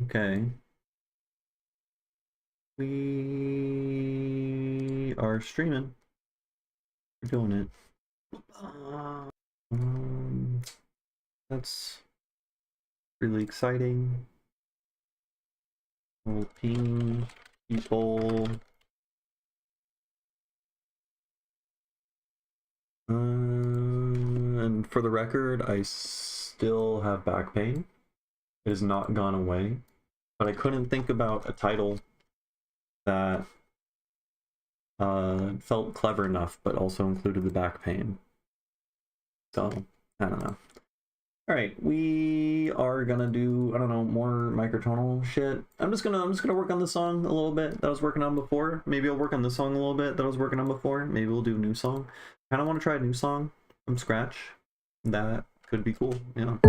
Okay. We are streaming. We're doing it. That's really exciting. We'll ping people. And for the record, I still have back pain. It has not gone away, but I couldn't think about a title that felt clever enough, but also included the back pain. So I don't know. All right, we are gonna do, I don't know, more microtonal shit. I'm just gonna work on the song a little bit that I was working on before. Maybe I'll work on this song a little bit that I was working on before. Maybe we'll do a new song. I kind of want to try a new song from scratch. That could be cool, you know.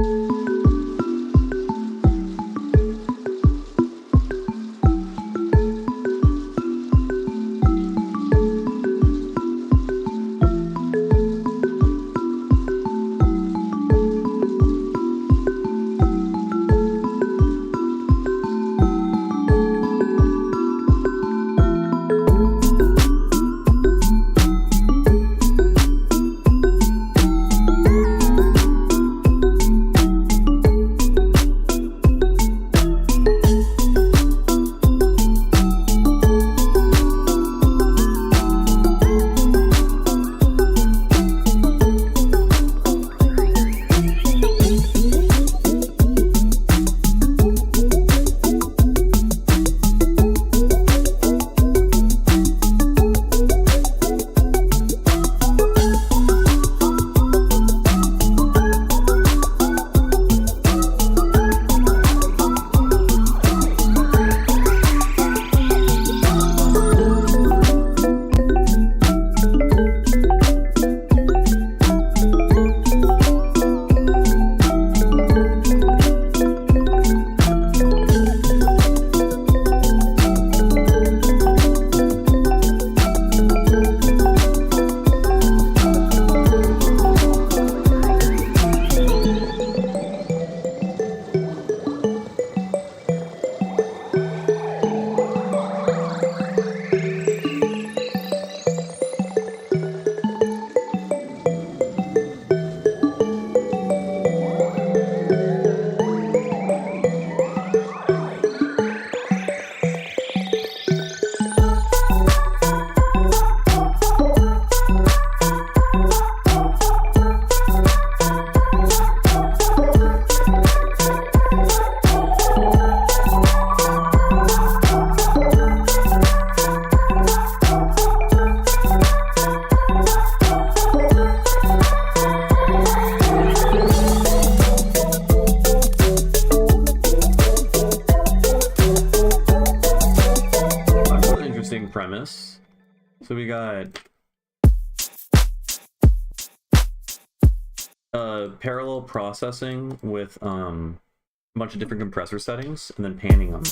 Premise. So we got parallel processing with a bunch of different compressor settings and then panning them.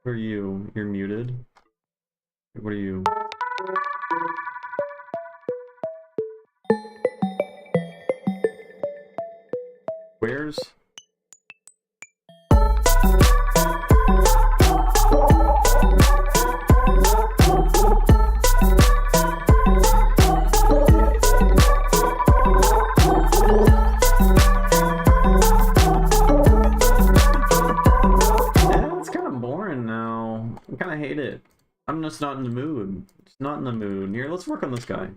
Who are you? You're muted. What are you? Where's? I kind of hate it. I'm just not in the mood. Just not in the mood. Here, let's work on this guy.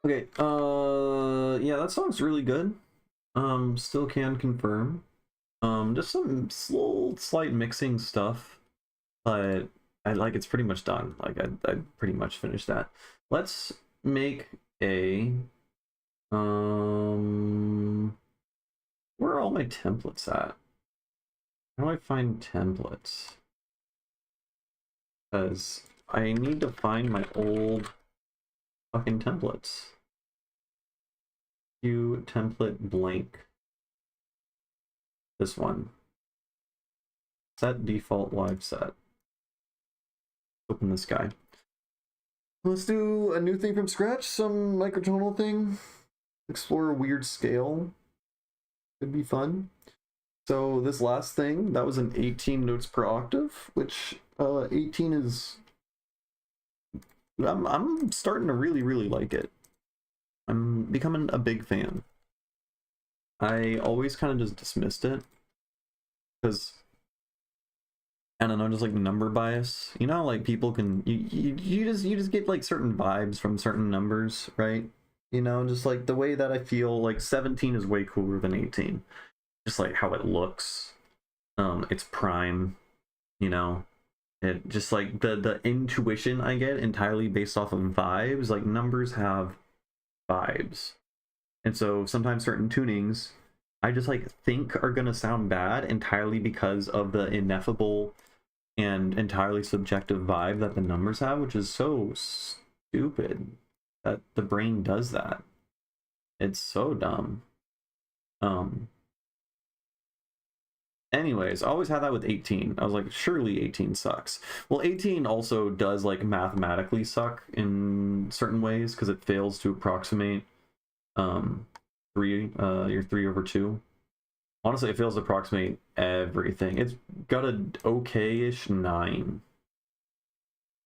Okay, yeah, that song's really good. Still can confirm. Just some slight mixing stuff, but it's pretty much done. Like I pretty much finished that. Let's make a all my templates at? How do I find templates? Because I need to find my old fucking templates. View template blank. This one. Set default live set. Open this guy. Let's do a new thing from scratch, some microtonal thing. Explore a weird scale. Could be fun. So this last thing, that was an 18 notes per octave, which 18 is... I'm starting to really like it. I'm becoming a big fan. I always kind of just dismissed it because I don't know, just like number bias. You know, like people can you just get like certain vibes from certain numbers, right? You know, just like the way that I feel like 17 is way cooler than 18. Just like how it looks. It's prime, you know. It just like the intuition I get entirely based off of vibes. Like numbers have vibes. And so sometimes certain tunings I just like think are gonna sound bad entirely because of the ineffable and entirely subjective vibe that the numbers have, which is so stupid that the brain does that. It's so dumb. Anyways, I always had that with 18. I was like, surely 18 sucks. Well, 18 also does like mathematically suck in certain ways because it fails to approximate your 3/2. Honestly, it fails to approximate everything. It's got an okay-ish 9.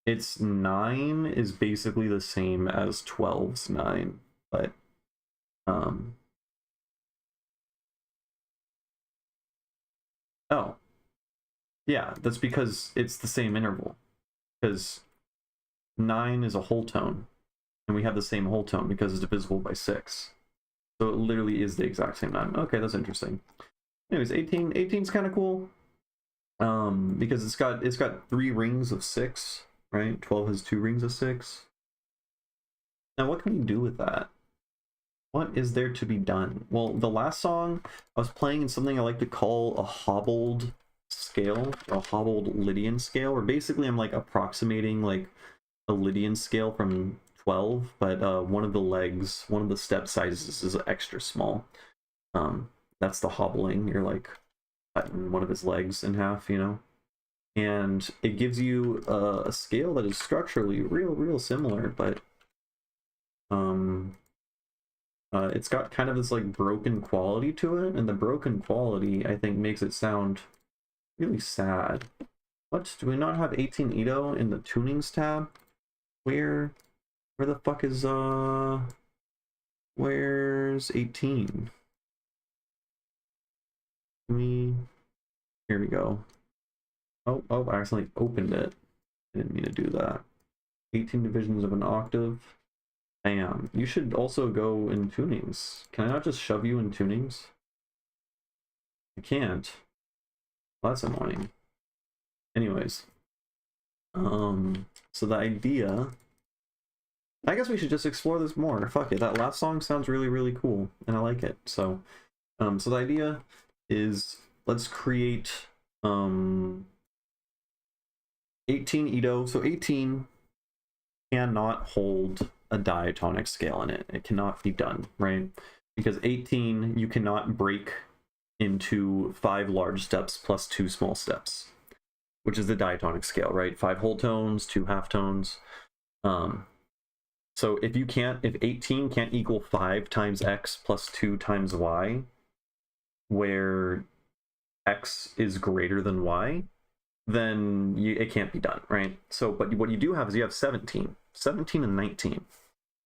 Its 9 is basically the same as 12's 9, but oh, yeah, that's because it's the same interval. Because 9 is a whole tone, and we have the same whole tone because it's divisible by 6. So it literally is the exact same 9. Okay, that's interesting. Anyways, 18's kind of cool. Because it's got 3 rings of 6, right? 12 has 2 rings of 6. Now what can we do with that? What is there to be done? Well, the last song I was playing in something I like to call a hobbled scale, or a hobbled Lydian scale, where basically I'm like approximating like a Lydian scale from 12, but one of the legs, one of the step sizes is extra small. That's the hobbling. You're like cutting one of his legs in half, you know? And it gives you a scale that is structurally real similar, but it's got kind of this like broken quality to it, and the broken quality I think makes it sound really sad. What, do we not have 18 Ito in the tunings tab? Where the fuck is where's 18? Here we go. Oh, I accidentally opened it. I didn't mean to do that. 18 divisions of an octave. Bam. You should also go in tunings. Can I not just shove you in tunings? I can't. Well, that's annoying. Anyways. So the idea... I guess we should just explore this more. Fuck it. That last song sounds really cool, and I like it. So, so the idea is let's create 18 Ito. So 18 cannot hold a diatonic scale in it. It cannot be done, right? Because 18 you cannot break into 5 large steps plus 2 small steps, which is the diatonic scale, right? 5 whole tones, 2 half tones. So if 18 can't equal 5 times x plus 2 times y, where x is greater than y, then it can't be done, right? So, but what you do have is you have 17 and 19.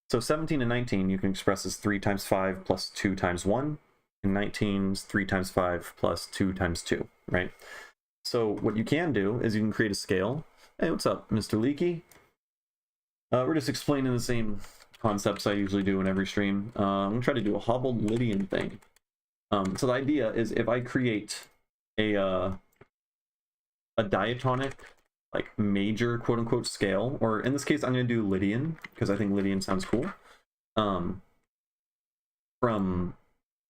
So 17 and 19 you can express as 3 times 5 plus 2 times 1, and 19 is 3 times 5 plus 2 times 2, right? So what you can do is you can create a scale. Hey, what's up, Mr. Leaky? We're just explaining the same concepts I usually do in every stream. I'm gonna try to do a hobbled Lydian thing. So the idea is if I create a diatonic, like major quote-unquote scale, or in this case I'm going to do Lydian because I think Lydian sounds cool, from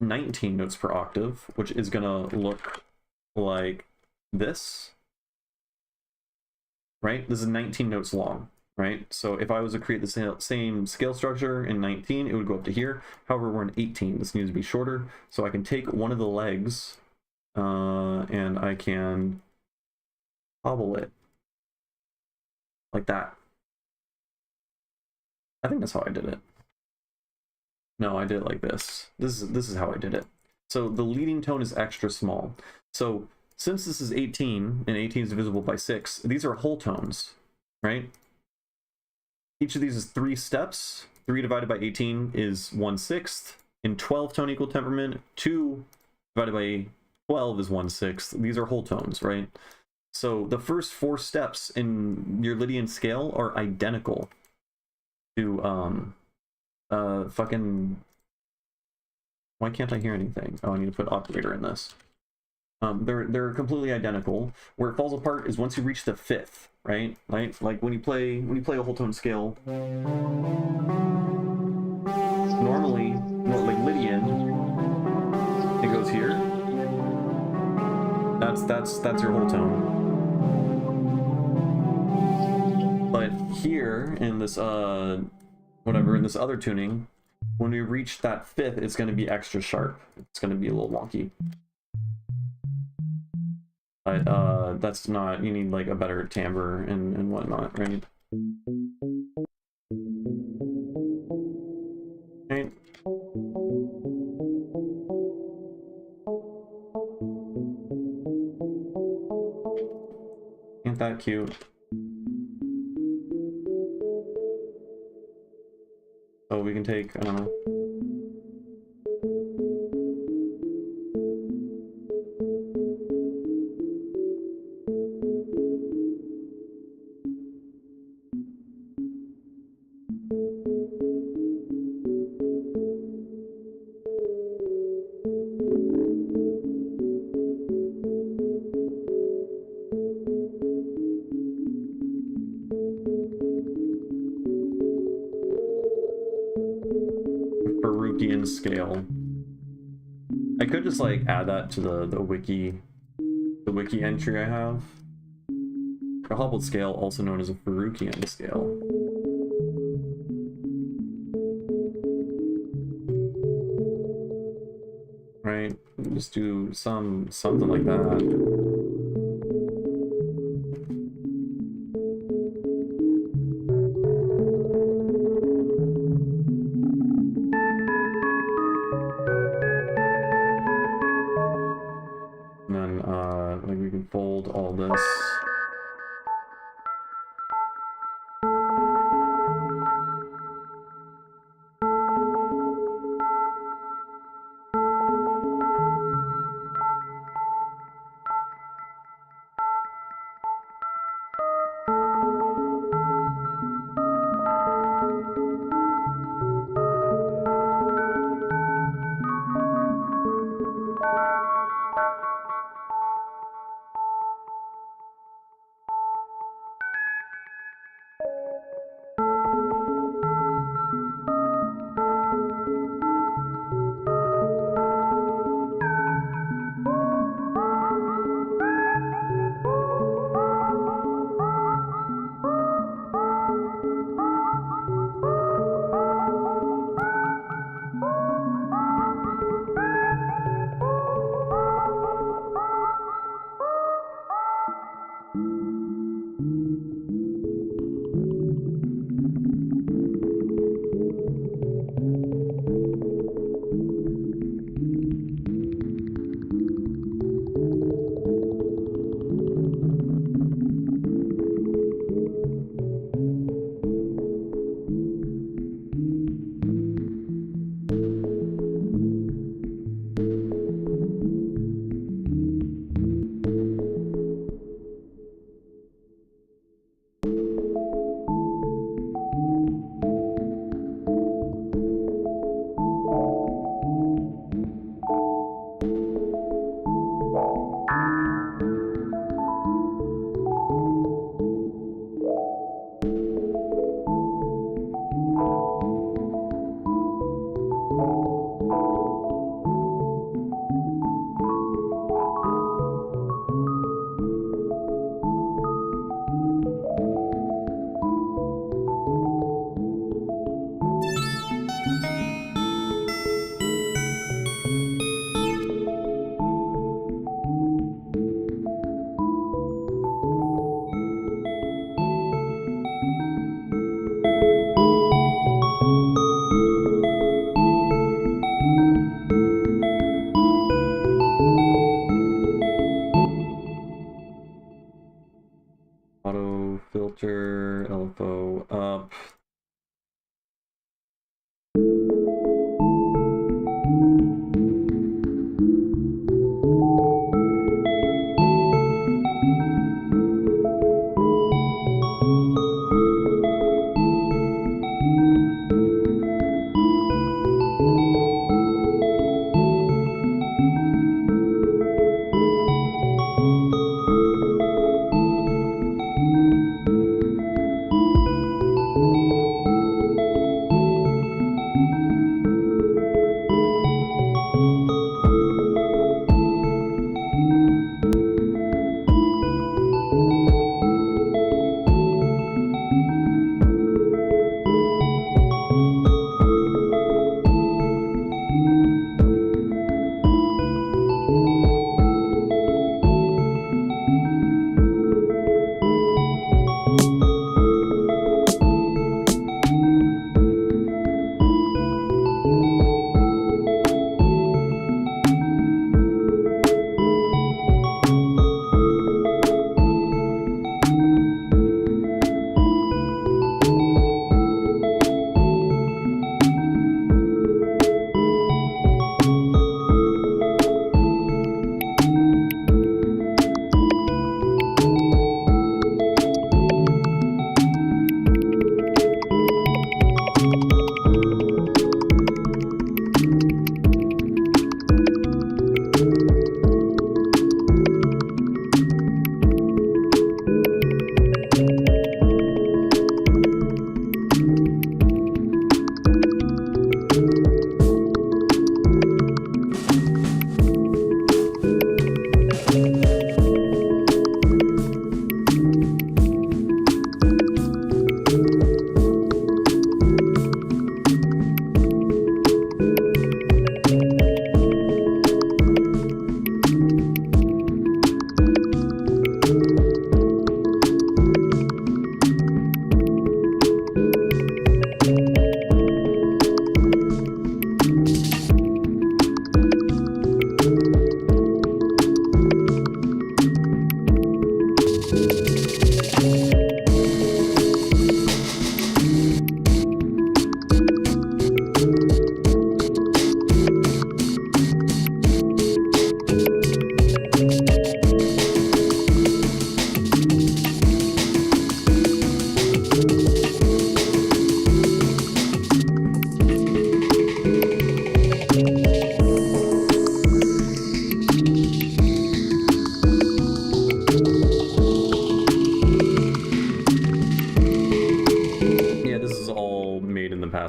19 notes per octave, which is gonna look like this, right? This is 19 notes long, right? So if I was to create the same scale structure in 19, it would go up to here. However, we're in 18. This needs to be shorter. So I can take one of the legs and I can hobble it like that. I think that's how I did it. No, I did it like this. This is how I did it. So the leading tone is extra small. So since this is 18 and 18 is divisible by 6, these are whole tones, right? Each of these is 3 steps. 3 divided by 18 is 1/6. In 12 tone equal temperament, 2 divided by 12 is 1/6. These are whole tones, right? So the first 4 steps in your Lydian scale are identical to fucking, why can't I hear anything? Oh, I need to put operator in this. They're completely identical. Where it falls apart is once you reach the 5th, right? Like when you play a whole tone scale, normally, like Lydian, it goes here. That's your whole tone. But here in this whatever, in this other tuning, when we reach that 5th, it's going to be extra sharp. It's going to be a little wonky. But that's not, you need like a better timbre and whatnot, right? Right. Ain't that cute? So we can take, I don't know. Baruchian scale. I could just like add that to the wiki entry I have. A hobbled scale, also known as a Baruchian scale. Right? Just do something like that. And then like we can fold all this.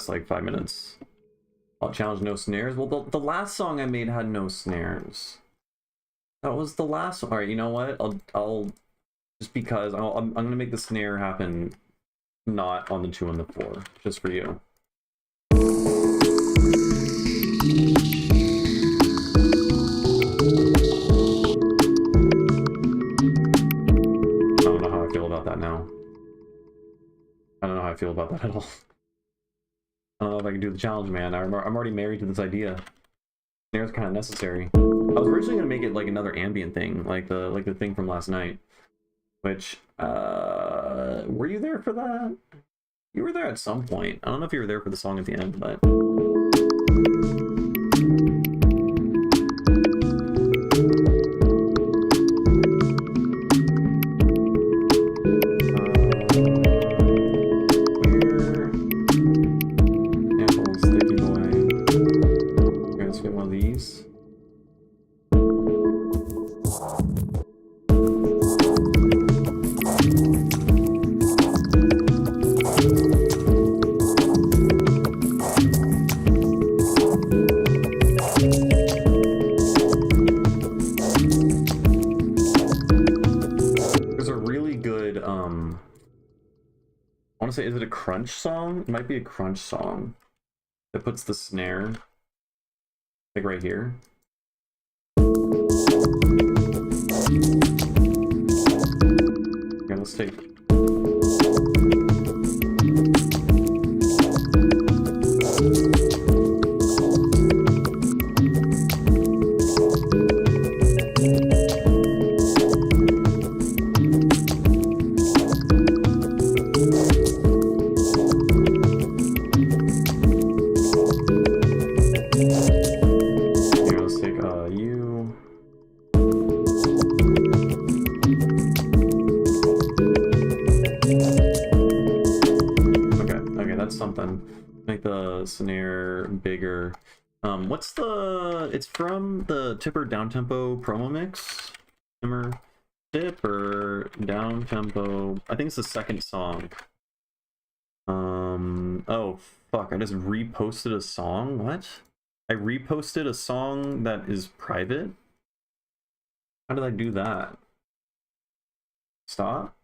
last like 5 minutes. I'll challenge no snares. Well, the last song I made had no snares. That was the last one. All right, you know what? I'll just because I'm gonna make the snare happen, not on the 2 and the 4, just for you. I don't know how I feel about that now. I don't know how I feel about that at all. I don't know if I can do the challenge, man. I'm already married to this idea. Snare's kind of necessary. I was originally gonna make it like another ambient thing, like the thing from last night. Which, were you there for that? You were there at some point. I don't know if you were there for the song at the end, but... I want to say, is it a crunch song? It might be a crunch song that puts the snare like right here. Okay, let's take. Make the snare bigger. What's the... It's from the Tipper Downtempo promo mix? Timmer Tipper Downtempo... I think it's the second song. Oh, fuck. I just reposted a song? What? I reposted a song that is private? How did I do that? Stop?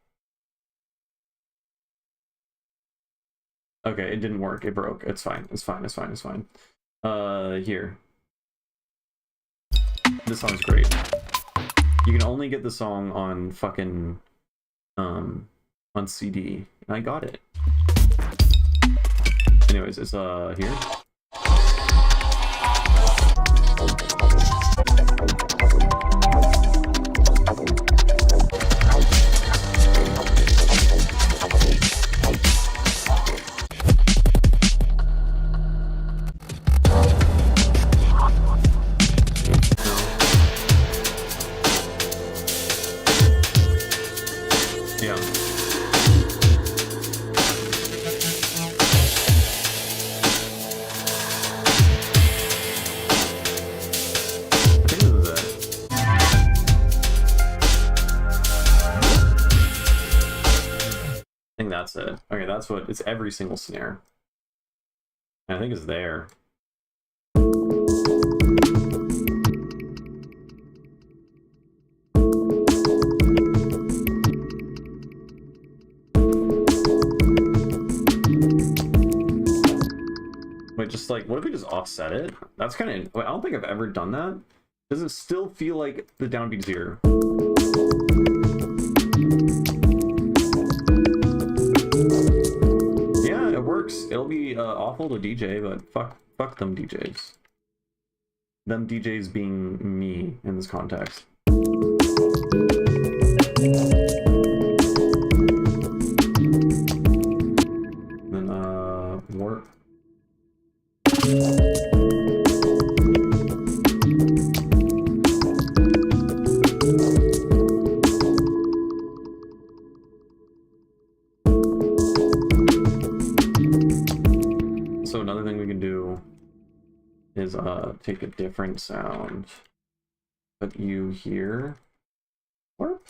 Okay, it didn't work. It broke. It's fine. It's fine. It's fine. It's fine. Here. This song's great. You can only get the song on fucking, on CD. And I got it. Anyways, it's, here. That's it. Okay, that's what it's every single snare. I think it's there. Wait, just like, what if we just offset it? That's kind of, I don't think I've ever done that. Does it still feel like the downbeat's here? It'll be awful to DJ, but fuck them DJs. Them DJs being me in this context. Then warp. So another thing we can do is take a different sound, put you here, warp.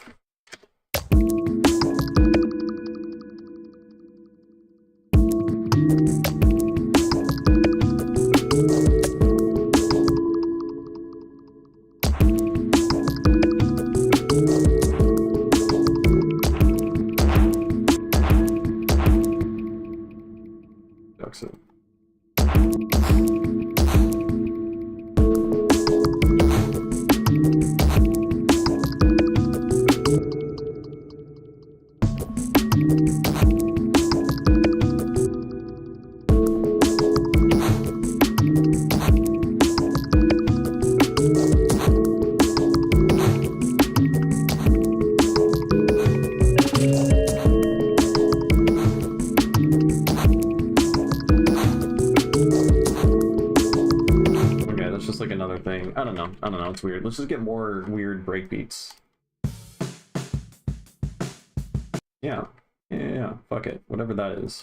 another thing. I don't know. It's weird. Let's just get more weird breakbeats. Yeah. Yeah. Fuck it. Whatever that is.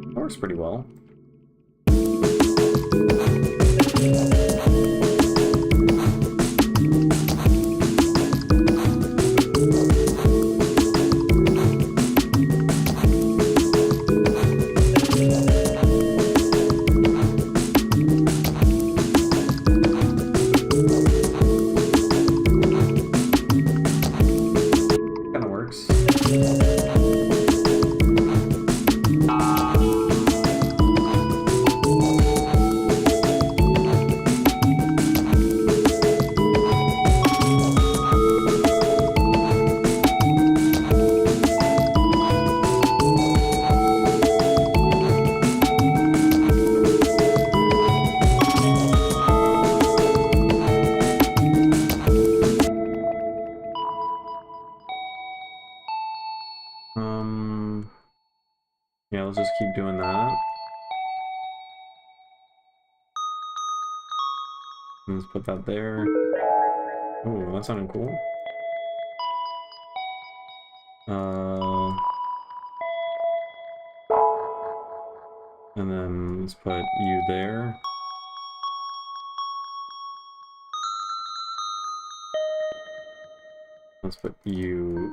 That works pretty well. Yeah, let's just keep doing that. Let's put that there. Oh, that sounded cool. And then let's put you there. Let's put you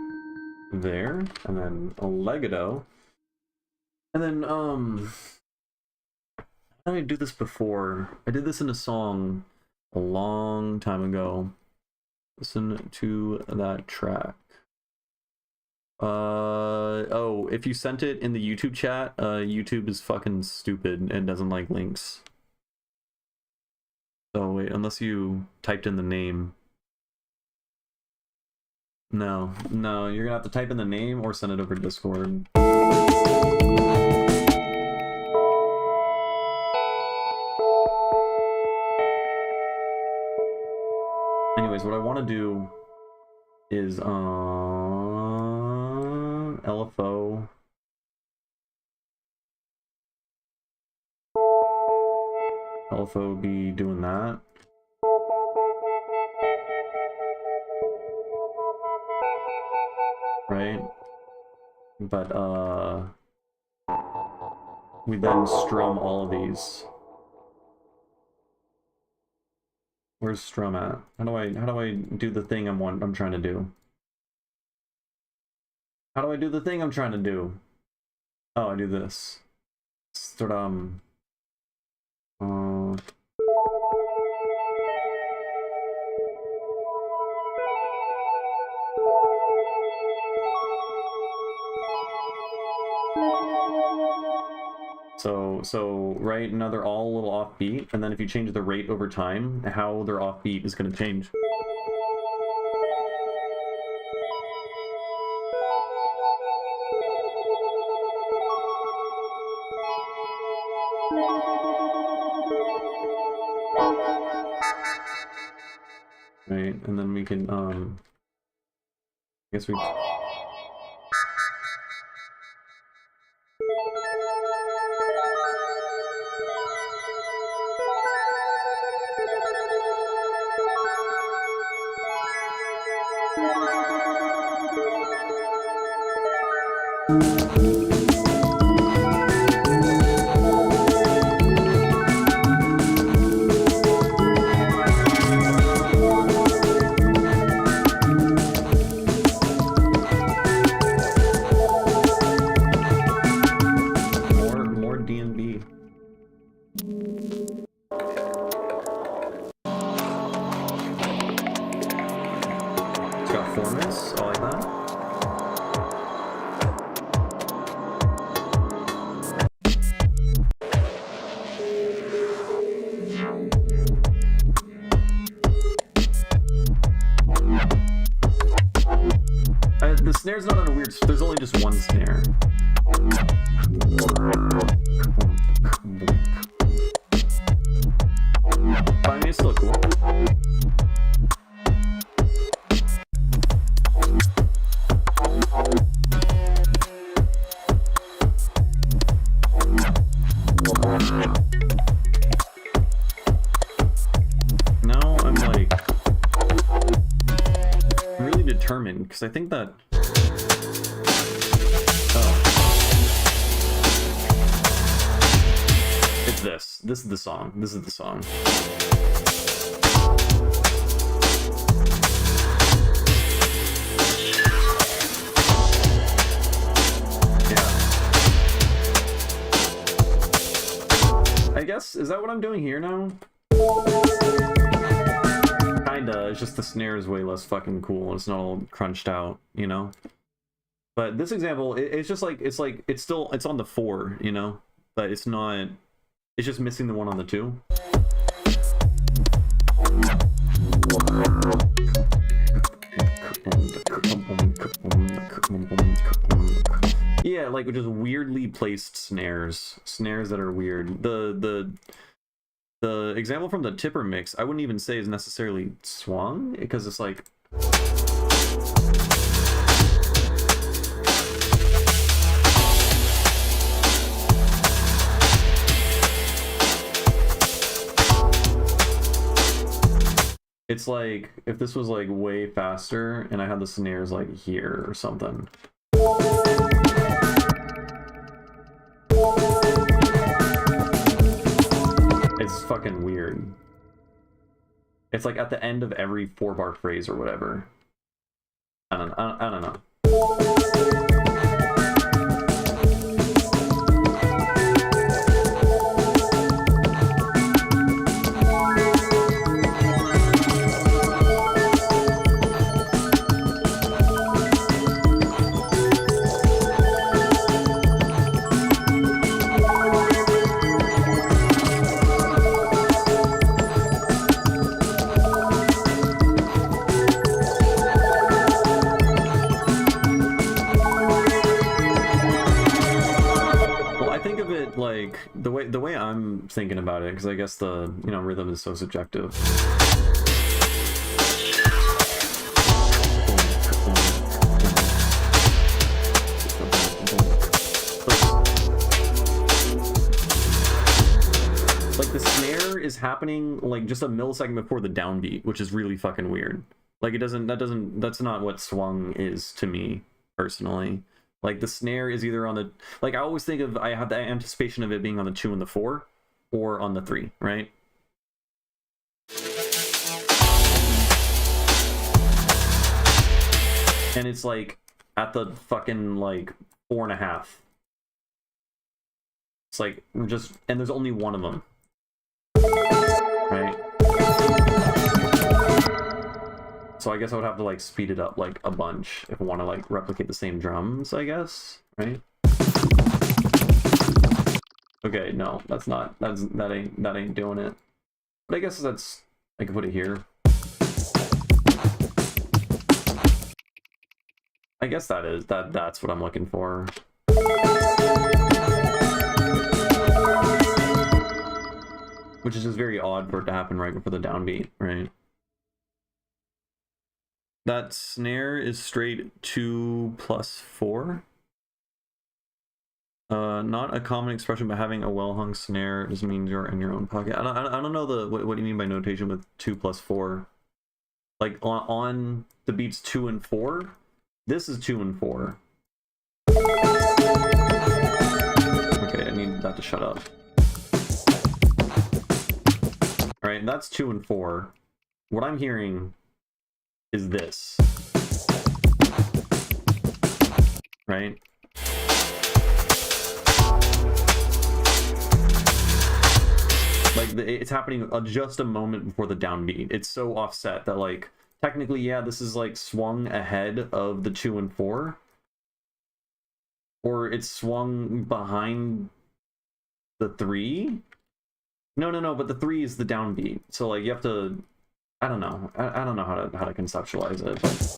there, and then a legato. And then, how did I do this before? I did this in a song a long time ago. Listen to that track. Oh, if you sent it in the YouTube chat, YouTube is fucking stupid and doesn't like links. So wait, unless you typed in the name. No, you're gonna have to type in the name or send it over Discord. Anyways, what I want to do is LFO. LFO be doing that. Right? But we then strum all of these. Where's strum at? How do I do the thing I'm trying to do? How do I do the thing I'm trying to do? Oh, I do this. Strum. So right now they're all a little offbeat, and then if you change the rate over time, how they're offbeat is going to change. Right, and then we can I guess we the snare's not on a weird... There's only just one snare. But I mean, it's still cool. second, because I think that... Oh. It's this. This is the song. This is the song. I guess, is that what I'm doing here now? Kinda, it's just the snare is way less fucking cool. It's not all crunched out, you know? But this example, it's just like, it's on the 4, you know? But it's not, it's just missing the 1 on the 2. Yeah, like just weirdly placed snares that are weird. The example from the Tipper mix, I wouldn't even say is necessarily swung, because it's like it's like if this was like way faster and I had the snares like here or something. It's fucking weird. It's like at the end of every 4-bar phrase or whatever. I don't know. Like the way I'm thinking about it, because I guess the rhythm is so subjective. Like the snare is happening like just a millisecond before the downbeat, which is really fucking weird. Like that's not what swung is to me personally. Like the snare is either on the, like I always think of, I have the anticipation of it being on the 2 and the 4 or on the 3, right? And it's like at the fucking like 4.5. It's like we're just, and there's only one of them, right? So I guess I would have to like speed it up like a bunch if I want to like replicate the same drums, I guess, right? Okay, no, that ain't doing it. But I guess I can put it here. I guess that's what I'm looking for. Which is just very odd for it to happen right before the downbeat, right? That snare is straight 2 + 4. Not a common expression, but having a well-hung snare just means you're in your own pocket. I don't know what do you mean by notation with 2 + 4? Like on the beats 2 and 4. This is 2 and 4. Okay, I need that to shut up. All right, that's 2 and 4. What I'm hearing is this, right? Like it's happening just a moment before the downbeat. It's so offset that like technically, yeah, this is like swung ahead of the 2 and 4, or it's swung behind the 3. No, but the 3 is the downbeat. So like you have to, I don't know. I don't know how to conceptualize it, but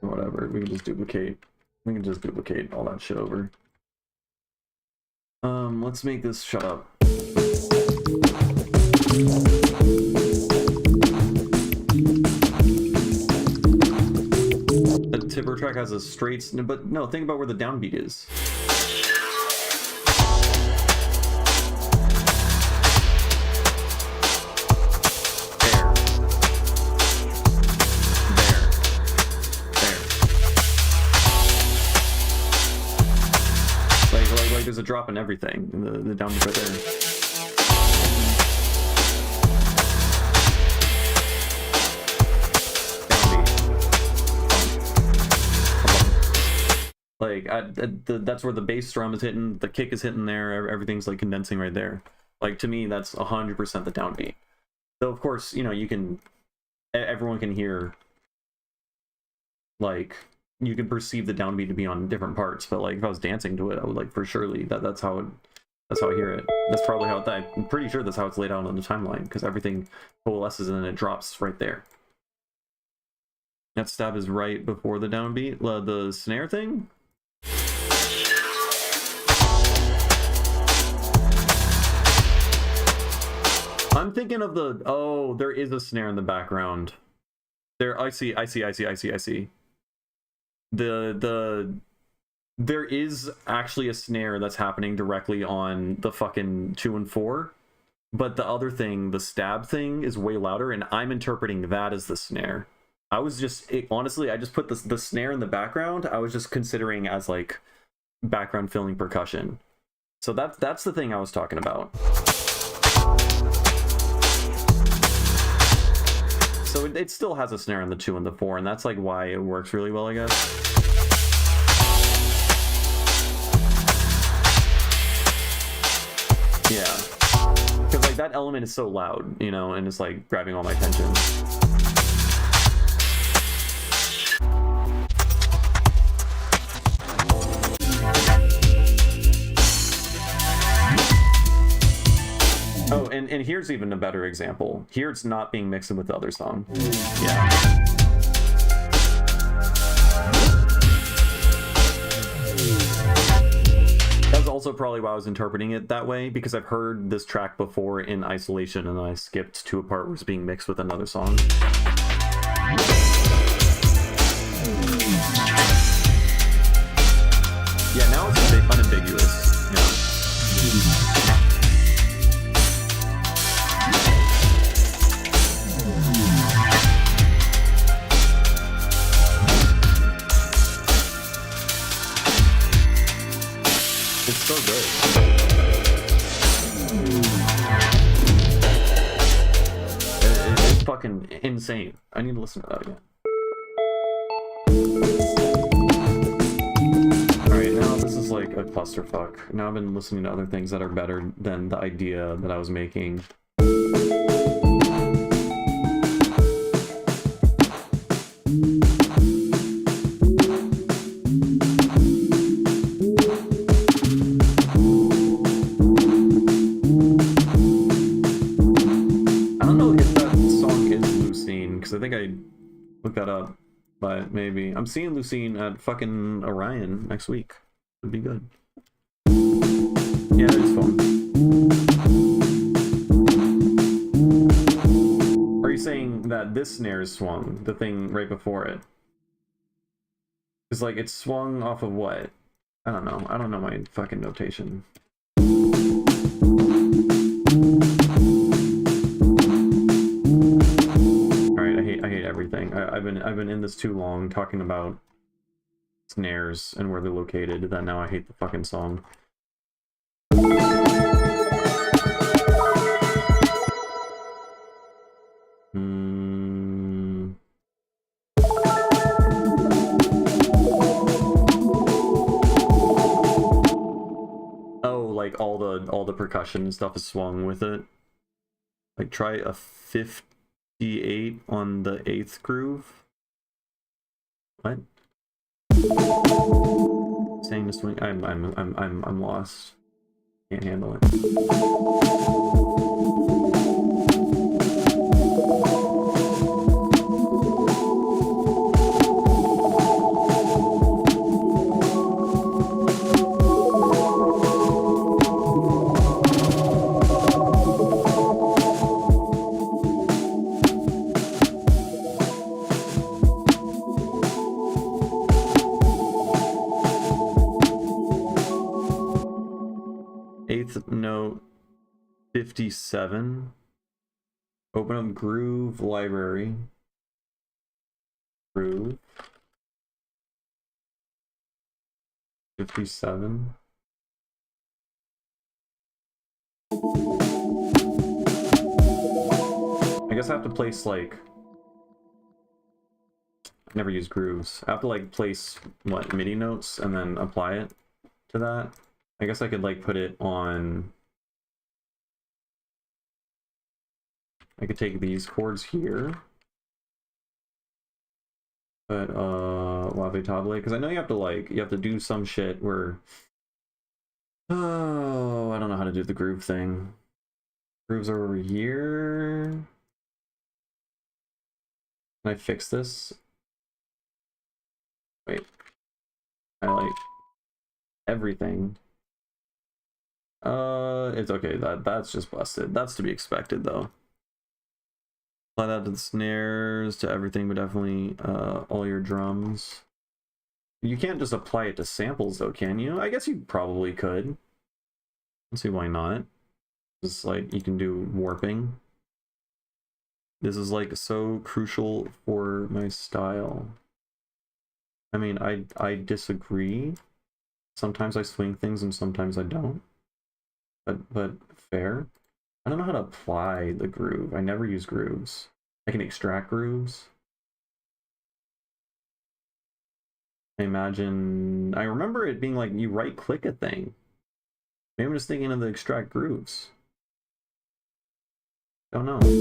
whatever. We can just duplicate all that shit over. Let's make this shut up. The Tipper track has a straight, but no, think about where the downbeat is. a drop in everything. The downbeat right there. Like, that's where the bass drum is hitting, the kick is hitting there, everything's like condensing right there. Like, to me, that's 100% the downbeat. Though, of course, you know, everyone can hear, like, you can perceive the downbeat to be on different parts, but like, if I was dancing to it, I would like, for surely, that's how I hear it. That's probably how I'm pretty sure that's how it's laid out on the timeline, because everything coalesces and then it drops right there. That stab is right before the downbeat. The snare thing? I'm thinking of oh, there is a snare in the background. There, I see. There is actually a snare that's happening directly on the fucking 2 and 4, but the other thing, the stab thing, is way louder, and I'm interpreting that as the snare. I was just, honestly, I just put the snare in the background. I was just considering as like background filling percussion. So that's the thing I was talking about. So it still has a snare in the 2 and the 4, and that's like why it works really well, I guess. Yeah, because like that element is so loud, you know, and it's like grabbing all my attention. Oh, and here's even a better example. Here it's not being mixed in with the other song. Yeah. That's also probably why I was interpreting it that way, because I've heard this track before in isolation and I skipped to a part where it's being mixed with another song. Yeah, now it's a bit unambiguous. Yeah. It's so good. It's fucking insane. I need to listen to that again. Alright, now this is like a clusterfuck. Now I've been listening to other things that are better than the idea that I was making. I think I looked that up, but maybe. I'm seeing Lucine at fucking Orion next week. Would be good. Yeah, it's fun. Are you saying that this snare is swung, the thing right before it? It's like it's swung off of what? I don't know. I don't know my fucking notation. I hate everything. I've been in this too long talking about snares and where they're located that now I hate the fucking song. Oh, like all the percussion and stuff is swung with it. Like try a 58 on the 8th groove. What? Saying to swing. I'm lost. Can't handle it. Note 57. Open up groove library. Groove 57. I guess I have to place like, I never use grooves. I have to like place what, MIDI notes and then apply it to that. I guess I could like put it on, I could take these chords here, but lave table, because I know you have to like, you have to do some shit where, oh, I don't know how to do the groove thing. Grooves are over here. Can I fix this? Wait, I like everything. It's okay. That's just busted. That's to be expected though. Apply that to the snares, to everything, but definitely all your drums. You can't just apply it to samples though, can you? I guess you probably could. Let's see why not. Just like you can do warping. This is like so crucial for my style. I mean, I disagree. Sometimes I swing things and sometimes I don't. But fair. I don't know how to apply the groove. I never use grooves. I can extract grooves. I remember it being like you right click a thing. Maybe I'm just thinking of the extract grooves. Don't know. The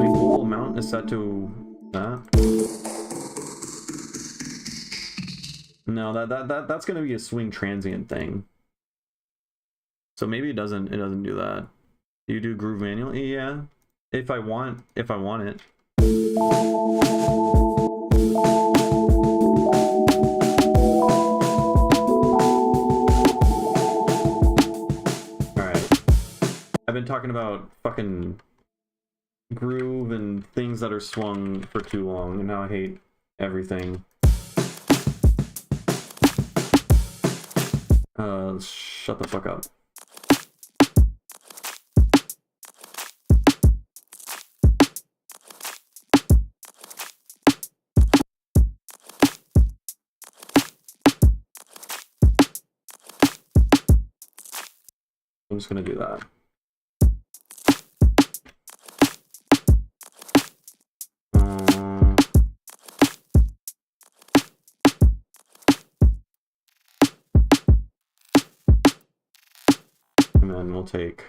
global amount is set to that. No, that's gonna be a swing transient thing. So maybe it doesn't do that. Do you do groove manually? Yeah. If I want it. Alright. I've been talking about fucking groove and things that are swung for too long, and now I hate everything. Shut the fuck up. I'm just gonna do that. And then we'll take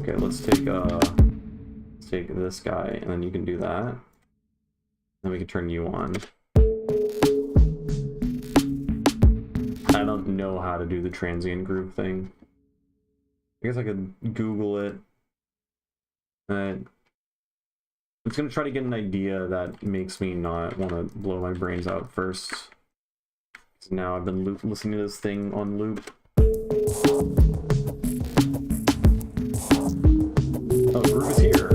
okay, let's take this guy, and then you can do that. Then we can turn you on. I don't know how to do the transient groove thing. I guess I could Google it. I'm just gonna try to get an idea that makes me not want to blow my brains out first. So now I've been listening to this thing on loop. Oh, groove is here.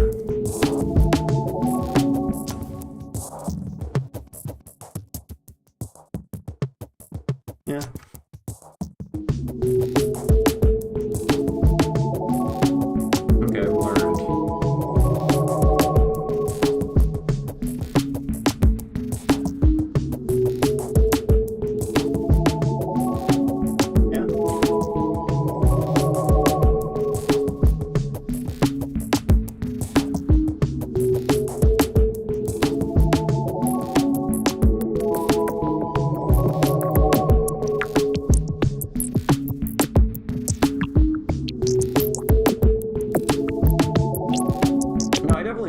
Yeah. Okay, I've learned. Yeah.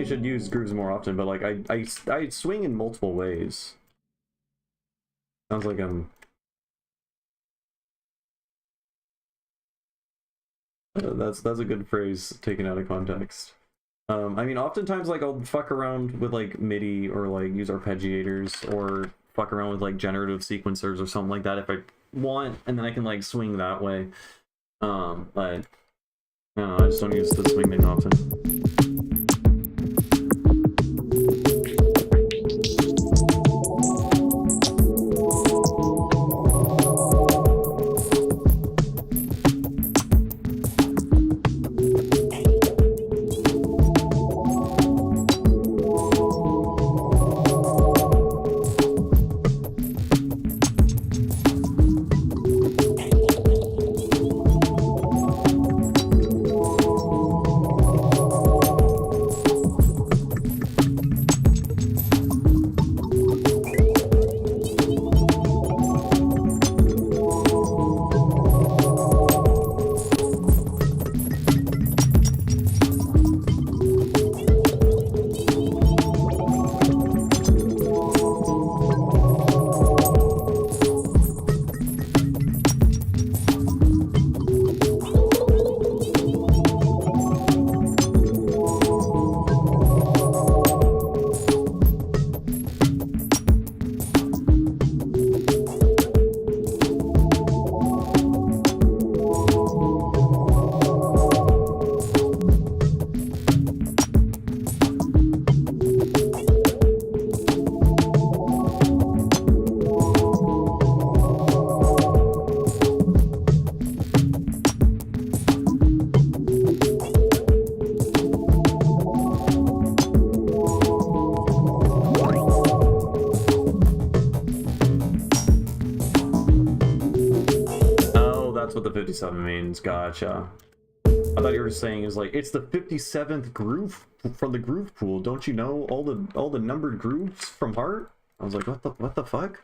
Should use grooves more often, but like I swing in multiple ways. Sounds like I'm that's a good phrase taken out of context. I mean, oftentimes like I'll fuck around with like MIDI or like use arpeggiators or fuck around with like generative sequencers or something like that if I want, and then I can like swing that way. But I don't know, I just don't use the swing thing often. that's what the 57 means. Gotcha. I thought you were saying is like, it's the 57th groove from the groove pool. Don't you know all the numbered grooves from heart? I was like, what the fuck?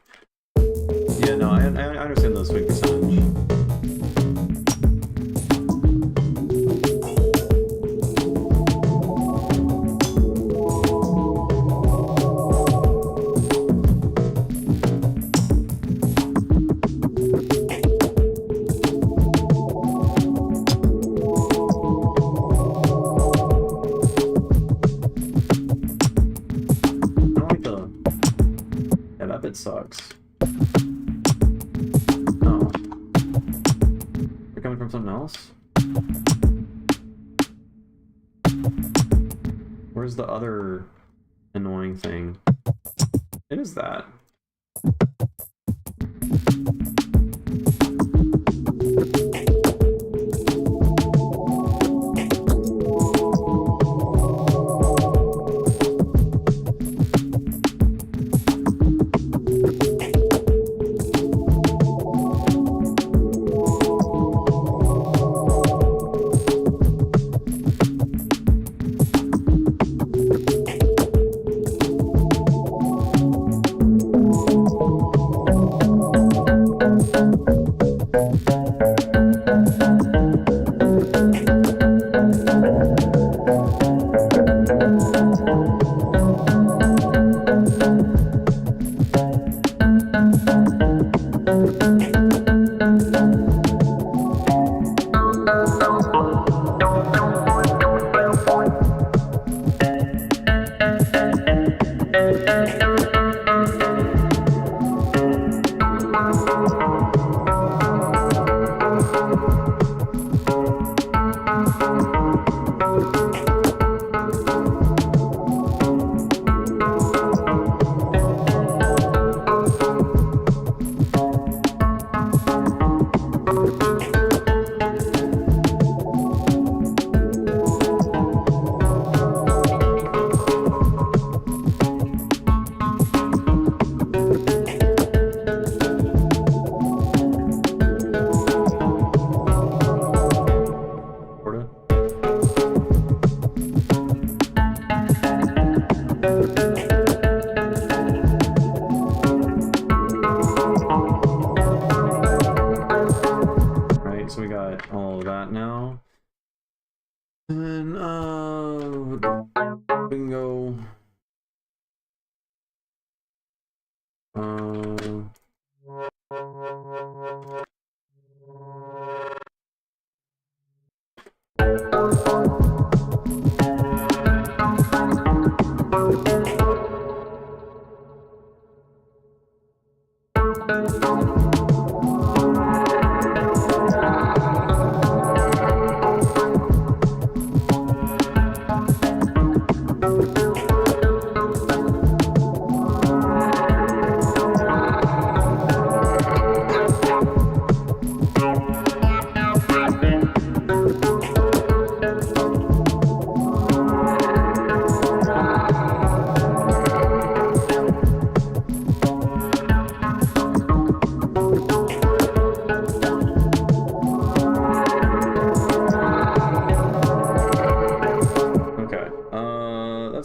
Yeah, no, I understand the swing percentage. It sucks. Oh. They're coming from something else? Where's the other annoying thing? It is that.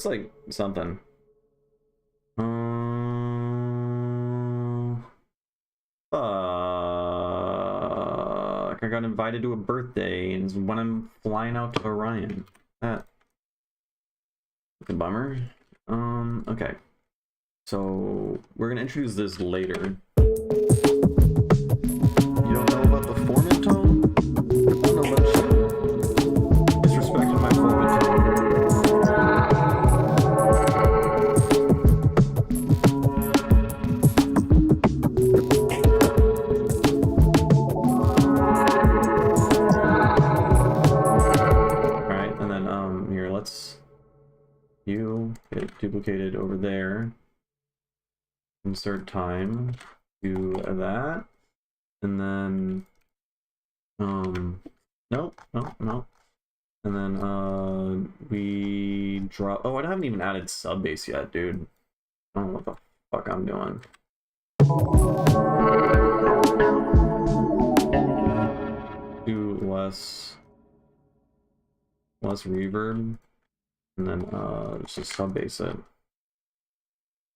Like something. Fuck. I got invited to a birthday and it's when I'm flying out to Orion. That's a bummer. Okay. So we're gonna introduce this later. You don't know about the formant tone? I don't know about shit. Disrespecting my formant tone. You get duplicated over there. Insert time. Do that. And then no. And then we drop. Oh, I haven't even added sub bass yet, dude. I don't know what the fuck I'm doing. do less reverb, and then just sub bass it.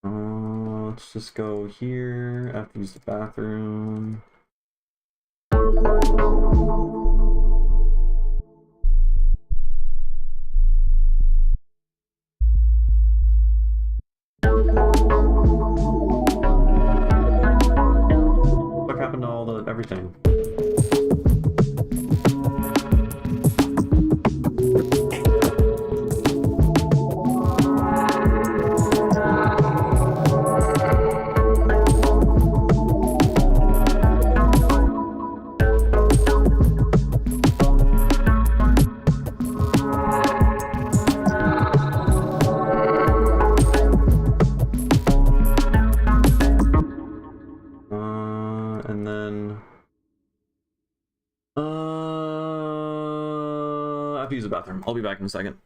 Let's just go here. I have to use the bathroom. What happened to all the everything? I have to use the bathroom. I'll be back in a second.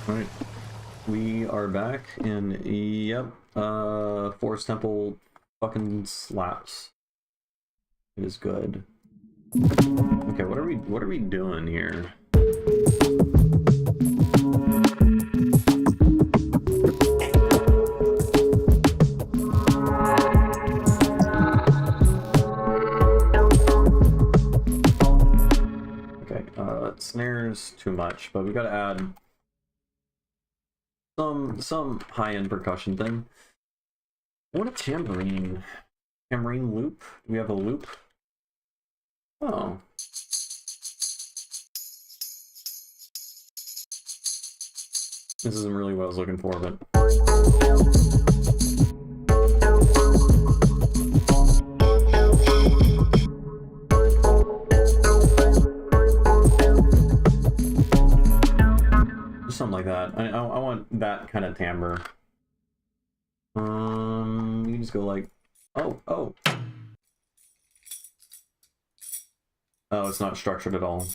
Alright, we are back, and yep, Forest Temple fucking slaps. It is good. Okay, what are we doing here? Okay, snares too much, but we gotta add some high-end percussion thing. I want a tambourine. Tambourine loop? Do we have a loop? Oh. This isn't really what I was looking for, but... Something like that. I want that kind of timbre. You just go like, oh. Oh, it's not structured at all.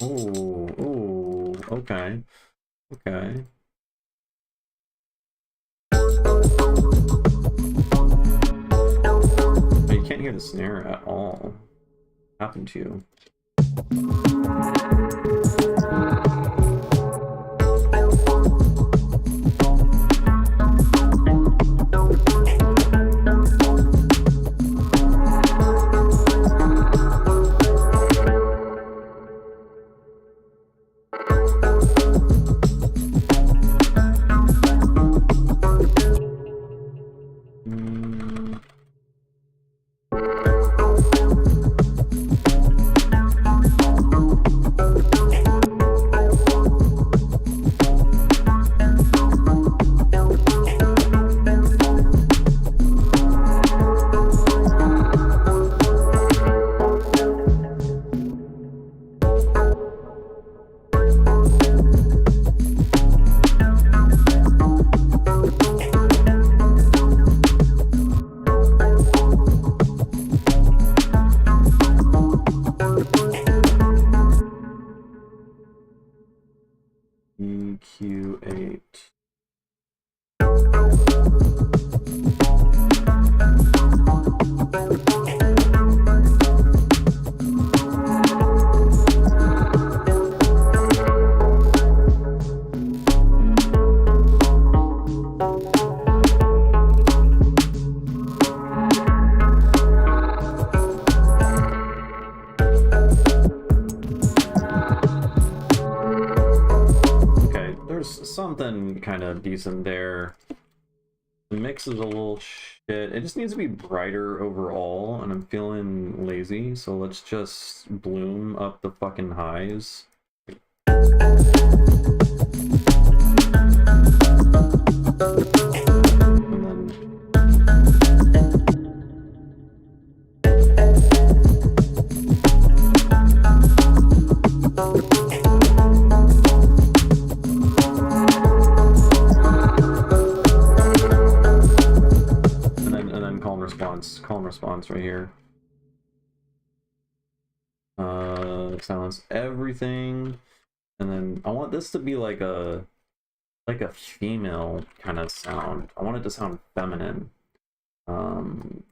Oh, oh, okay. Okay. But you can't hear the snare at all. What happened to you? EQ8. Something kind of decent there. The mix is a little shit. It just needs to be brighter overall, and I'm feeling lazy, so let's just bloom up the fucking highs. Calm response right here. Silence everything, and then I want this to be like a female kind of sound. I want it to sound feminine.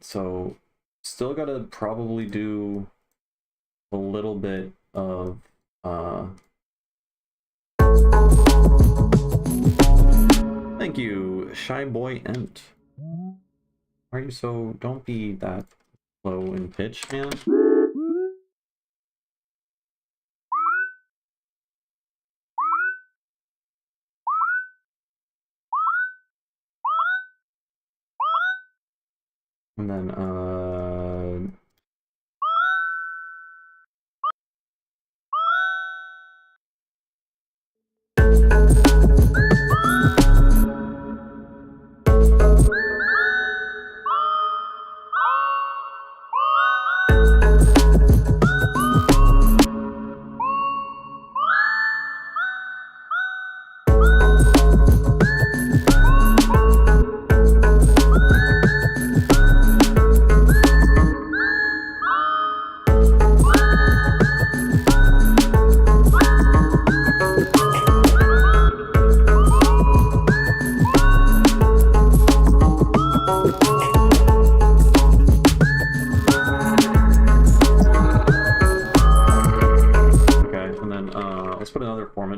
So still gotta probably do a little bit of thank you, Shy Boy Ent. Why are you so... Don't be that low in pitch, man. And then,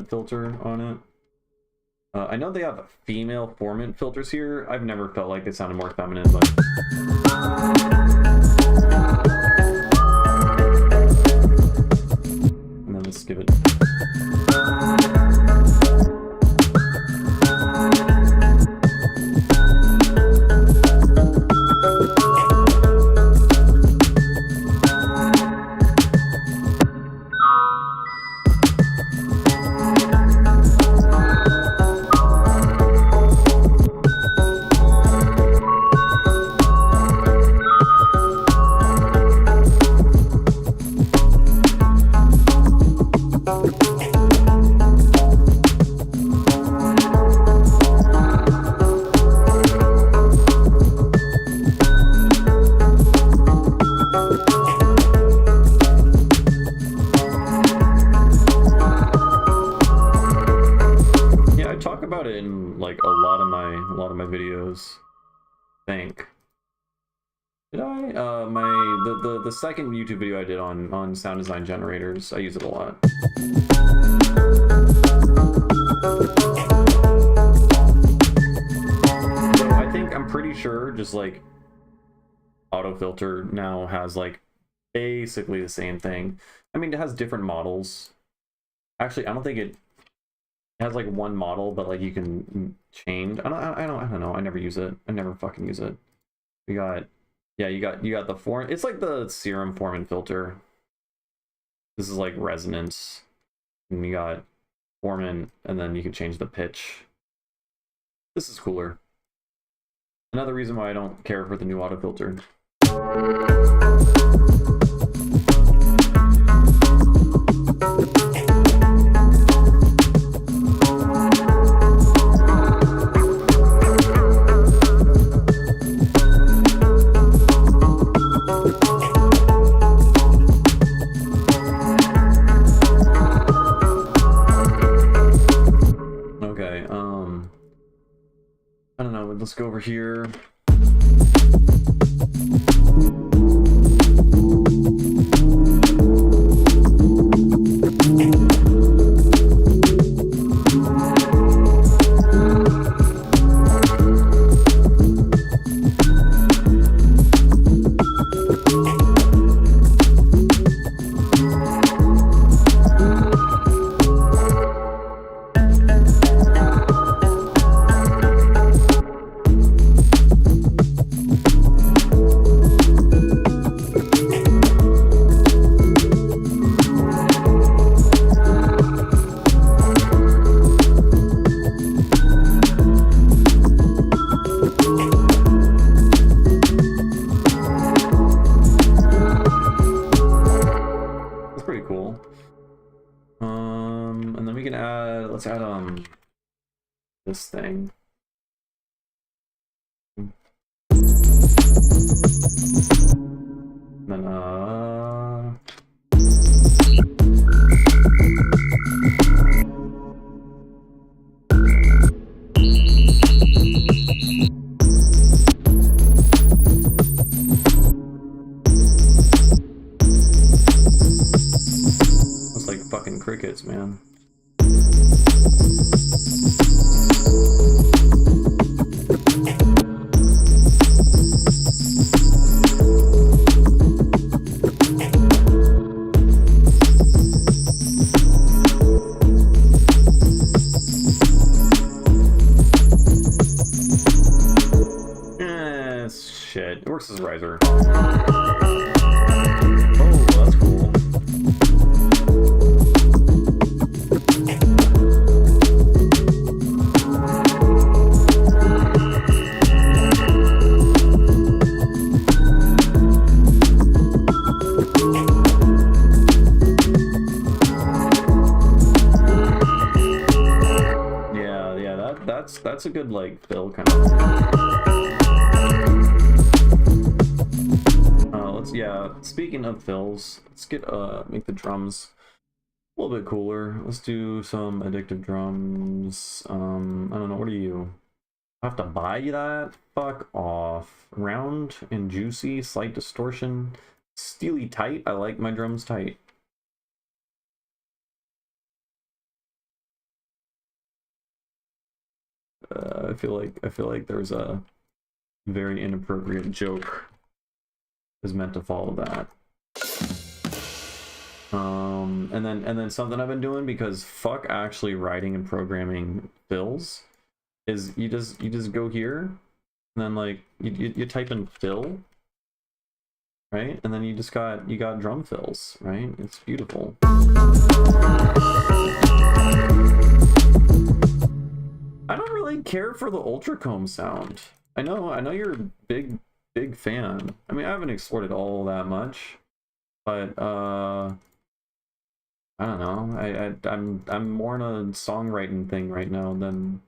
filter on it. I know they have female formant filters here. I've never felt like it sounded more feminine, but... And then let's give it... think. Did I? The second YouTube video I did on sound design generators, I use it a lot. So I'm pretty sure just like auto filter now has like basically the same thing. I mean, it has different models. Actually, I don't think it has like one model, but like you can change. I don't know. I never use it. I never fucking use it. You got, yeah, you got the form. It's like the serum form and filter. This is like resonance. And you got Foreman, and then you can change the pitch. This is cooler. Another reason why I don't care for the new auto filter. Okay, I don't know, let's go over here. Let's add this thing. And then it's like fucking crickets, man. Shit, it works as a riser. Oh, that's cool. Yeah, that's a good like fill kind of. Yeah, speaking of fills, let's get make the drums a little bit cooler. Let's do some addictive drums. I don't know, what are you? I have to buy that? Fuck off. Round and juicy, slight distortion, steely tight. I like my drums tight. I feel like there's a very inappropriate joke is meant to follow that. And then something I've been doing, because fuck actually writing and programming fills, is you just go here and then like you type in fill, right? And then you got drum fills, right? It's beautiful. I don't really care for the ultracomb sound. I know you're a big fan. I mean, I haven't explored it all that much, but I don't know. I'm more in a songwriting thing right now than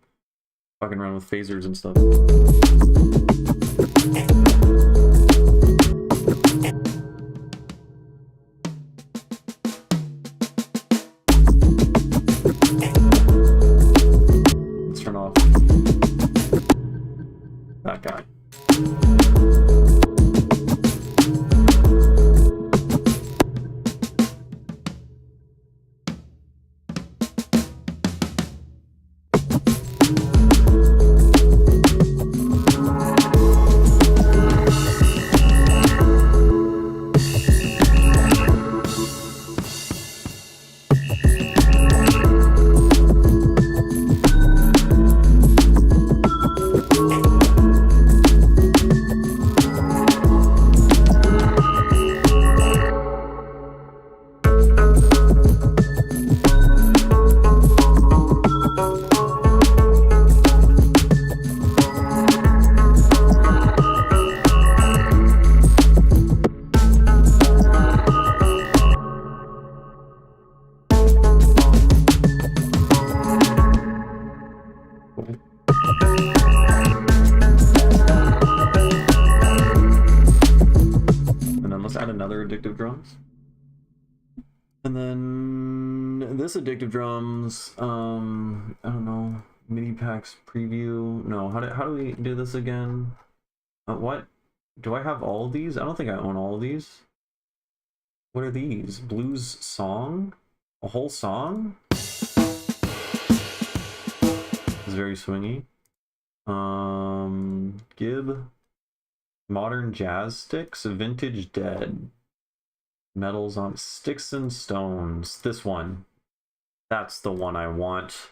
fucking around with phasers and stuff. Let's turn off that guy. addictive drums. And then this addictive drums, I don't know, mini packs preview. No, how do we do this again? What? Do I have all of these? I don't think I own all of these. What are these? Blues song? A whole song? It's very swingy. Gib. Modern jazz sticks. Vintage dead. Metals on sticks and stones. This one. That's the one I want.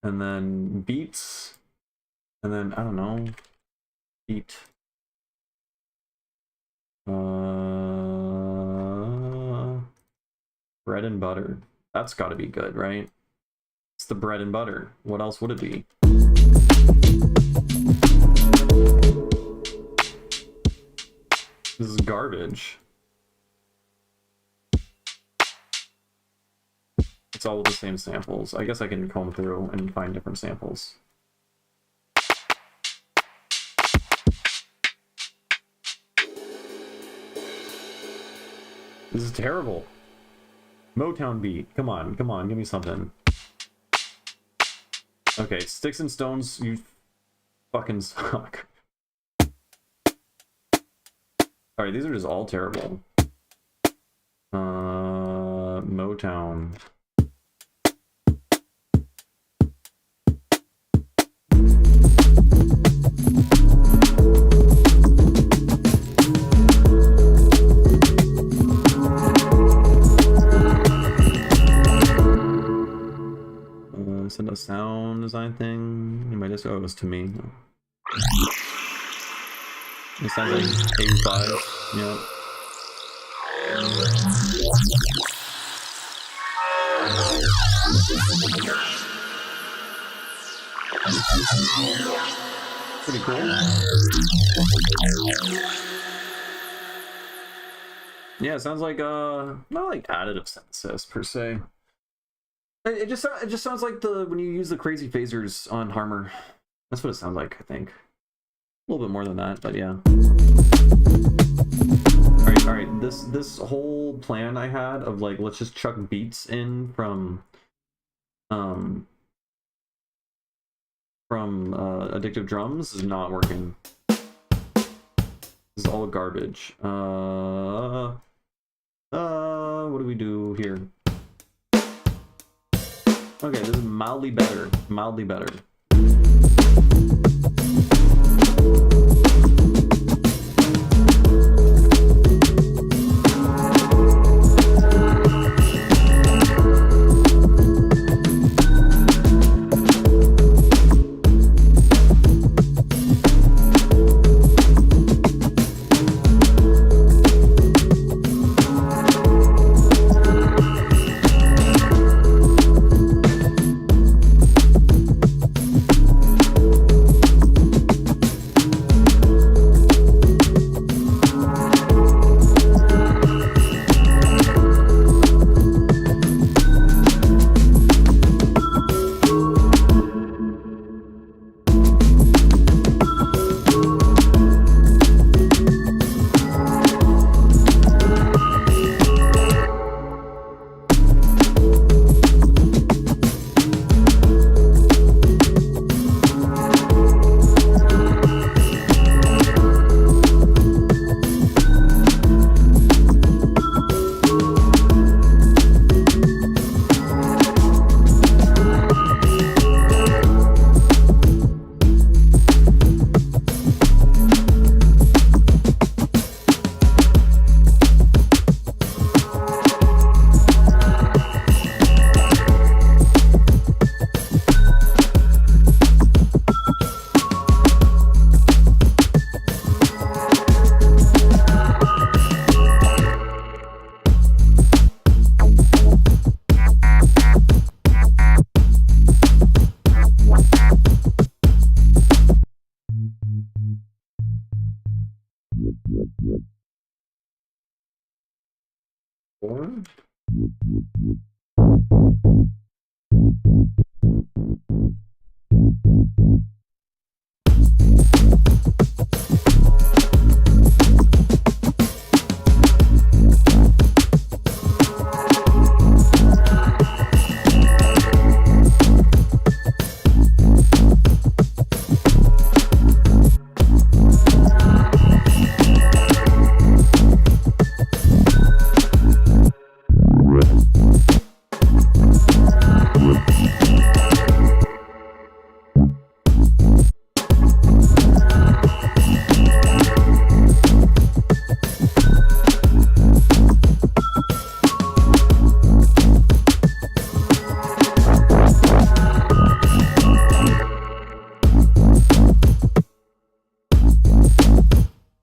And then beats. And then, I don't know. Beat. Bread and butter. That's got to be good, right? It's the bread and butter. What else would it be? This is garbage. It's all the same samples. I guess I can comb through and find different samples. This is terrible. Motown beat. Come on, give me something. Okay, Sticks and Stones, you fucking suck. Alright, these are just all terrible. Motown. Is it a sound design thing? Anybody just, oh, it was to me. It sounds like 85. Yep. Pretty cool. Yeah, it sounds like not like additive synthesis per se. It just sounds like when you use the crazy phasers on Harmer. That's what it sounds like, I think. A little bit more than that, but yeah. All right. This whole plan I had of like, let's just chuck beats in from addictive drums is not working. This is all garbage. What do we do here? Okay, this is mildly better. Mildly better.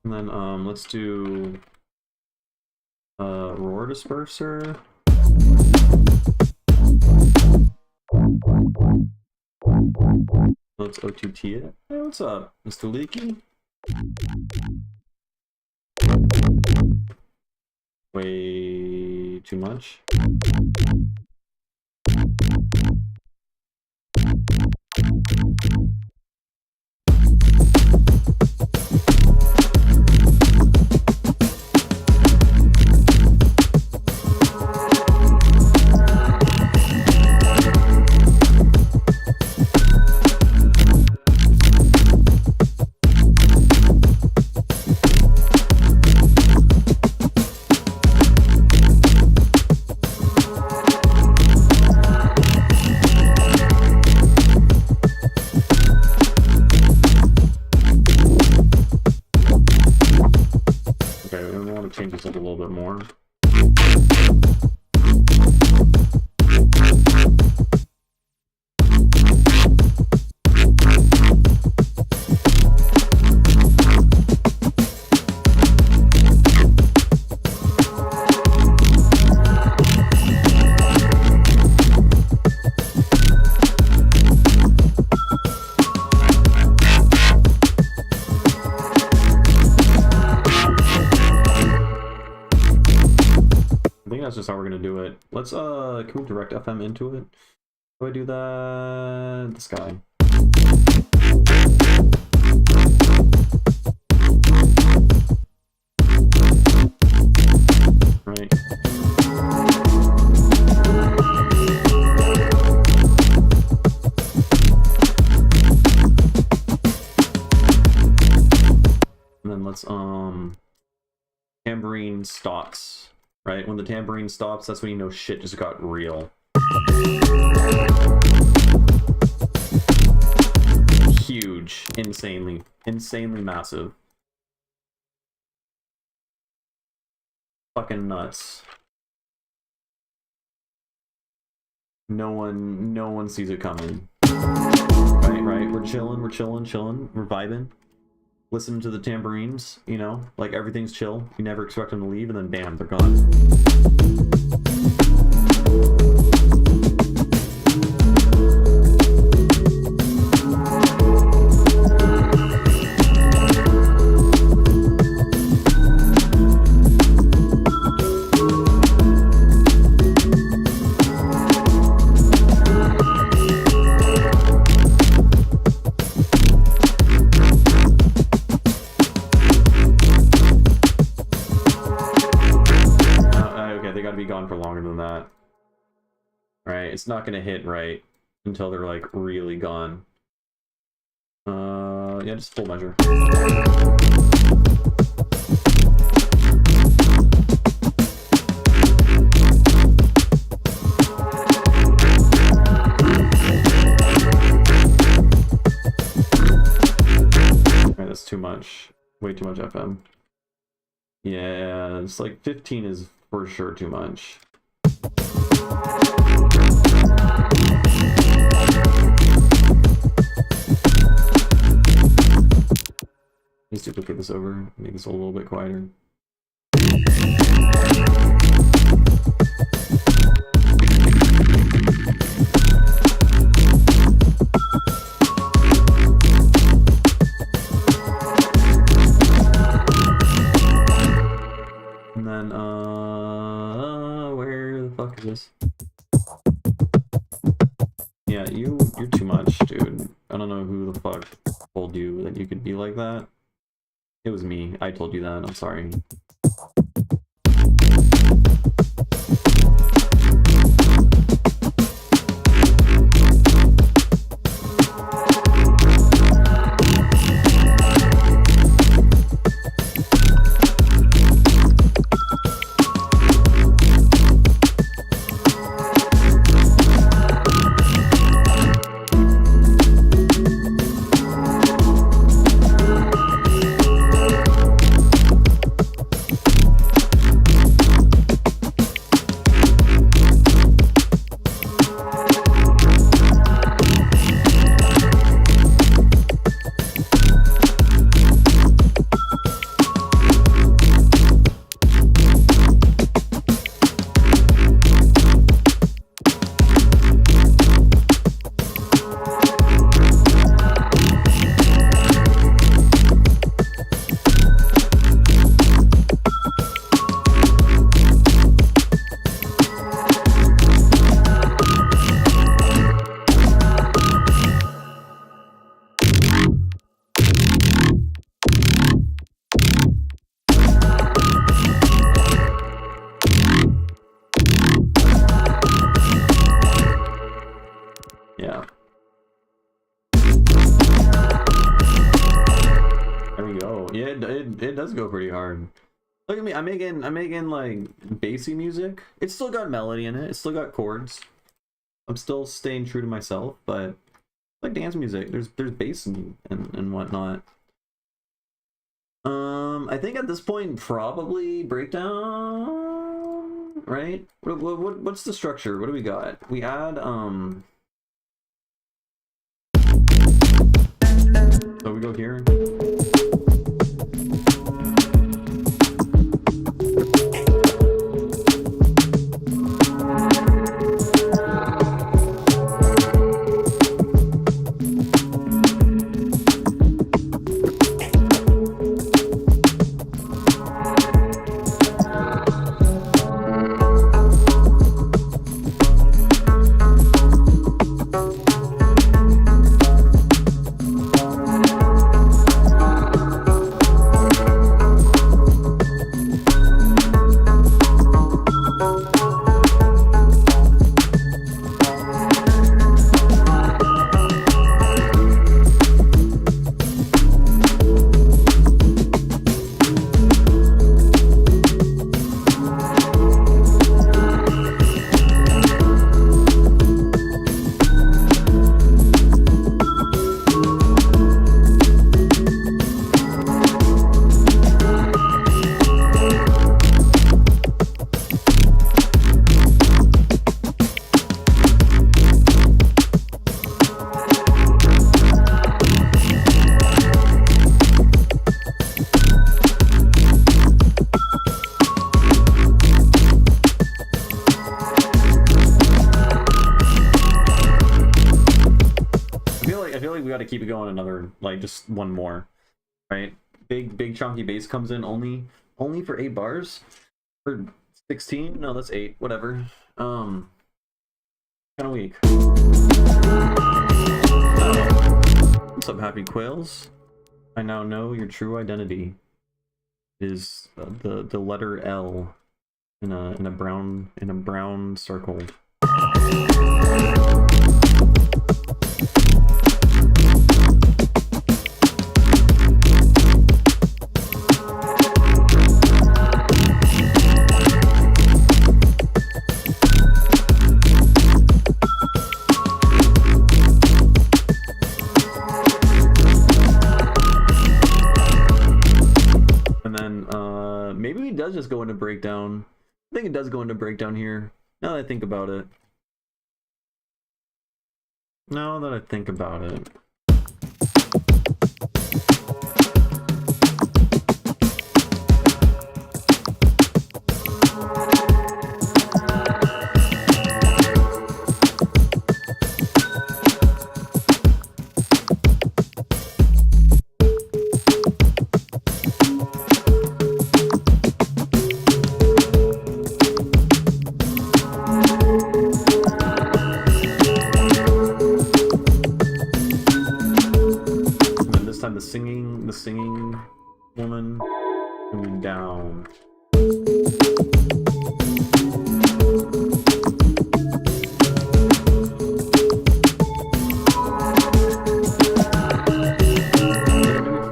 And then let's do roar disperser. Let's OTT it. Hey, what's up, Mr. Leaky? Way too much. Change this up a little bit more. That's just how we're gonna do it. Let's can we direct FM into it? How do I do that? This guy. Right. And then let's tambourine stops. Right, when the tambourine stops, that's when you know shit just got real. Huge, insanely massive. Fucking nuts. No one sees it coming. Right, we're chilling, we're vibing. Listen to the tambourines, you know, like everything's chill. You never expect them to leave, and then bam, they're gone. Gone for longer than that. Right, it's not gonna hit right until they're like really gone. Yeah, just full measure. Right, that's too much. Way too much FM. Yeah, it's like 15 is for sure too much. Let's duplicate this over, make this a little bit quieter. And then, where the fuck is this? Yeah, you're too much, dude. I don't know who the fuck told you that you could be like that. It was me. I told you that. I'm sorry. It does go pretty hard. Look at me, I'm making like bassy music. It's still got melody in it. It's still got chords. I'm still staying true to myself, but like dance music, there's bass and whatnot. I think at this point probably breakdown, right? What's the structure? What do we got? We add so we go here. Keep it going another, like, just one more, right? Big chunky bass comes in only for 8 bars or 16. No, that's 8, whatever. Kind of weak. Oh. What's up, happy quails? I now know your true identity is the letter L in a brown circle. Maybe it does just go into breakdown. I think it does go into breakdown here. Now that I think about it. Now that I think about it. The singing woman coming down.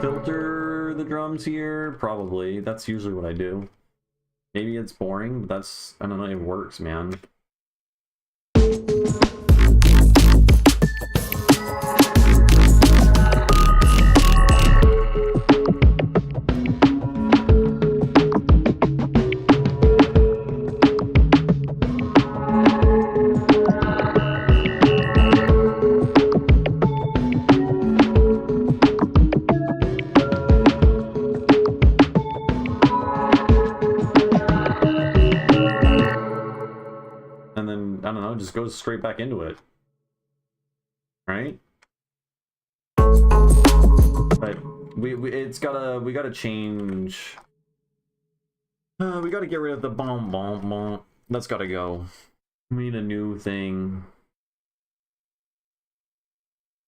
Filter the drums here? Probably. That's usually what I do. Maybe it's boring, but that's, I don't know, it works, man. Just goes straight back into it, right? But we gotta change. We gotta get rid of the bomb bomb. That's gotta go. We need a new thing.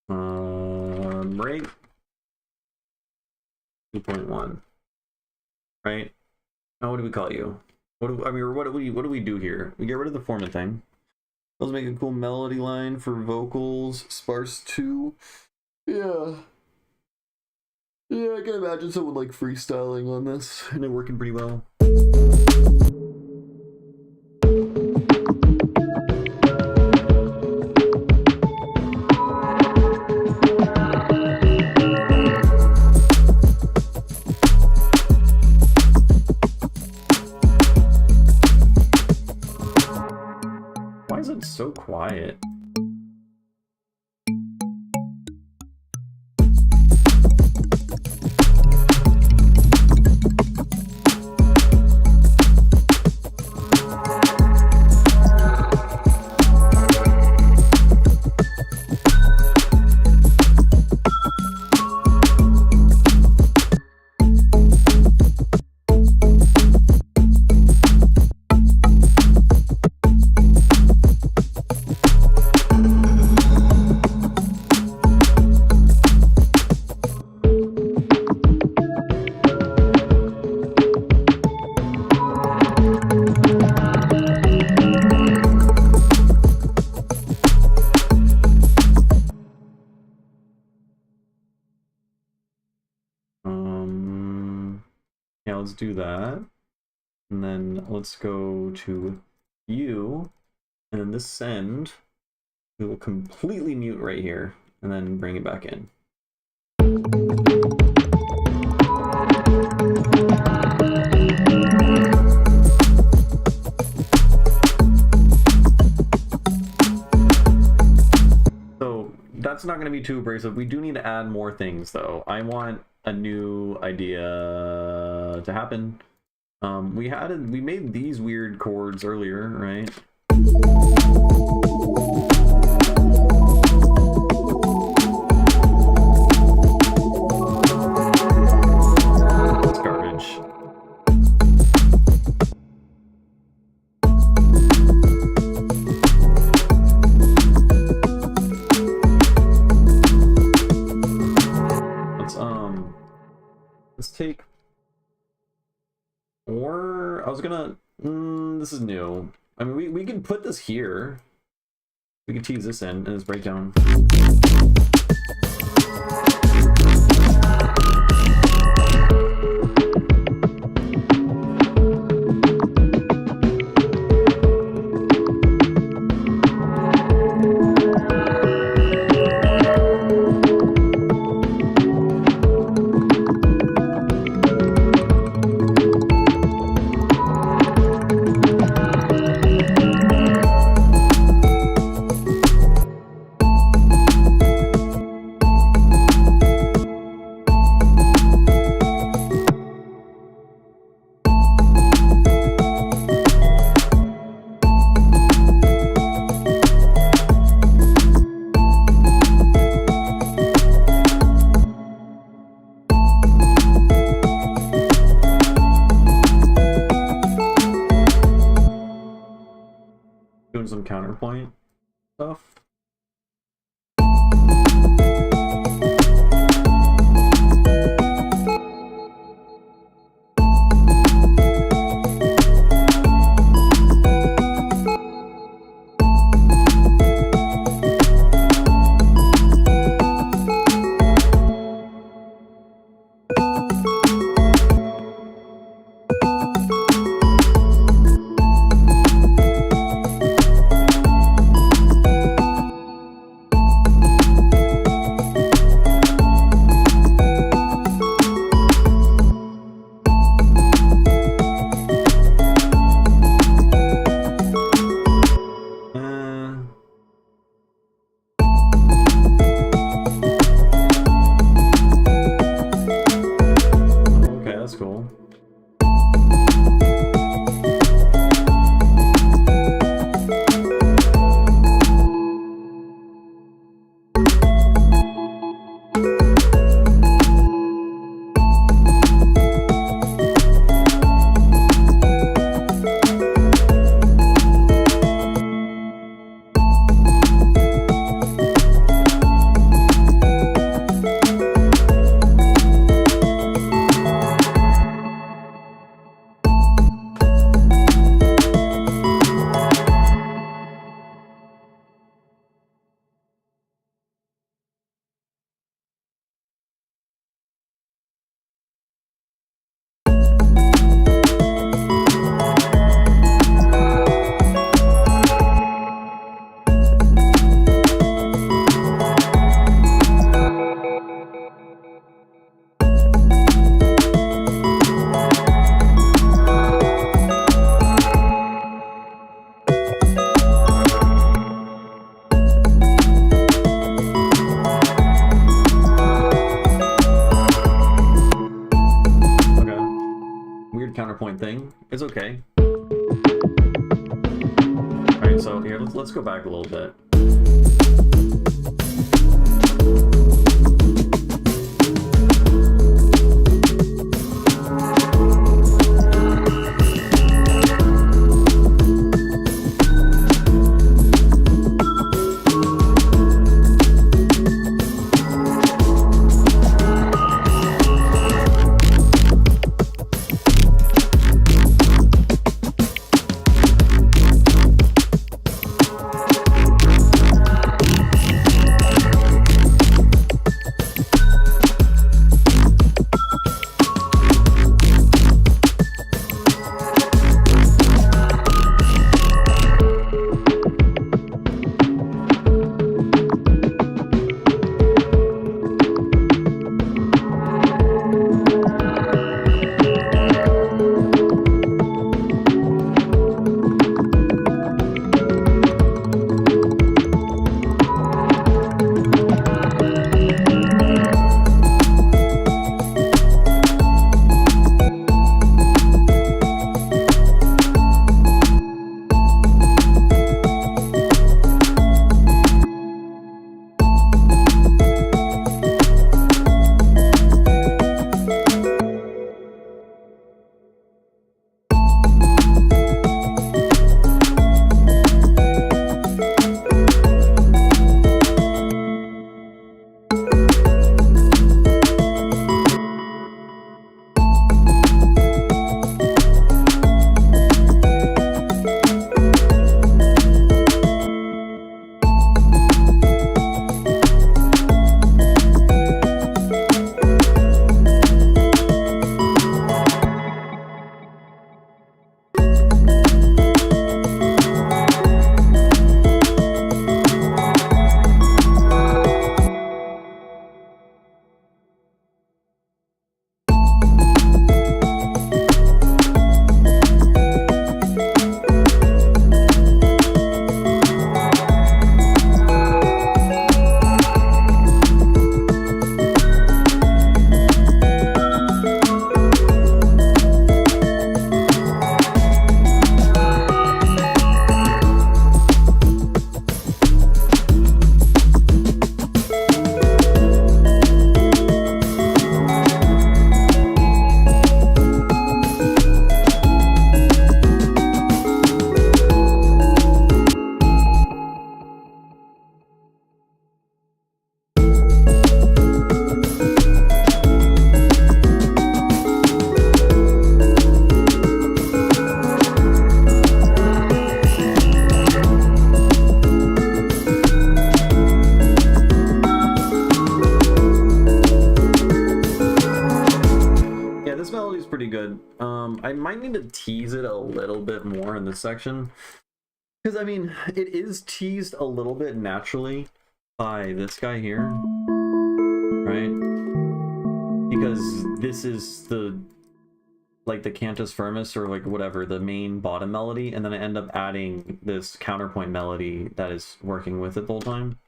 Break 2.1. Right? Now what do we call you? What do we do here? We get rid of the format thing. Let's make a cool melody line for vocals. Sparse 2. Yeah. Yeah, I can imagine someone like freestyling on this and it working pretty well. Why is it so quiet? Yeah, let's do that. And then let's go to you, and then this send, we will completely mute right here, and then bring it back in. So that's not going to be too abrasive. We do need to add more things, though. I want a new idea to happen. We made these weird chords earlier, right? That's garbage. Let's take, or I was gonna, this is new. I mean, we can put this here. We can tease this in this breakdown. Doing some counterpoint stuff. weird counterpoint thing. It's okay. Alright, so here, let's go back a little bit. Pretty good. I might need to tease it a little bit more in this section, because I mean it is teased a little bit naturally by this guy here, right? Because this is the cantus firmus, or like whatever, the main bottom melody, and then I end up adding this counterpoint melody that is working with it the whole time.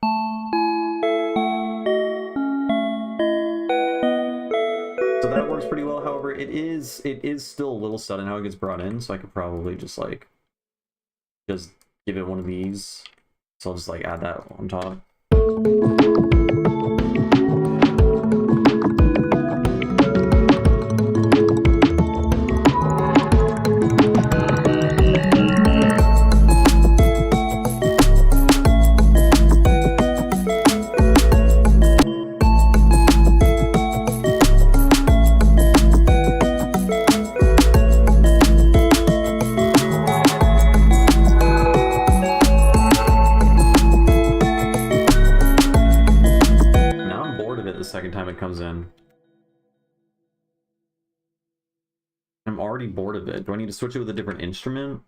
So that works pretty well. However, it is still a little sudden how it gets brought in, so I could probably just give it one of these. So I'll just add that on top. Second time it comes in. I'm already bored of it. Do I need to switch it with a different instrument?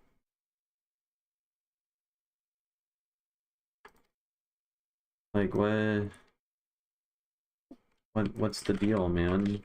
Like what's the deal, man?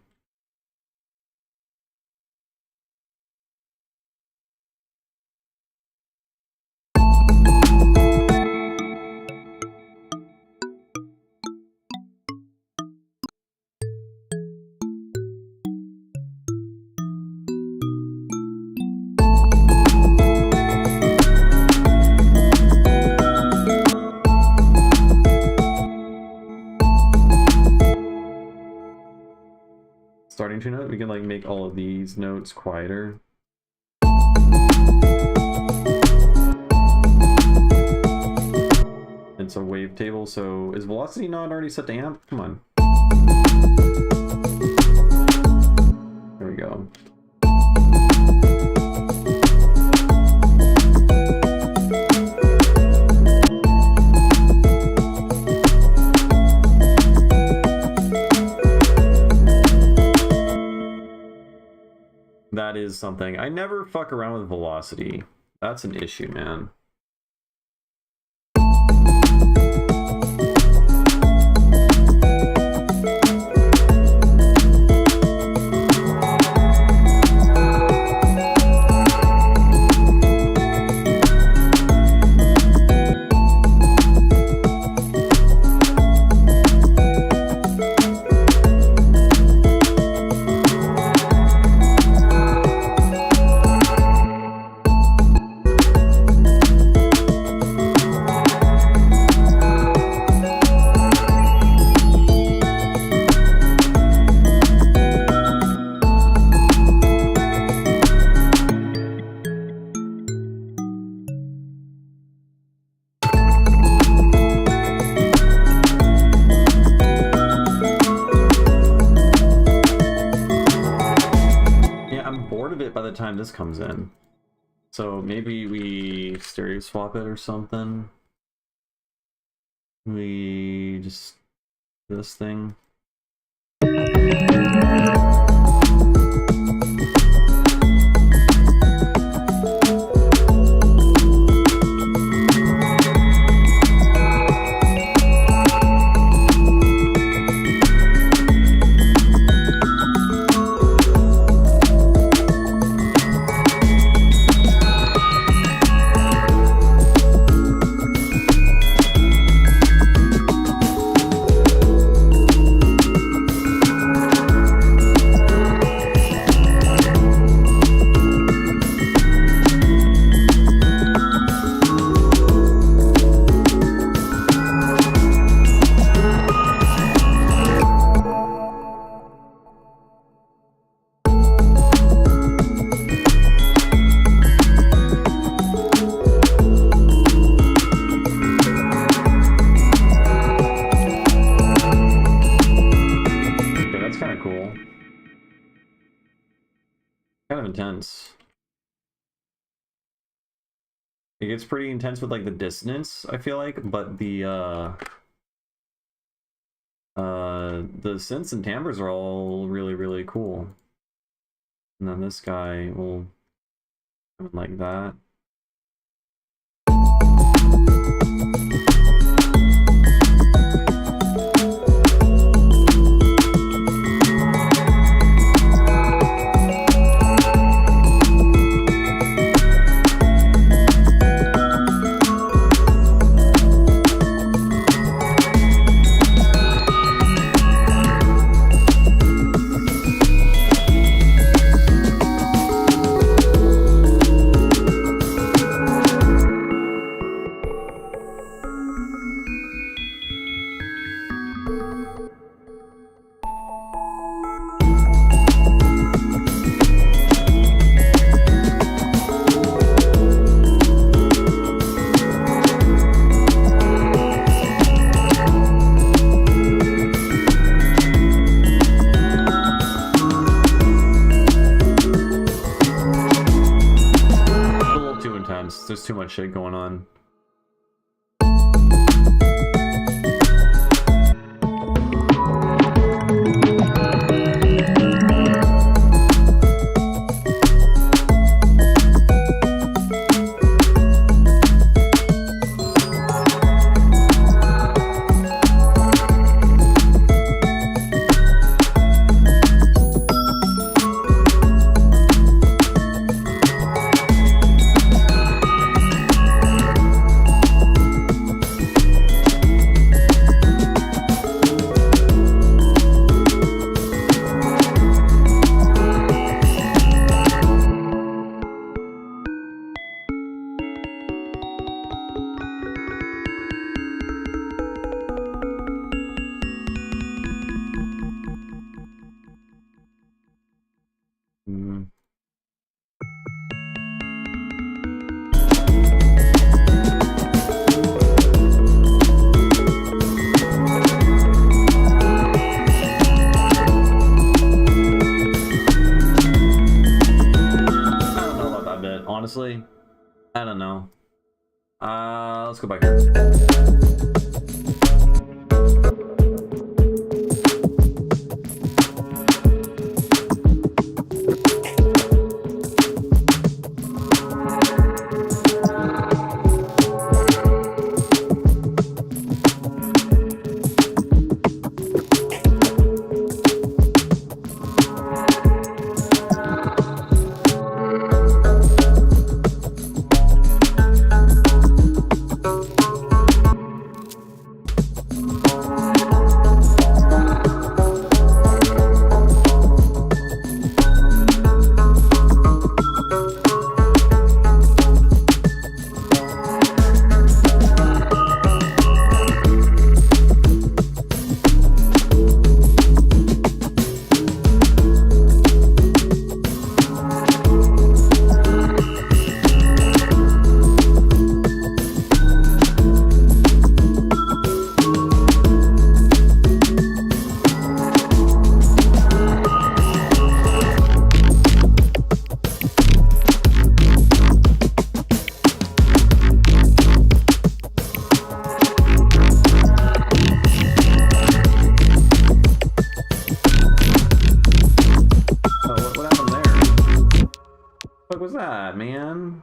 what? We can like make all of these notes quieter. It's a wavetable, so is velocity not already set to amp? Come on. There we go. That is something. I never fuck around with velocity. That's an issue, man. By the time this comes in, so maybe we stereo swap it or something. We just this thing. Kind of intense. It gets pretty intense with like the dissonance, I feel like, but the synths and timbres are all really cool. And then this guy will like that. There's too much shit going on. honestly, I don't know. Let's go back here. What was that, man?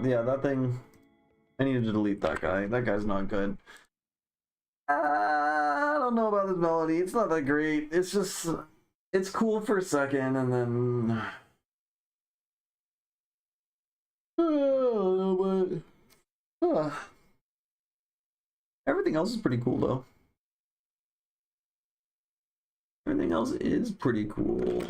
Yeah, that thing, I needed to delete that guy. That guy's not good. I don't know about this melody. It's not that great. It's just, it's cool for a second, and then everything else is pretty cool, though. Everything else is pretty cool.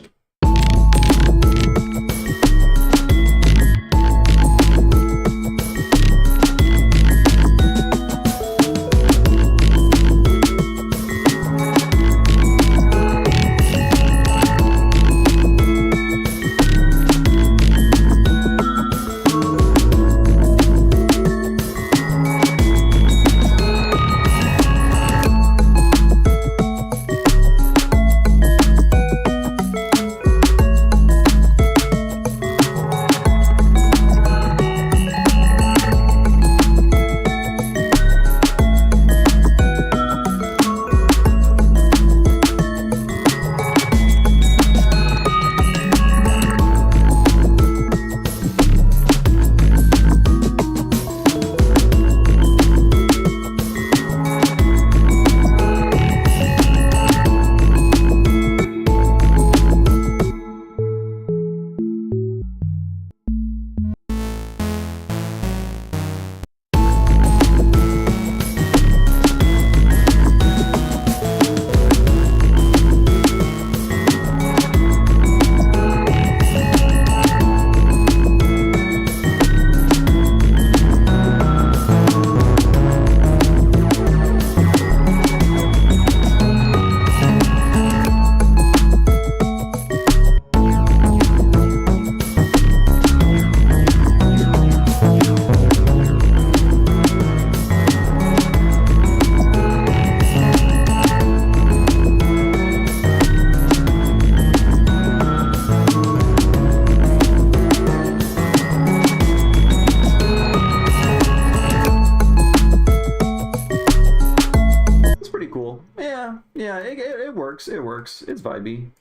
Yeah, it works. It works. It's vibey.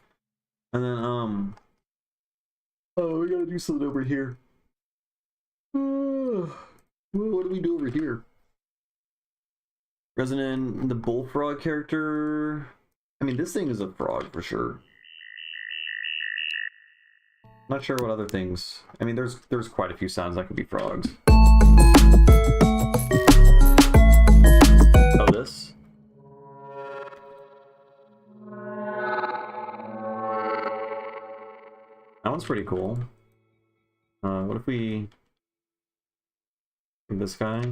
And then oh, we gotta do something over here. What do we do over here? Resident, the bullfrog character. I mean, this thing is a frog for sure. Not sure what other things. I mean, there's quite a few sounds that could be frogs. Oh, this. That one's pretty cool. What if we do this guy?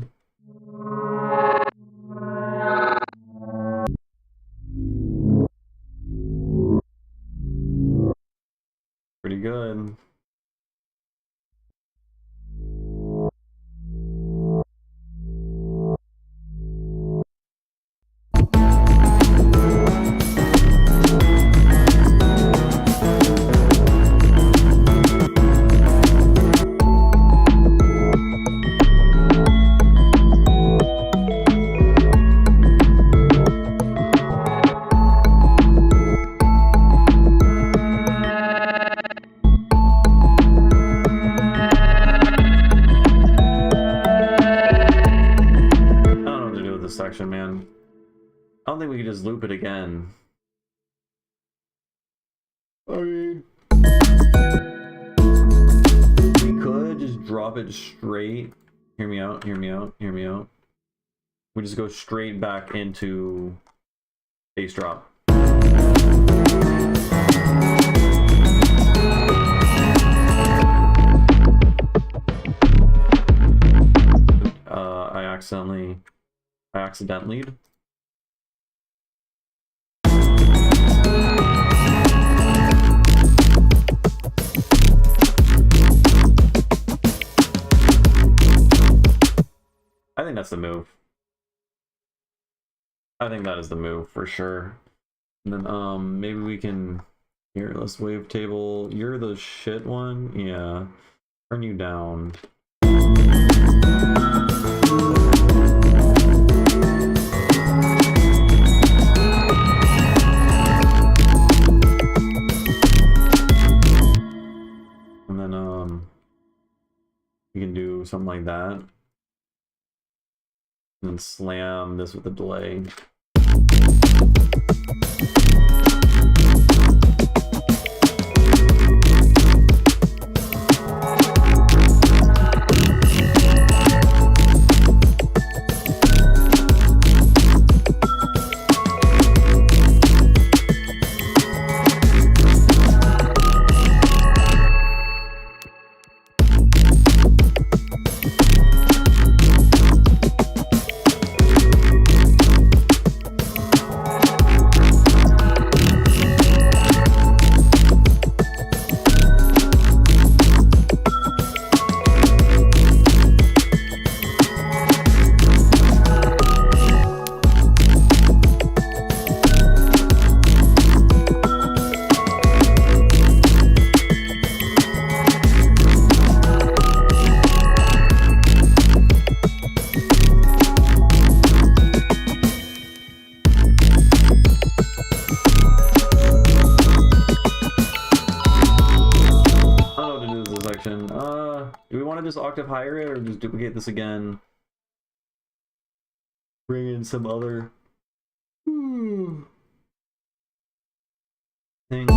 Pretty good. Man, I don't think we could just loop it again. I mean, we could just drop it straight. Hear me out, hear me out, hear me out. We just go straight back into bass drop. I accidentally. I think that's the move. I think that is the move for sure. And then maybe we can here, let's wavetable. You're the shit one? Yeah. Turn you down. We can do something like that. And then slam this with a delay. Do we want to just octave higher it or just duplicate this again? Bring in some other thing.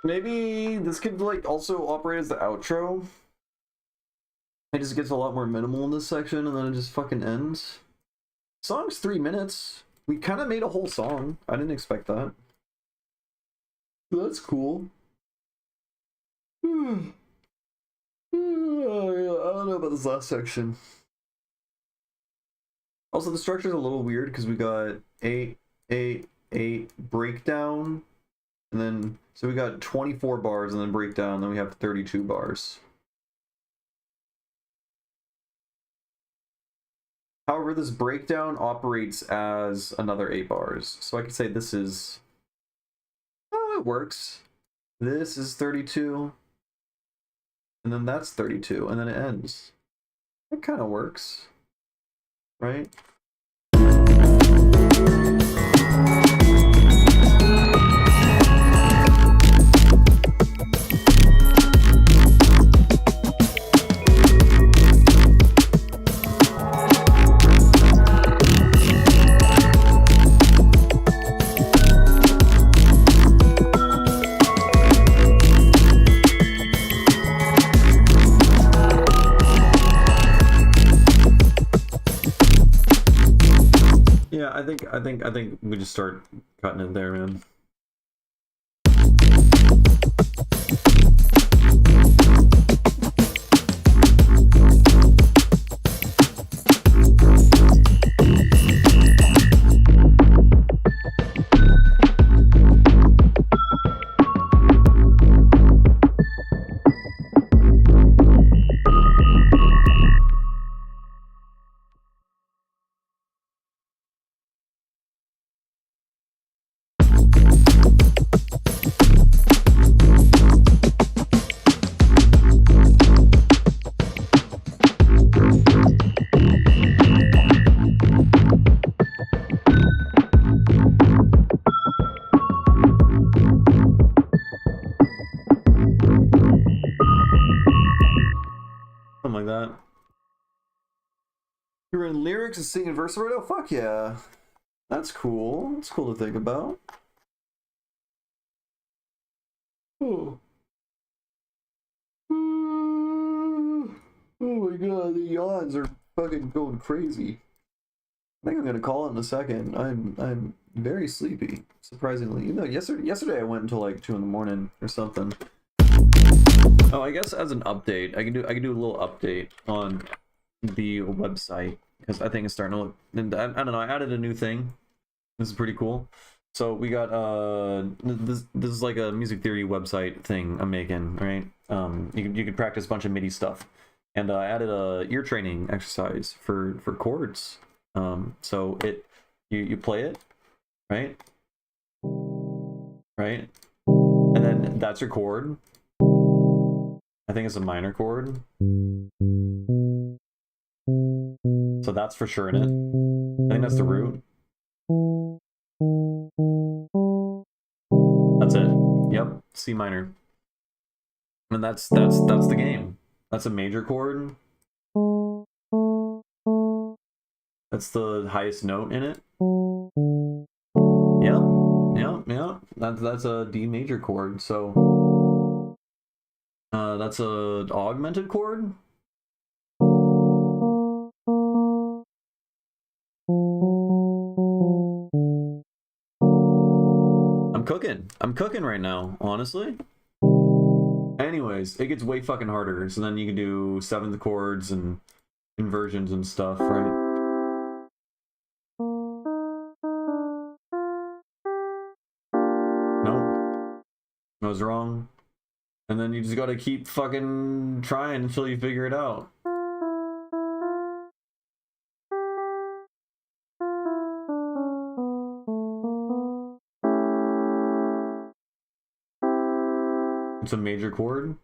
Maybe this could like also operate as the outro. It just gets a lot more minimal in this section and then it just fucking ends. Song's 3 minutes. We kind of made a whole song. I didn't expect that. That's cool. I don't know about this last section. Also, the structure's a little weird because we got 8, 8, 8 breakdown, and then so we got 24 bars and then breakdown, and then we have 32 bars. However, this breakdown operates as another 8 bars. So I could say this is... Oh, it works. This is 32. And then that's 32. And then it ends. It kind of works. Right? I think we just start cutting it there, man. Something like that. You're in lyrics and singing verse right? Oh, fuck yeah. That's cool. That's cool to think about. Oh. Oh my god, the yawns are fucking going crazy. I think I'm gonna call it in a second. I'm very sleepy, surprisingly. You know, yesterday I went until like 2 in the morning or something. Oh, I guess as an update, I can do a little update on the website because I think it's starting to look. And I don't know. I added a new thing. This is pretty cool. So we got this is like a music theory website thing I'm making, right? You can practice a bunch of MIDI stuff, and I added a ear training exercise for chords. So you play it, right, and then that's your chord. I think it's a minor chord. So that's for sure in it. I think that's the root. That's it. Yep, C minor. And that's the game. That's a major chord. That's the highest note in it. Yep. That's a D major chord. So that's a augmented chord. I'm cooking right now, honestly. Anyways, it gets way fucking harder. So then you can do 7th chords and inversions and stuff, right? Nope. I was wrong. And then you just gotta keep fucking trying until you figure it out. It's a major chord.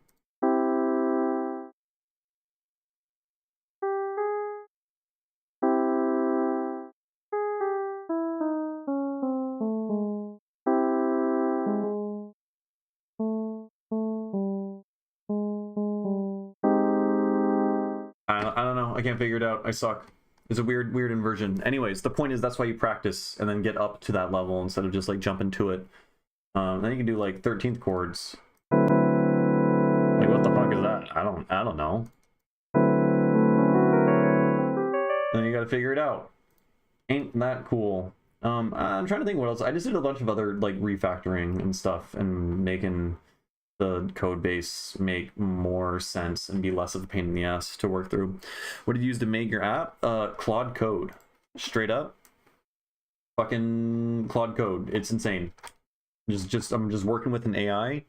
I don't know. I can't figure it out. I suck. It's a weird inversion. Anyways, the point is that's why you practice and then get up to that level instead of just like jumping to it. Then you can do like 13th chords. Like what the fuck is that? I don't know. And then you gotta figure it out. Ain't that cool? I'm trying to think what else. I just did a bunch of other like refactoring and stuff and making the code base make more sense and be less of a pain in the ass to work through. What did you use to make your app? Claude Code. Straight up. Fucking Claude Code. It's insane. I'm just working with an AI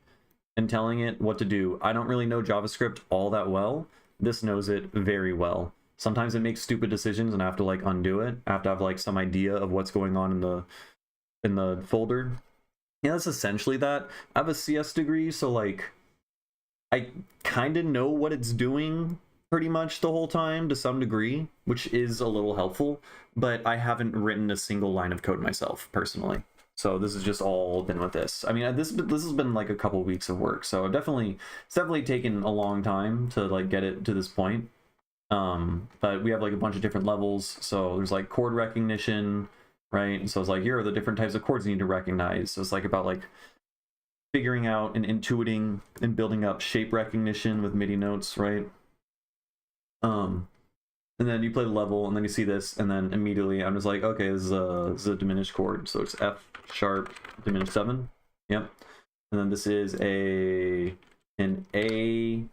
and telling it what to do. I don't really know JavaScript all that well. This knows it very well. Sometimes it makes stupid decisions and I have to like undo it. I have to have like some idea of what's going on in the folder. Yeah, that's essentially that. I have a CS degree, so like I kind of know what it's doing pretty much the whole time to some degree, which is a little helpful, but I haven't written a single line of code myself personally. So this is just all been with this. I mean, this has been like a couple weeks of work, so it's definitely taken a long time to like get it to this point. But we have like a bunch of different levels. So there's like chord recognition, right? And so it's like, here are the different types of chords you need to recognize. So it's like about like figuring out and intuiting and building up shape recognition with MIDI notes, right? And then you play the level and then you see this and then immediately I'm just like, okay, this is a diminished chord. So it's F sharp diminished 7. Yep. And then this is an A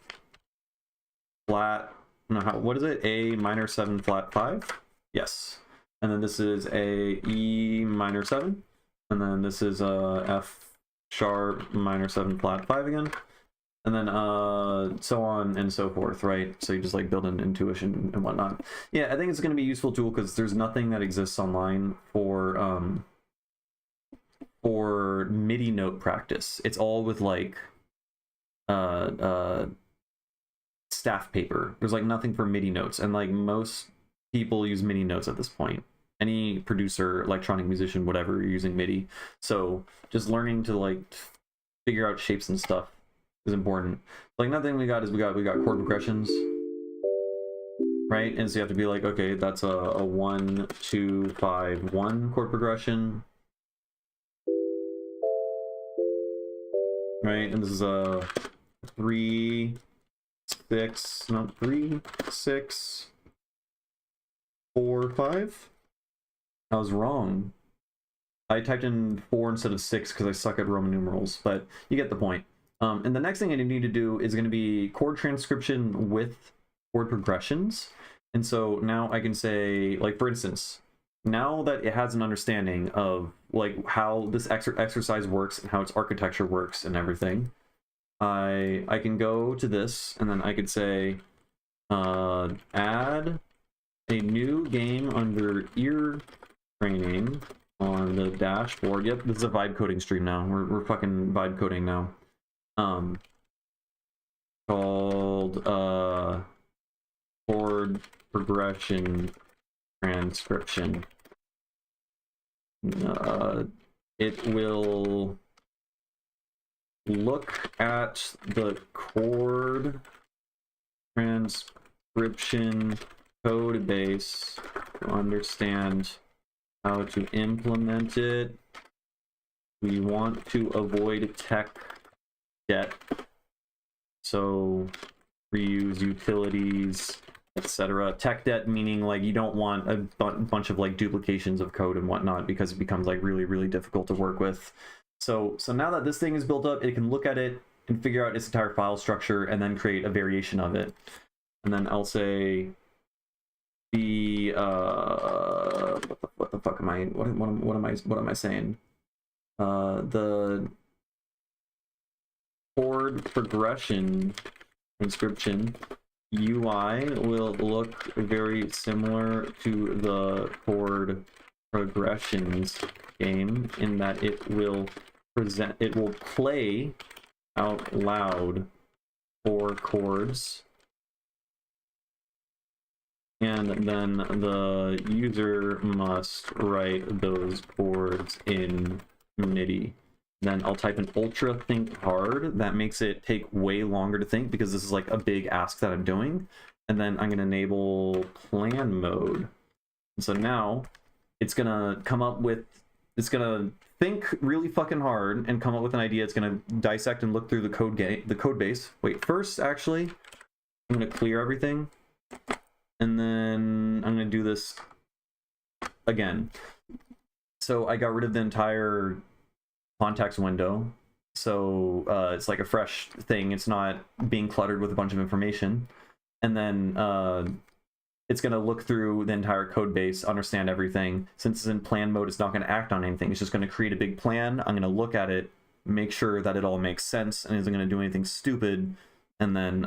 flat, no, what is it? A minor 7 flat 5? Yes. And then this is a E minor 7. And then this is a F sharp minor 7 flat 5 again. And then so on and so forth, right? So you just like build an intuition and whatnot. Yeah, I think it's going to be a useful tool because there's nothing that exists online for MIDI note practice. It's all with like staff paper. There's like nothing for MIDI notes, and like most people use MIDI notes at this point. Any producer, electronic musician, whatever, you're using MIDI. So just learning to like figure out shapes and stuff is important. Like another thing we got chord progressions, right? And so you have to be like, okay, that's a 1 2 5 1 chord progression, right? And this is a 3 6 not 3 6 4 5. I was wrong. I typed in 4 instead of 6 because I suck at Roman numerals, but you get the point. And the next thing I need to do is going to be chord transcription with chord progressions. And so now I can say, like, for instance, now that it has an understanding of like how this exercise works and how its architecture works and everything, I can go to this and then I could say add a new game under ear training on the dashboard. Yep, this is a vibe coding stream now. We're fucking vibe coding now. Called chord progression transcription. It will look at the chord transcription code base to understand how to implement it. We want to avoid tech debt, so reuse utilities, etc. Tech debt meaning like you don't want a bunch of like duplications of code and whatnot because it becomes like really difficult to work with. So now that this thing is built up, it can look at it and figure out its entire file structure and then create a variation of it. And then I'll say the what the fuck am I what am I saying? The chord progression transcription UI will look very similar to the chord progressions game in that it will play out loud 4 chords, and then the user must write those chords in MIDI. Then I'll type in ultra think hard. That makes it take way longer to think because this is like a big ask that I'm doing. And then I'm going to enable plan mode. And so now it's going to come up with, it's going to think really fucking hard and come up with an idea. It's going to dissect and look through the code base. Wait, first, actually, I'm going to clear everything. And then I'm going to do this again. So I got rid of the entire context window. So it's like a fresh thing. It's not being cluttered with a bunch of information. And then it's going to look through the entire code base, understand everything. Since it's in plan mode, it's not going to act on anything. It's just going to create a big plan. I'm going to look at it, make sure that it all makes sense and isn't going to do anything stupid. And then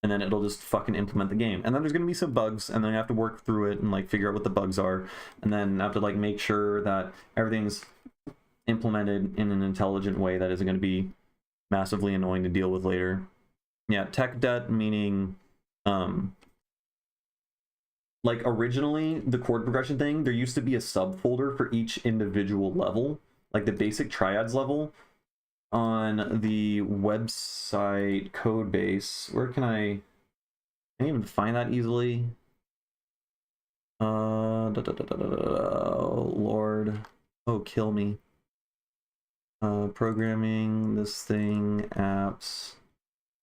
it'll just fucking implement the game. And then there's going to be some bugs, and then you have to work through it and like figure out what the bugs are. And then I have to like make sure that everything's implemented in an intelligent way that isn't going to be massively annoying to deal with later. Yeah, tech debt meaning like originally the chord progression thing, there used to be a subfolder for each individual level, like the basic triads level on the website code base. Where can I can't even find that easily. Lord, oh kill me. Programming, this thing, apps,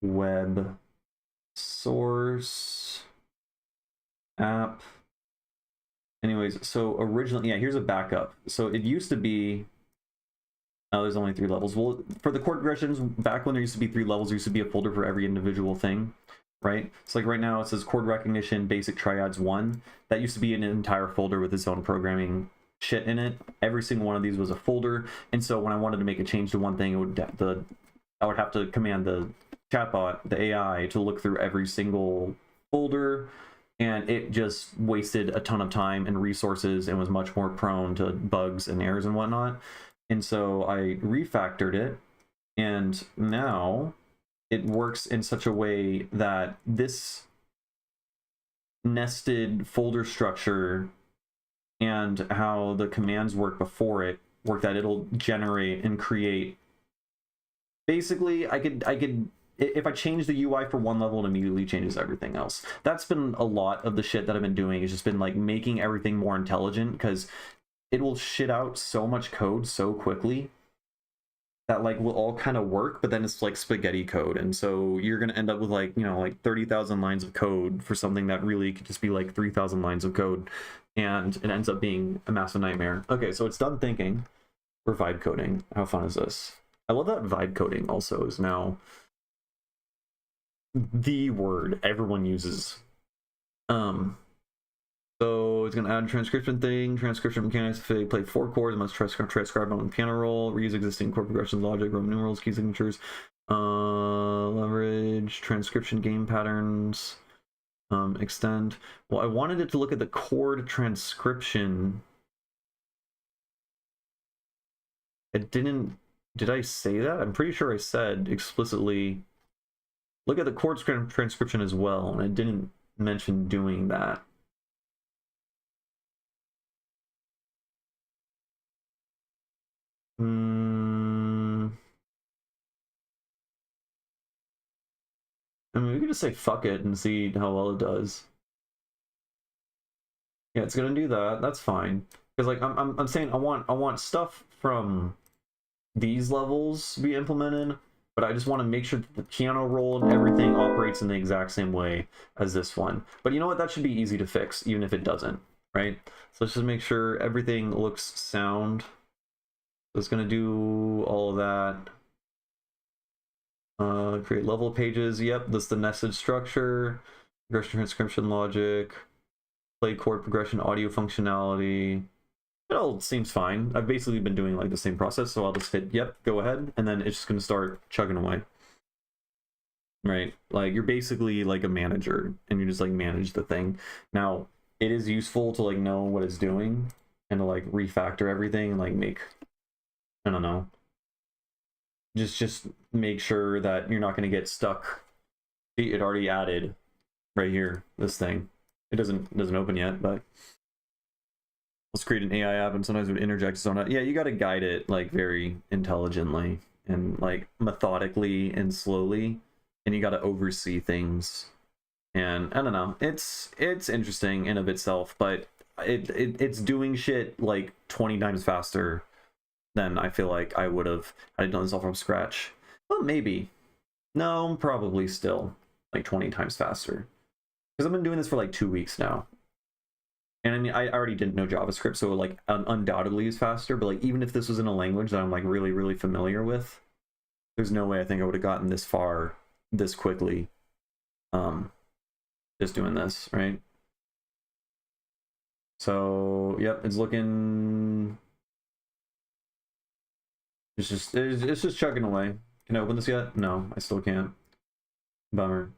web, source, app. Anyways, so originally, yeah, here's a backup. So it used to be, oh, there's only 3 levels. Well, for the chord progressions, back when there used to be 3 levels, there used to be a folder for every individual thing, right? So like right now it says chord recognition, basic triads 1. That used to be an entire folder with its own programming shit in it. Every single one of these was a folder, and so when I wanted to make a change to one thing, I would have to command the chatbot, the AI, to look through every single folder, and it just wasted a ton of time and resources and was much more prone to bugs and errors and whatnot. And so I refactored it, and now it works in such a way that this nested folder structure and how the commands work before it work, that it'll generate and create. Basically, I could if I change the UI for one level, it immediately changes everything else. That's been a lot of the shit that I've been doing. It's just been like making everything more intelligent, because it will shit out so much code so quickly that like will all kind of work, but then it's like spaghetti code, and so you're gonna end up with like, you know, like 30,000 lines of code for something that really could just be like 3,000 lines of code, and it ends up being a massive nightmare. Okay, so it's done thinking. We're vibe coding. How fun is this? I love that vibe coding also is now the word everyone uses. So it's gonna add a transcription thing, transcription mechanics. If they play 4 chords, must transcribe on piano roll, reuse existing chord progressions, logic, Roman numerals, key signatures, leverage, transcription game patterns, extend. Well, I wanted it to look at the chord transcription. It didn't. Did I say that? I'm pretty sure I said explicitly look at the chord transcription as well, and I didn't mention doing that. I mean, we could just say fuck it and see how well it does. Yeah, it's gonna do that. That's fine. Because like I'm saying I want stuff from these levels to be implemented, but I just want to make sure that the piano roll and everything operates in the exact same way as this one. But you know what? That should be easy to fix, even if it doesn't, right? So let's just make sure everything looks sound. So it's gonna do all of that. Create level pages. Yep, that's the nested structure. Progression transcription logic. Play chord progression audio functionality. It all seems fine. I've basically been doing like the same process, so I'll just hit yep, go ahead, and then it's just gonna start chugging away. Right? Like you're basically like a manager, and you just like manage the thing. Now, it is useful to like know what it's doing and to like refactor everything and like make, I don't know, just make sure that you're not going to get stuck. It already added right here this thing. It doesn't open yet, but let's create an AI app, and sometimes it would interject its own. Yeah, you got to guide it like very intelligently and like methodically and slowly, and you got to oversee things. And I don't know, it's interesting in of itself, but it's doing shit like 20 times faster than I feel like I would have had I done this all from scratch. Well, maybe. No, probably still like 20 times faster. Because I've been doing this for like 2 weeks now. And I mean, I already didn't know JavaScript, so like undoubtedly is faster. But like, even if this was in a language that I'm like really, really familiar with, there's no way I think I would have gotten this far this quickly. Just doing this, right? So yep, it's looking. It's just chugging away. Can I open this yet? No, I still can't. Bummer.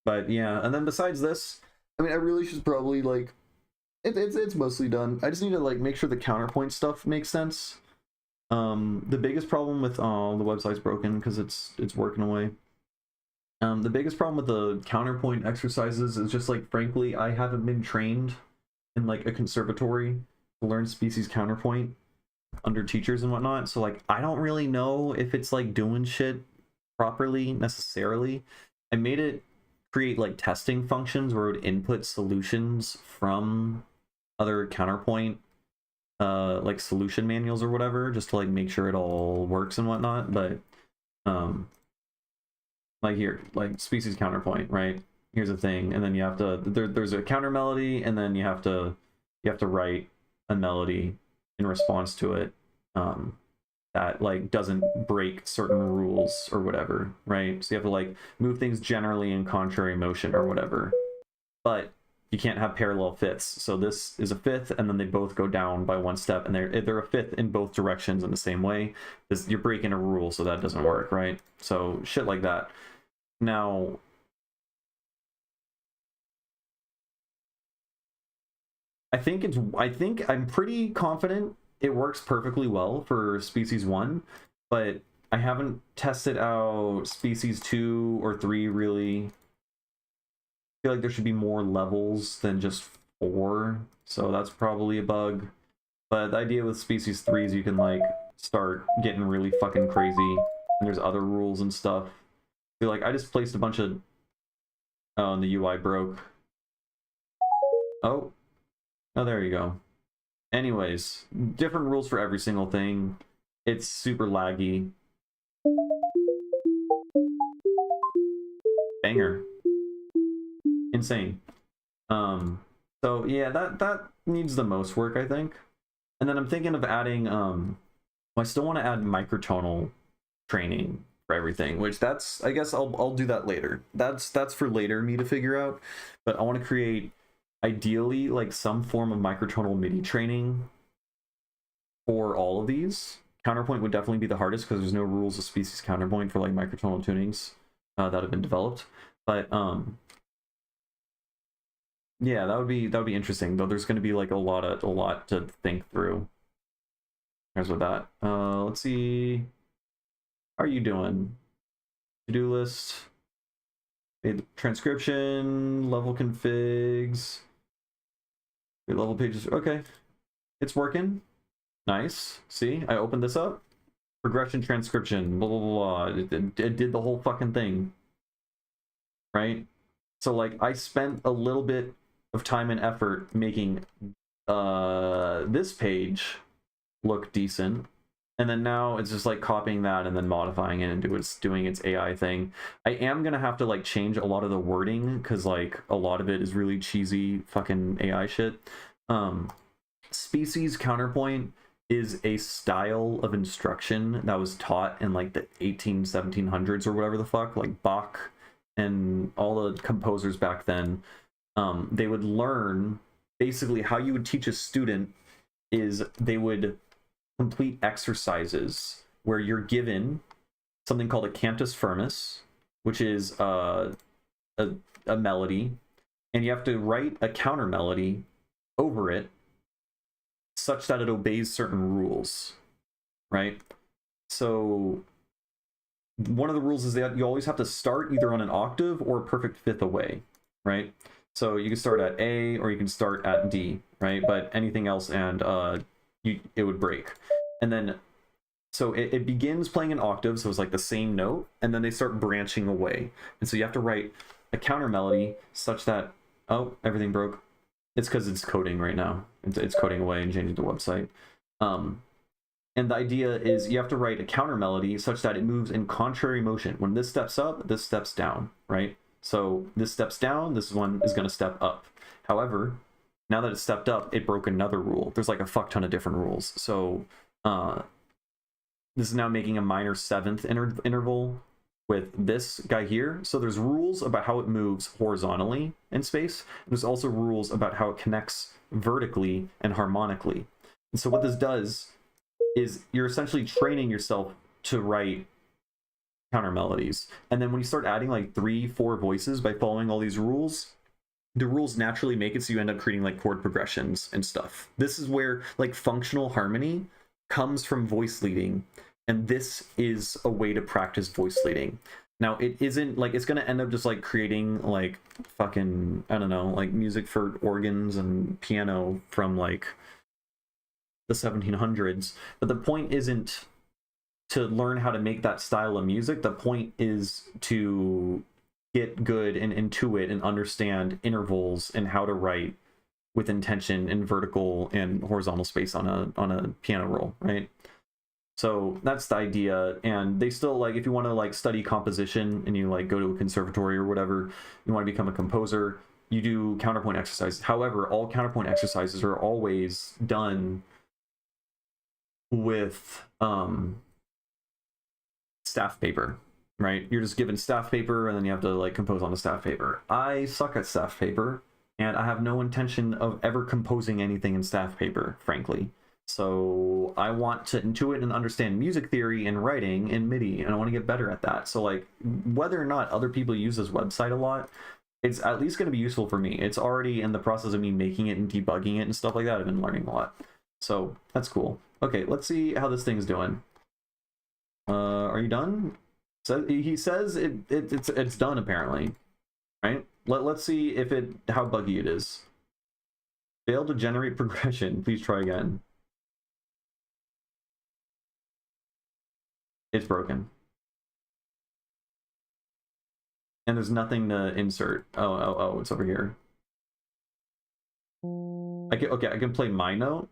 But yeah, and then besides this, I mean, I really should probably like. It's mostly done. I just need to like make sure the counterpoint stuff makes sense. The biggest problem with the website's broken because it's working away. The biggest problem with the counterpoint exercises is just like, frankly, I haven't been trained in like a conservatory to learn species counterpoint under teachers and whatnot. So like, I don't really know if it's like doing shit properly necessarily. I made it create like testing functions where it would input solutions from other counterpoint like solution manuals or whatever, just to like make sure it all works and whatnot. But like here, like species counterpoint, right? Here's a thing, and then you have to there's a counter melody, and then you have to write a melody in response to it that like doesn't break certain rules or whatever, right? So you have to like move things generally in contrary motion or whatever, but you can't have parallel fifths. So this is a fifth, and then they both go down by one step, and they're a fifth in both directions in the same way. You're breaking a rule, so that doesn't work, right? So shit like that. Now, I think I'm pretty confident it works perfectly well for species 1, but I haven't tested out species 2 or 3 really. I feel like there should be more levels than just 4, so that's probably a bug. But the idea with species 3 is you can like start getting really fucking crazy, and there's other rules and stuff. I feel like I just placed a bunch of and the UI broke. Oh, there you go. Anyways, different rules for every single thing. It's super laggy. Banger. Insane. So yeah, that needs the most work, I think. And then I'm thinking of adding I still want to add microtonal training for everything, which that's, I guess I'll do that later. That's for later me to figure out. But I want to create ideally like some form of microtonal MIDI training for all of these. Counterpoint would definitely be the hardest because there's no rules of species counterpoint for like microtonal tunings that have been developed. But yeah, that would be interesting, though there's going to be like a lot to think through. Here's with that. Let's see. How are you doing? To-do list. Transcription, level configs. Level pages. Okay. It's working. Nice. See, I opened this up. Progression transcription, blah, blah, blah, blah. It did the whole fucking thing. Right? So like I spent a little bit of time and effort making this page look decent, and then now it's just like copying that and then modifying it and doing its AI thing. I am gonna have to like change a lot of the wording because like a lot of it is really cheesy fucking AI shit. Species counterpoint is a style of instruction that was taught in like the 1700s or whatever the fuck, like Bach and all the composers back then. They would learn basically how you would teach a student is they would complete exercises where you're given something called a cantus firmus, which is a melody, and you have to write a counter melody over it such that it obeys certain rules, right? So one of the rules is that you always have to start either on an octave or a perfect fifth away, right? So you can start at A or you can start at D, right? But anything else and it would break. And then, so it begins playing an octave, so it's like the same note, and then they start branching away. And so you have to write a counter melody such that, oh, everything broke. It's because it's coding right now. It's coding away and changing the website. And the idea is you have to write a counter melody such that it moves in contrary motion. When this steps up, this steps down, right? So this steps down, this one is going to step up. However, Now that it stepped up, it broke another rule. There's like a fuck ton of different rules. So this is now making a minor seventh interval with this guy here. So there's rules about how it moves horizontally in space. There's also rules about how it connects vertically and harmonically. And so what this does is you're essentially training yourself to write counter melodies. And then when you start adding like 3-4 voices by following all these rules, the rules naturally make it so you end up creating like chord progressions and stuff. This is where like functional harmony comes from voice leading, and this is a way to practice voice leading. Now it isn't like it's gonna end up just like creating like fucking, I don't know, like music for organs and piano from like the 1700s, but the point isn't to learn how to make that style of music. The point is to get good and intuit and understand intervals and how to write with intention in vertical and horizontal space on a piano roll, right? So that's the idea. And they still, like, if you want to like study composition and you like go to a conservatory or whatever, you want to become a composer, you do counterpoint exercises. However, all counterpoint exercises are always done with staff paper, right? You're just given staff paper and then you have to like compose on the staff paper. I suck at staff paper and I have no intention of ever composing anything in staff paper, frankly. So I want to intuit and understand music theory and writing in MIDI, and I want to get better at that. So like whether or not other people use this website a lot, it's at least going to be useful for me. It's already in the process of me making it and debugging it and stuff like that. I've been learning a lot. So that's cool. Okay, let's see how this thing's doing. Are you done? So he says it's done apparently, right? Let's see if how buggy it is. Failed to generate progression. Please try again. It's broken. And there's nothing to insert. Oh, it's over here. Okay, I can play my note,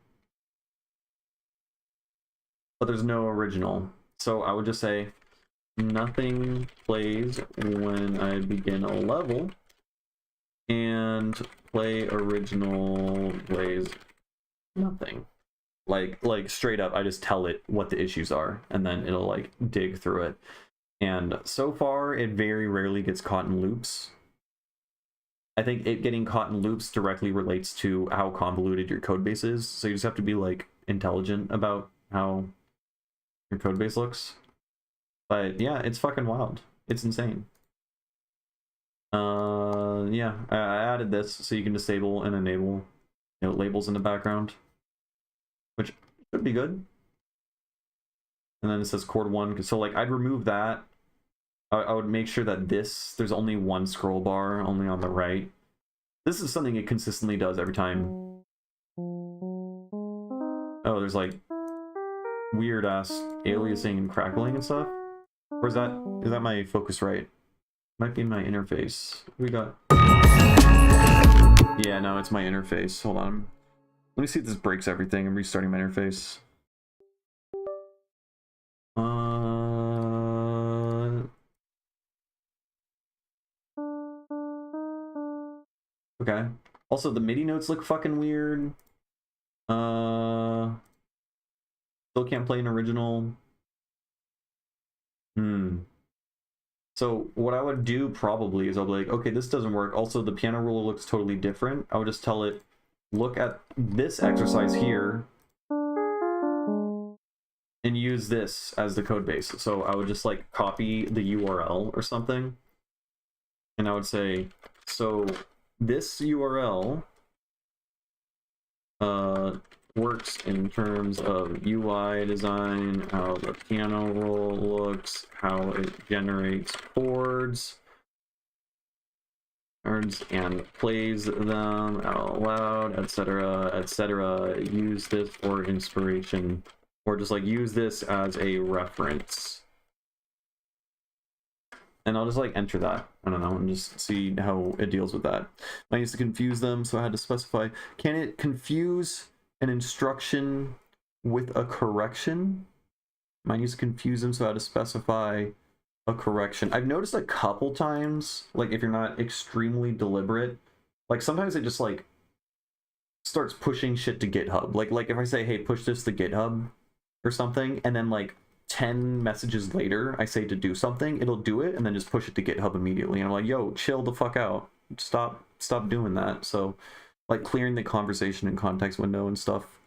but there's no original. So I would just say nothing plays when I begin a level, and play original plays nothing. Like straight up, I just tell it what the issues are, and then it'll like dig through it. And so far, it very rarely gets caught in loops. I think it getting caught in loops directly relates to how convoluted your code base is. So you just have to be like intelligent about how your code base looks. But yeah, it's fucking wild. It's insane. Yeah, I added this so you can disable and enable, you know, labels in the background, which should be good. And then it says chord 1, so like I'd remove that. I would make sure that there's only one scroll bar, only on the right. This is something it consistently does every time. Oh, there's like weird ass aliasing and crackling and stuff. Or is that my Focusrite? Might be my interface. We got. Yeah, no, it's my interface. Hold on. Let me see if this breaks everything. I'm restarting my interface. Okay. Also, the MIDI notes look fucking weird. Still can't play an original. So what I would do probably is I'll be like, okay, this doesn't work. Also, the piano roll looks totally different. I would just tell it, look at this exercise here and use this as the code base. So I would just like copy the URL or something. And I would say, so this URL works in terms of UI design, how the piano roll looks, how it generates chords, and plays them out loud, etc., etc. Use this for inspiration, or just like use this as a reference. And I'll just like enter that, I don't know, and just see how it deals with that. I used to confuse them, so I had to specify, can it confuse an instruction with a correction? Mine used to confuse them, so I had to specify a correction. I've noticed a couple times, like if you're not extremely deliberate, like sometimes it just like starts pushing shit to GitHub. Like if I say, hey, push this to GitHub or something, and then like 10 messages later I say to do something, it'll do it and then just push it to GitHub immediately. And I'm like, yo, chill the fuck out. Stop doing that. So like clearing the conversation and context window and stuff.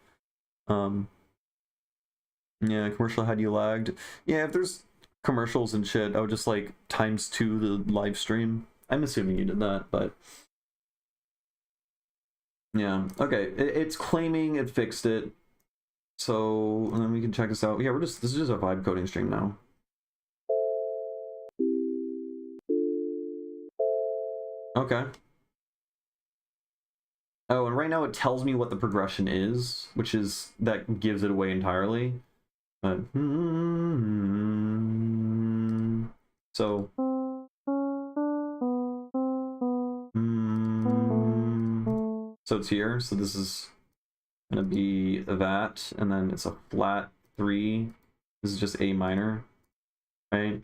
Yeah, commercial had you lagged. Yeah, if there's commercials and shit, I would just like ×2 the live stream. I'm assuming you did that, but yeah. Okay, it's claiming it fixed it. So and then we can check this out. Yeah, this is just a vibe coding stream now. Okay. Oh, and right now it tells me what the progression is, which is that gives it away entirely. But so so it's here. So this is gonna be that, and then it's a flat 3. This is just A minor, right?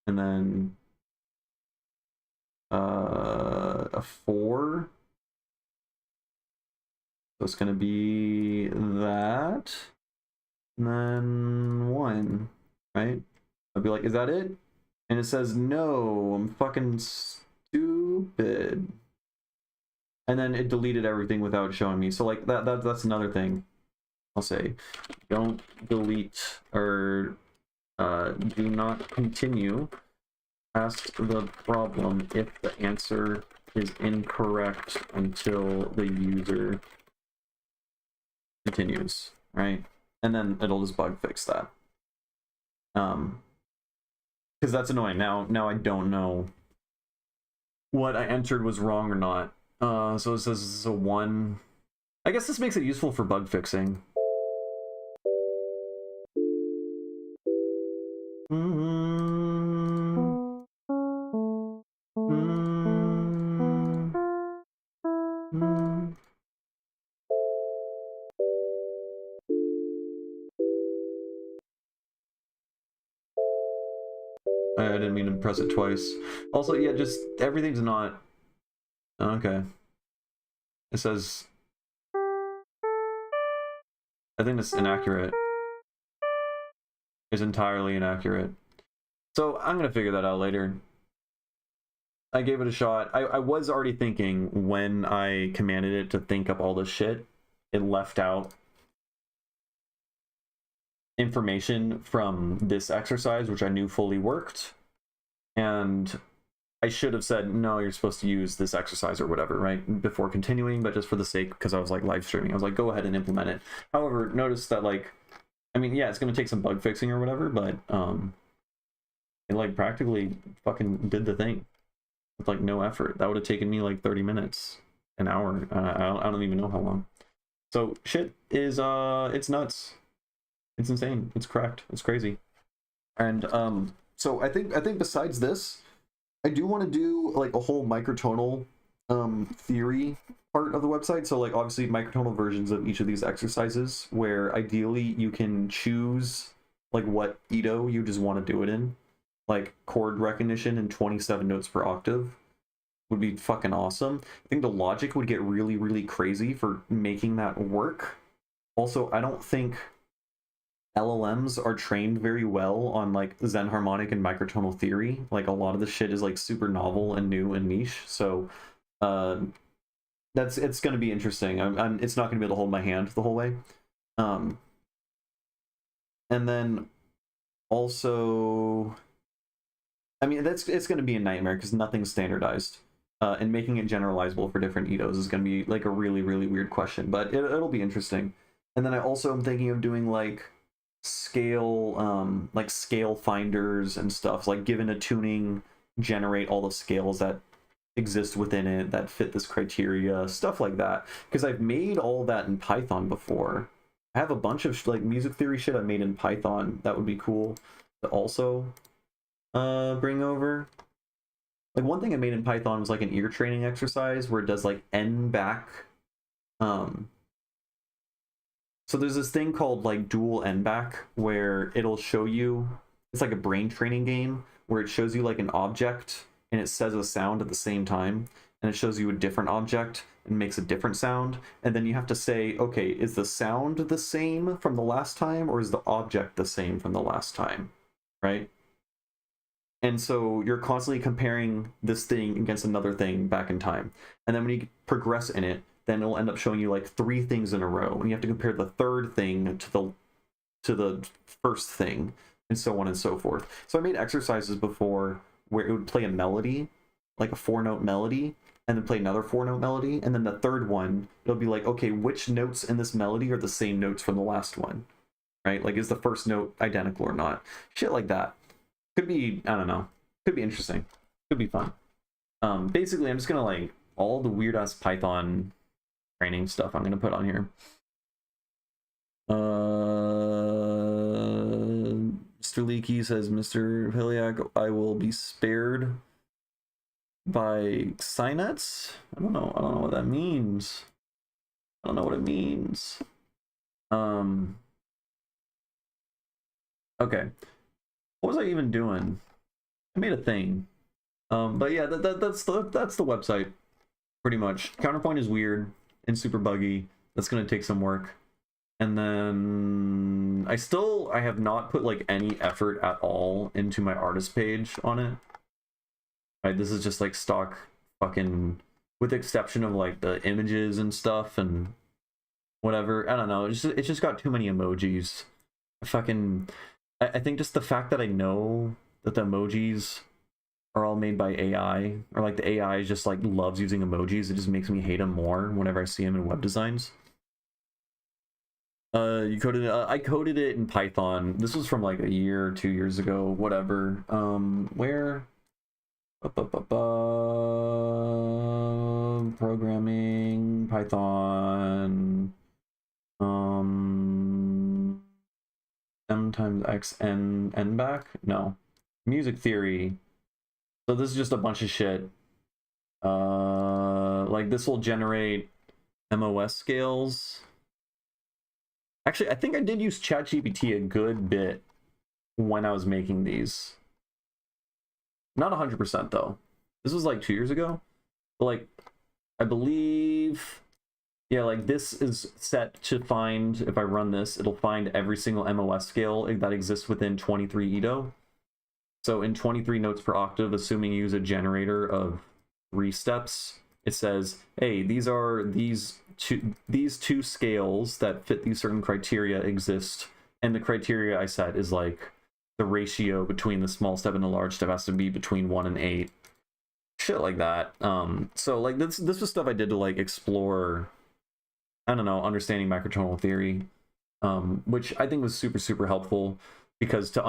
And then a 4. So it's gonna be that, and then 1, right? I'd be like, is that it? And it says, no, I'm fucking stupid. And then it deleted everything without showing me. So like that's another thing I'll say. Don't delete or do not continue past the problem if the answer is incorrect until the user continues, right? And then it'll just bug fix that. Because that's annoying. Now I don't know what I entered was wrong or not. So it says this is a 1. I guess this makes it useful for bug fixing. I didn't mean to press it twice. Also, yeah, just everything's not... Okay. It says... I think it's inaccurate. It's entirely inaccurate. So I'm gonna figure that out later. I gave it a shot. I was already thinking when I commanded it to think up all this shit, it left out information from this exercise, which I knew fully worked. And I should have said, no, you're supposed to use this exercise or whatever, right? Before continuing, but just for the sake, because I was like live streaming, I was like, go ahead and implement it. However, notice that like, I mean, yeah, it's going to take some bug fixing or whatever, but it like practically fucking did the thing with like no effort. That would have taken me like 30 minutes, an hour. I don't even know how long. So shit is, it's nuts. It's insane. It's cracked. It's crazy. And so I think besides this, I do want to do like a whole microtonal theory part of the website. So like obviously microtonal versions of each of these exercises where ideally you can choose like what Ito you just want to do it in. Like chord recognition and 27 notes per octave would be fucking awesome. I think the logic would get really, really crazy for making that work. Also, I don't think LLMs are trained very well on like Zen harmonic and microtonal theory. Like a lot of the shit is like super novel and new and niche. So it's going to be interesting. It's not going to be able to hold my hand the whole way. And then also, I mean, it's going to be a nightmare because nothing's standardized. And making it generalizable for different Itos is going to be like a really, really weird question, but it'll be interesting. And then I also am thinking of doing like scale finders and stuff, like given a tuning, generate all the scales that exist within it that fit this criteria, stuff like that. Because I've made all that in Python before. I have a bunch of like music theory shit I made in Python that would be cool to also bring over. Like one thing I made in Python was like an ear training exercise where it does like N back. So there's this thing called like dual N back where it'll show you, it's like a brain training game where it shows you like an object and it says a sound at the same time. and it shows you a different object and makes a different sound, and then you have to say, okay, is the sound the same from the last time, or is the object the same from the last time, right? And so you're constantly comparing this thing against another thing back in time. And then when you progress in it, then it'll end up showing you like 3 things in a row. And you have to compare the third thing to the first thing, and so on and so forth. So I made exercises before where it would play a melody, like a 4-note melody, and then play another 4-note melody. And then the third one, it'll be like, okay, which notes in this melody are the same notes from the last one, right? Like, is the first note identical or not? Shit like that. Could be, I don't know, could be interesting, could be fun. Basically, I'm just gonna like all the weird ass Python training stuff I'm gonna put on here. Mr. Leakey says, Mr. Piliak, I will be spared by Synets. I don't know what that means. I don't know what it means. Okay. What was I even doing? I made a thing. But yeah, that's the website, pretty much. Counterpoint is weird and super buggy. That's gonna take some work. And then I have not put like any effort at all into my artist page on it. Right, this is just like stock fucking, with the exception of like the images and stuff and whatever. I don't know. It's just got too many emojis. I think just the fact that I know that the emojis are all made by AI, or like the AI just like loves using emojis, it just makes me hate them more whenever I see them in web designs. You coded it. I coded it in Python. This was from like a year or 2 years ago, whatever. Where? Programming, Python. M times X n back? No. Music theory. So this is just a bunch of shit. Like this will generate MOS scales. Actually, I think I did use ChatGPT a good bit when I was making these. Not 100% though. This was like 2 years ago. But like, I believe, yeah, like this is set to find, if I run this, it'll find every single MOS scale that exists within 23 Edo. So in 23 notes per octave, assuming you use a generator of 3 steps, it says, hey, these two scales that fit these certain criteria exist, and the criteria I set is like the ratio between the small step and the large step has to be between 1 and 8. Shit like that. So like this was stuff I did to like explore, I don't know, understanding microtonal theory, which I think was super helpful, because to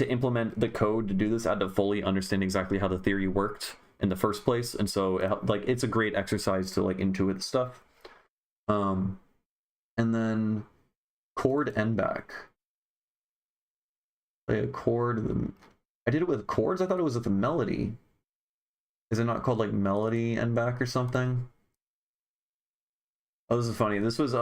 implement the code to do this, I had to fully understand exactly how the theory worked in the first place, and so it's a great exercise to like intuit stuff. And then chord end back. Play a chord. I did it with chords. I thought it was with a melody. Is it not called like melody end back or something? Oh, this is funny. This was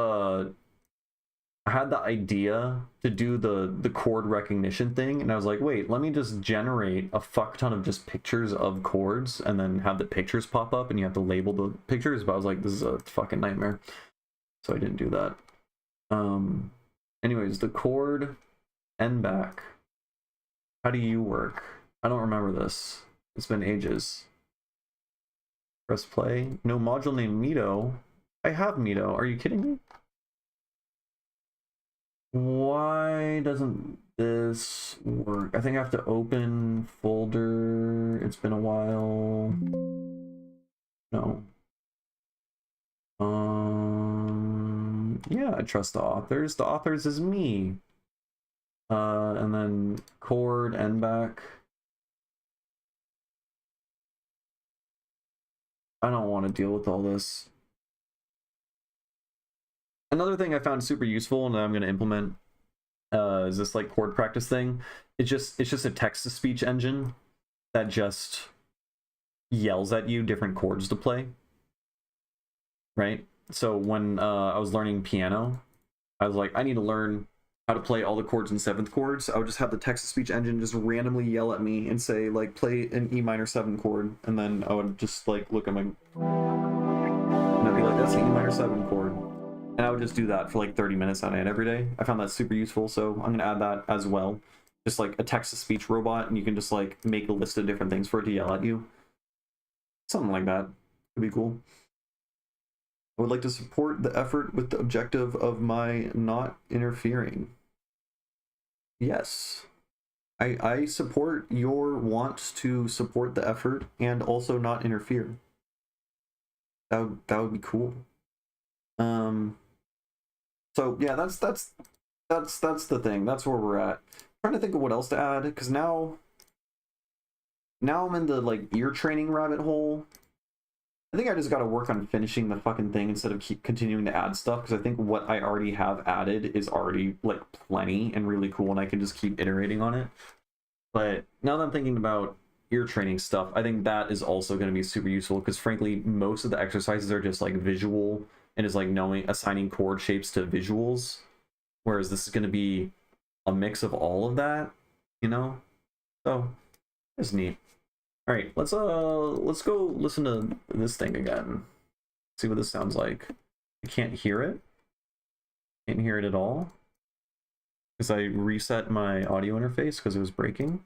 I had the idea to do the chord recognition thing, and I was like, wait, let me just generate a fuck ton of just pictures of chords and then have the pictures pop up and you have to label the pictures. But I was like, this is a fucking nightmare. So I didn't do that. Anyways, the chord end back. How do you work? I don't remember this. It's been ages. Press play. No module named Mito. I have Mito. Are you kidding me? Why doesn't this work? I think I have to open folder. It's been a while. No. Yeah, I trust the authors. The authors is me. And then chord end back. I don't want to deal with all this. Another thing I found super useful and that I'm going to implement is this like chord practice thing. It's just a text-to-speech engine that just yells at you different chords to play. Right? So when I was learning piano, I was like, I need to learn how to play all the chords in 7th chords, I would just have the text-to-speech engine just randomly yell at me and say, like, play an E minor 7 chord, and then I would just, like, look at my... And I'd be like, that's the E minor 7 chord. And I would just do that for, like, 30 minutes on it every day. I found that super useful, so I'm gonna add that as well. Just, like, a text-to-speech robot, and you can just, like, make a list of different things for it to yell at you. Something like that. Could be cool. I would like to support the effort with the objective of my not interfering. Yes. I support your want to support the effort and also not interfere. That would be cool. So yeah, that's the thing. That's where we're at. I'm trying to think of what else to add, because now I'm in the like ear training rabbit hole. I think I just got to work on finishing the fucking thing instead of keep continuing to add stuff, because I think what I already have added is already like plenty and really cool, and I can just keep iterating on it. But now that I'm thinking about ear training stuff, I think that is also going to be super useful, because frankly most of the exercises are just like visual and is like assigning chord shapes to visuals, whereas this is going to be a mix of all of that, you know? So it's neat. All right, let's go listen to this thing again. See what this sounds like. I can't hear it. Can't hear it at all, because I reset my audio interface because it was breaking.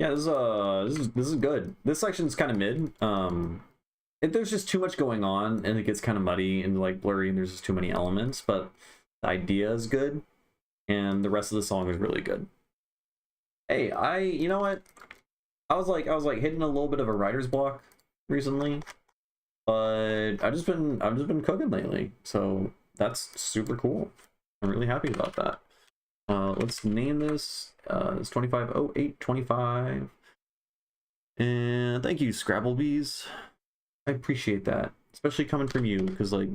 Yeah, this is good. This section's kind of mid. There's just too much going on, and it gets kind of muddy and like blurry, and there's just too many elements. But the idea is good. and the rest of the song is really good. Hey, you know what? I was like hitting a little bit of a writer's block recently, but I've just been cooking lately, so that's super cool. I'm really happy about that. Let's name this. It's 250825. And thank you, Scrabblebees. I appreciate that, especially coming from you, because like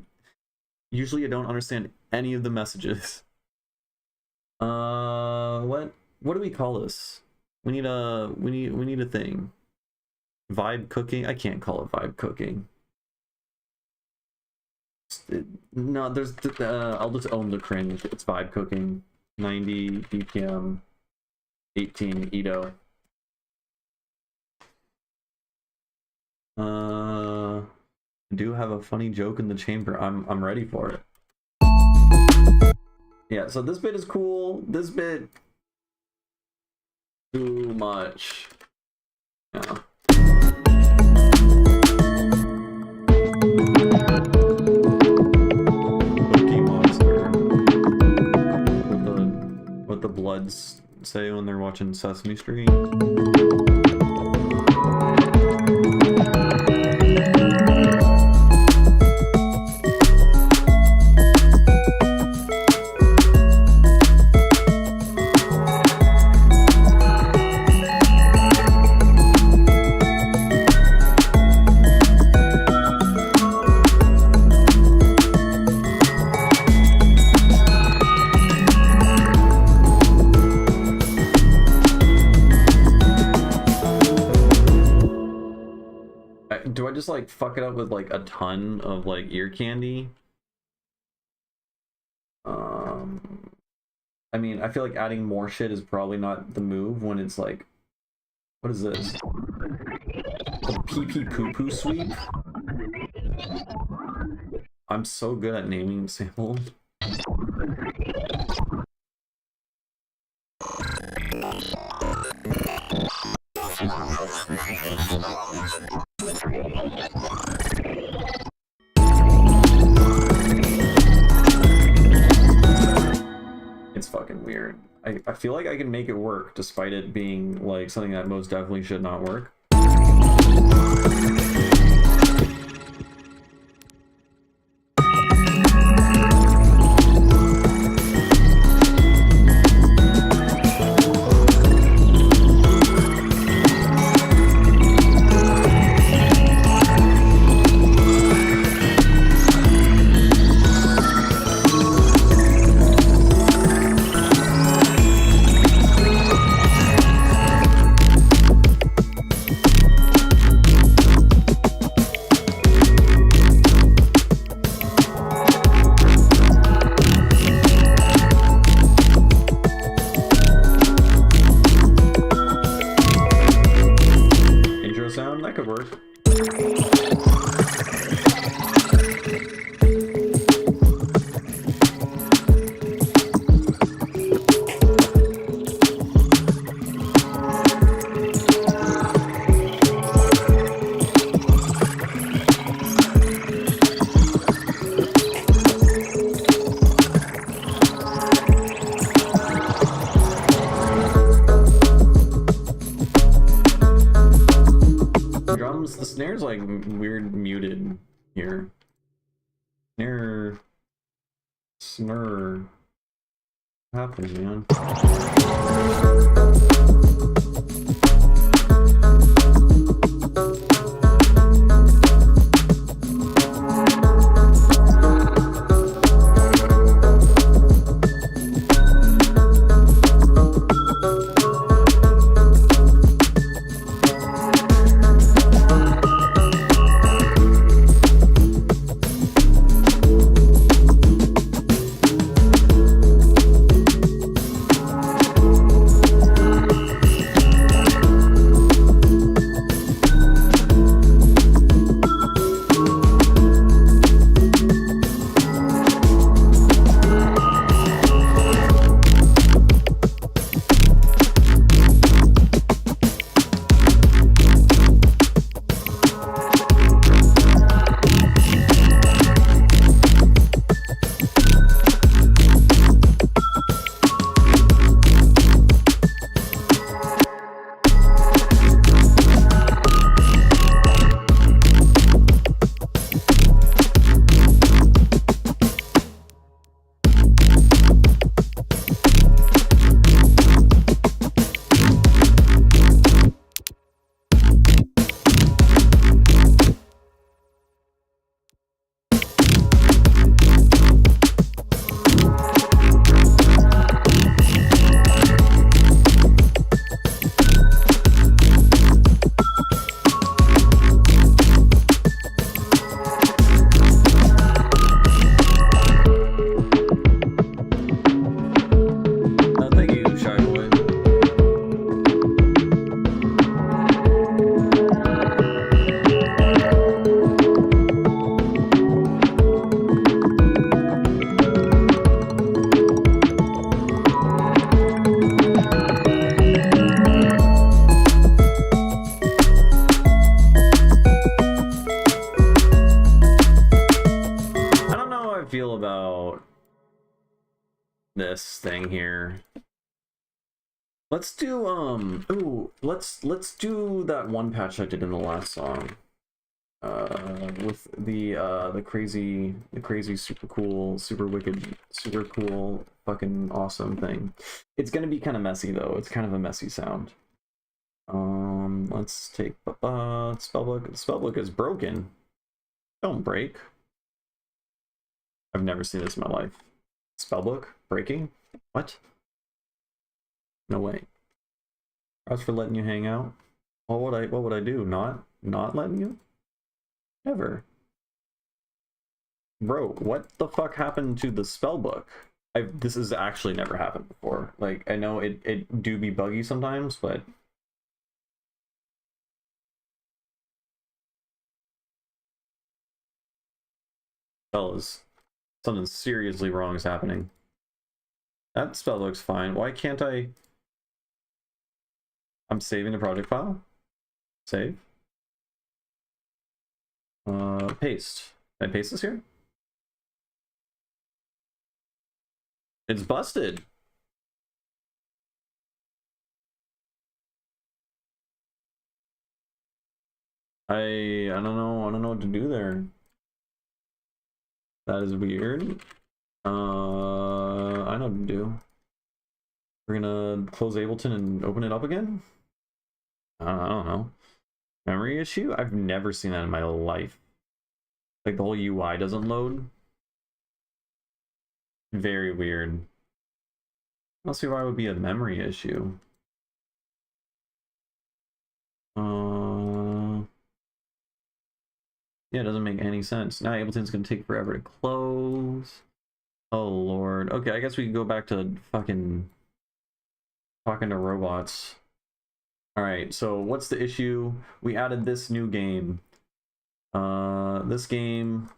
usually I don't understand any of the messages. What do we call this? We need a thing. Vibe cooking? I can't call it vibe cooking. No, there's I'll just own the cringe. It's vibe cooking. 90 BPM, 18 Edo. I do have a funny joke in the chamber. I'm ready for it. Yeah, so this bit is cool. This bit too much. Yeah. Cookie Monster. What the Bloods say when they're watching Sesame Street. Do I just like fuck it up with like a ton of like ear candy? I mean, I feel like adding more shit is probably not the move when it's like, what is this? The pee pee poo poo sweep? I'm so good at naming samples. It's fucking weird. I feel like I can make it work despite it being like something that most definitely should not work. That could work. The snare's like weird muted here. Snare. What happened, man? this thing here. Let's do ooh, let's do that one patch I did in the last song. With the crazy super cool, super wicked, super cool, fucking awesome thing. It's gonna be kind of messy though. It's kind of a messy sound. Let's take spellbook. The spellbook is broken. Don't break. I've never seen this in my life. Spellbook breaking? What? No way. As for letting you hang out, what would I do? Not letting you? Never. Bro, what the fuck happened to the spellbook? This has actually never happened before. Like, I know it do be buggy sometimes, but fellas, something seriously wrong is happening. That spell looks fine. Why can't I? I'm saving the project file. Save. Paste. Can I paste this here? It's busted. I don't know. I don't know what to do there. That is weird. I know what to do. We're gonna close Ableton and open it up again? I don't know. Memory issue? I've never seen that in my life. Like the whole UI doesn't load. Very weird. I don't see why it would be a memory issue. Yeah, it doesn't make any sense. Now Ableton's gonna take forever to close. Oh lord. Okay, I guess we can go back to fucking talking to robots. Alright, so what's the issue? We added this new game. This game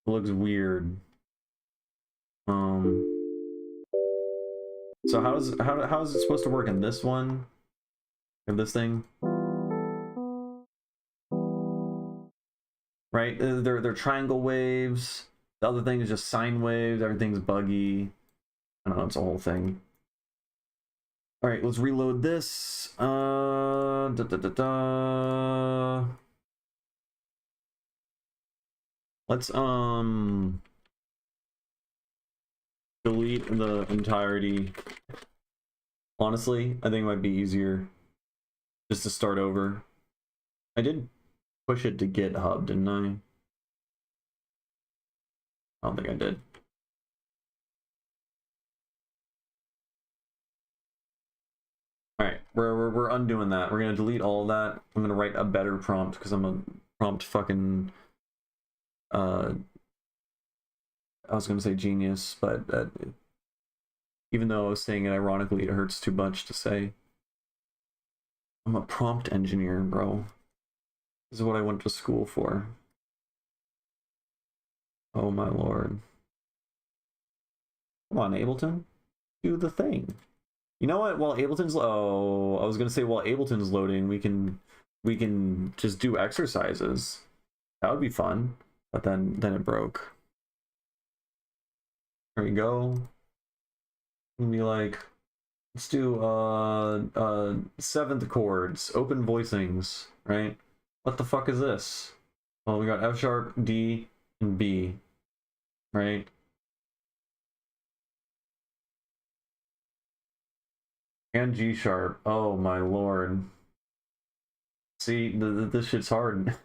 looks weird. So how is it supposed to work in this one? In this thing? Right? They're triangle waves. The other thing is just sine waves. Everything's buggy. I don't know, it's a whole thing. Alright, let's reload this. Let's delete the entirety. Honestly, I think it might be easier just to start over. I did push it to GitHub, didn't I? I don't think I did. Alright, we're undoing that. We're gonna delete all of that. I'm gonna write a better prompt because I'm a prompt fucking I was gonna say genius, but even though I was saying it ironically, it hurts too much to say. I'm a prompt engineer, bro. This is what I went to school for. Oh my lord. Come on, Ableton. Do the thing. You know what? While Ableton's I was gonna say while Ableton's loading, we can just do exercises. That would be fun. But then it broke. There we go. And be like, let's do 7th chords, open voicings, right? What the fuck is this? Well, we got F sharp, D, and B, right? And G sharp. Oh my lord. See, this shit's hard.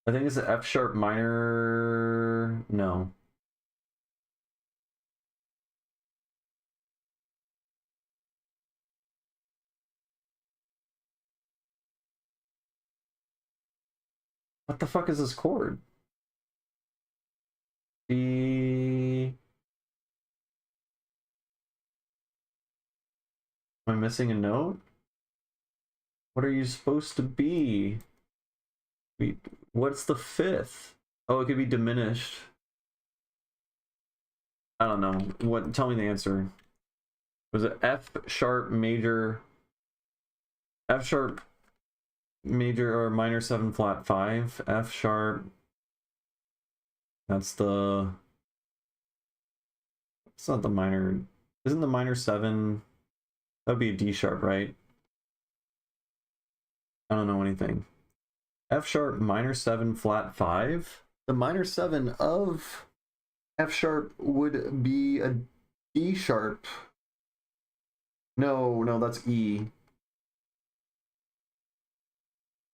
I think it's an F sharp minor. No. What the fuck is this chord? D. Am I missing a note? What are you supposed to be? What's the 5th? Oh, it could be diminished. I don't know. What? Tell me the answer. Was it F sharp major? F sharp major or minor 7 flat 5, F sharp. That's the... It's not the minor... Isn't the minor 7... That would be a D sharp, right? I don't know anything. F sharp, minor 7 flat 5? The minor 7 of F sharp would be a D sharp. No, that's E.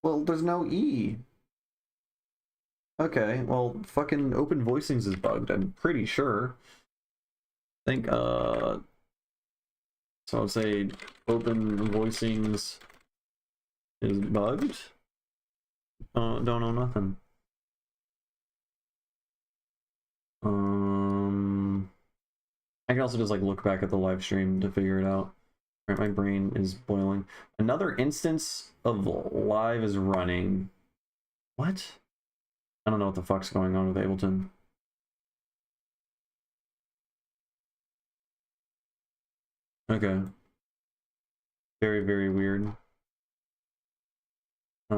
Well, there's no E. Okay, well, fucking open voicings is bugged, I'm pretty sure. I think, so I'll say open voicings is bugged. Don't know nothing. I can also just like look back at the live stream to figure it out. Right, my brain is boiling. Another instance of live is running. What? I don't know what the fuck's going on with Ableton. Okay. Very, very weird. We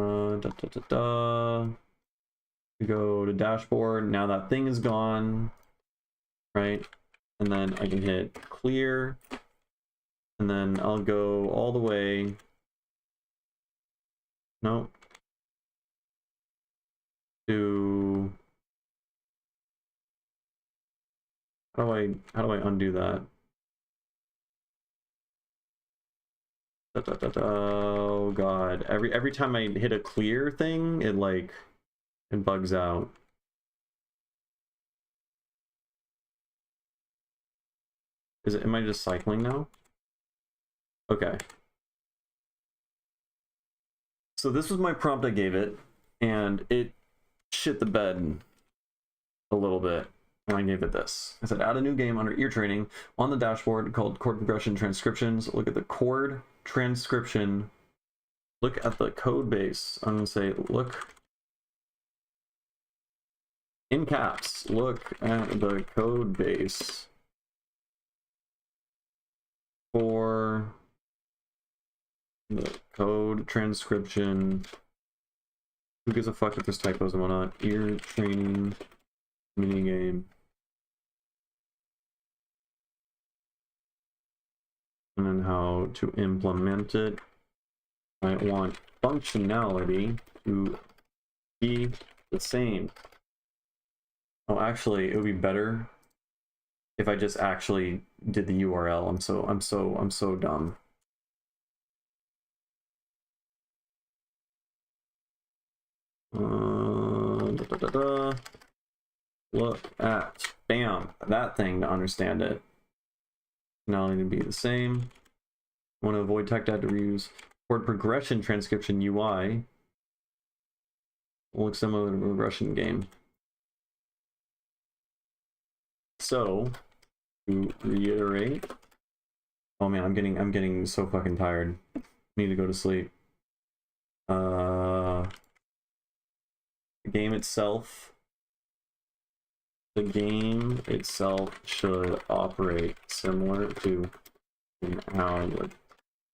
go to dashboard. Now that thing is gone, right? And then I can hit clear. And then I'll go all the way. Nope. To how do I undo that? Oh god. Every time I hit a clear thing, it bugs out. Am I just cycling now? Okay. So this was my prompt I gave it, and it shit the bed a little bit when I gave it this. I said, add a new game under ear training on the dashboard called chord progression transcriptions. Look at the chord transcription. Look at the code base. I'm going to say, look in caps. Look at the code base for the code transcription. Who gives a fuck if there's typos and whatnot? Ear training minigame. And then how to implement it. I want functionality to be the same. Oh, actually, it would be better if I just actually did the URL. I'm so dumb. Look at, bam, that thing to understand it. Now it to be the same. I want to avoid tech data reuse. Chord progression transcription UI will look similar to a regression game. So, to reiterate, oh man, I'm getting so fucking tired. I need to go to sleep. The game itself should operate similar to how the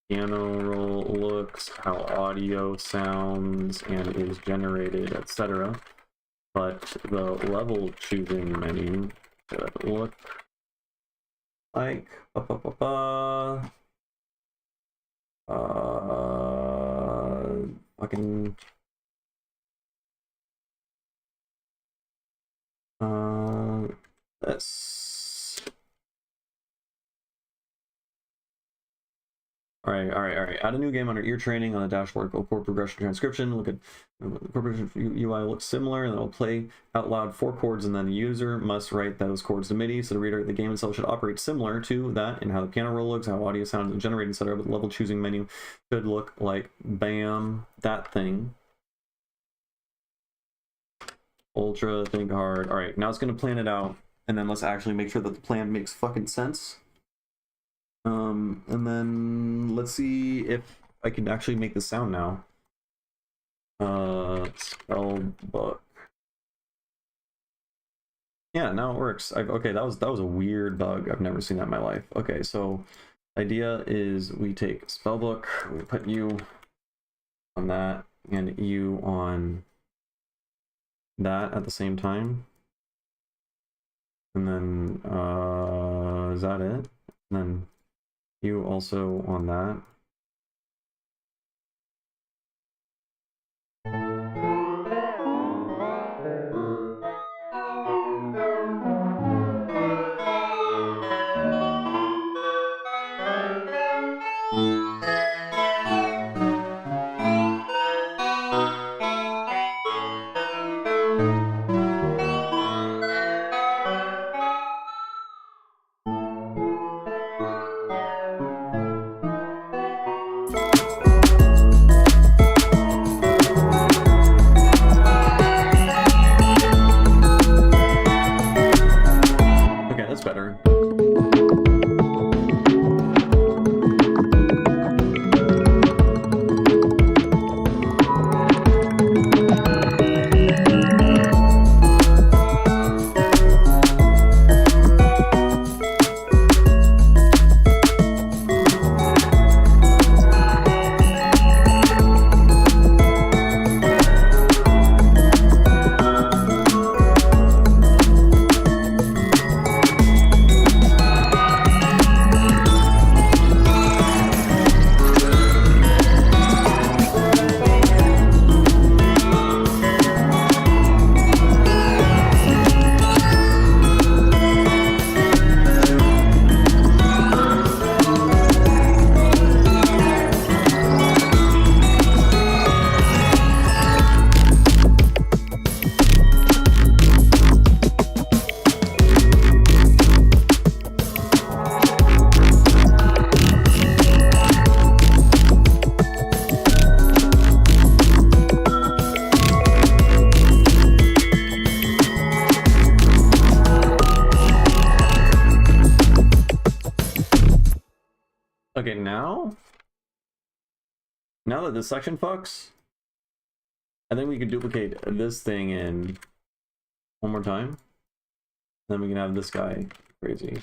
piano roll looks, how audio sounds and is generated, etc. But the level choosing menu should look like fucking this. All right. Add a new game under ear training on the dashboard. Go chord progression transcription. Look at the chord progression UI looks similar, and it'll play out loud 4 chords, and then the user must write those chords to MIDI. So to reiterate, the game itself should operate similar to that, and how the piano roll looks, how audio sounds is generated, etc. But the level choosing menu should look like bam, that thing. Ultra, think hard. All right, now it's gonna plan it out, and then let's actually make sure that the plan makes fucking sense. And then let's see if I can actually make the sound now. Spell book. Yeah, now it works. Okay, that was a weird bug. I've never seen that in my life. Okay, so idea is we take spellbook, we put you on that, and you on that at the same time. And then, is that it? And then you also on that. Okay, that's better. Okay, now that this section fucks, I think we could duplicate this thing in one more time. Then we can have this guy crazy.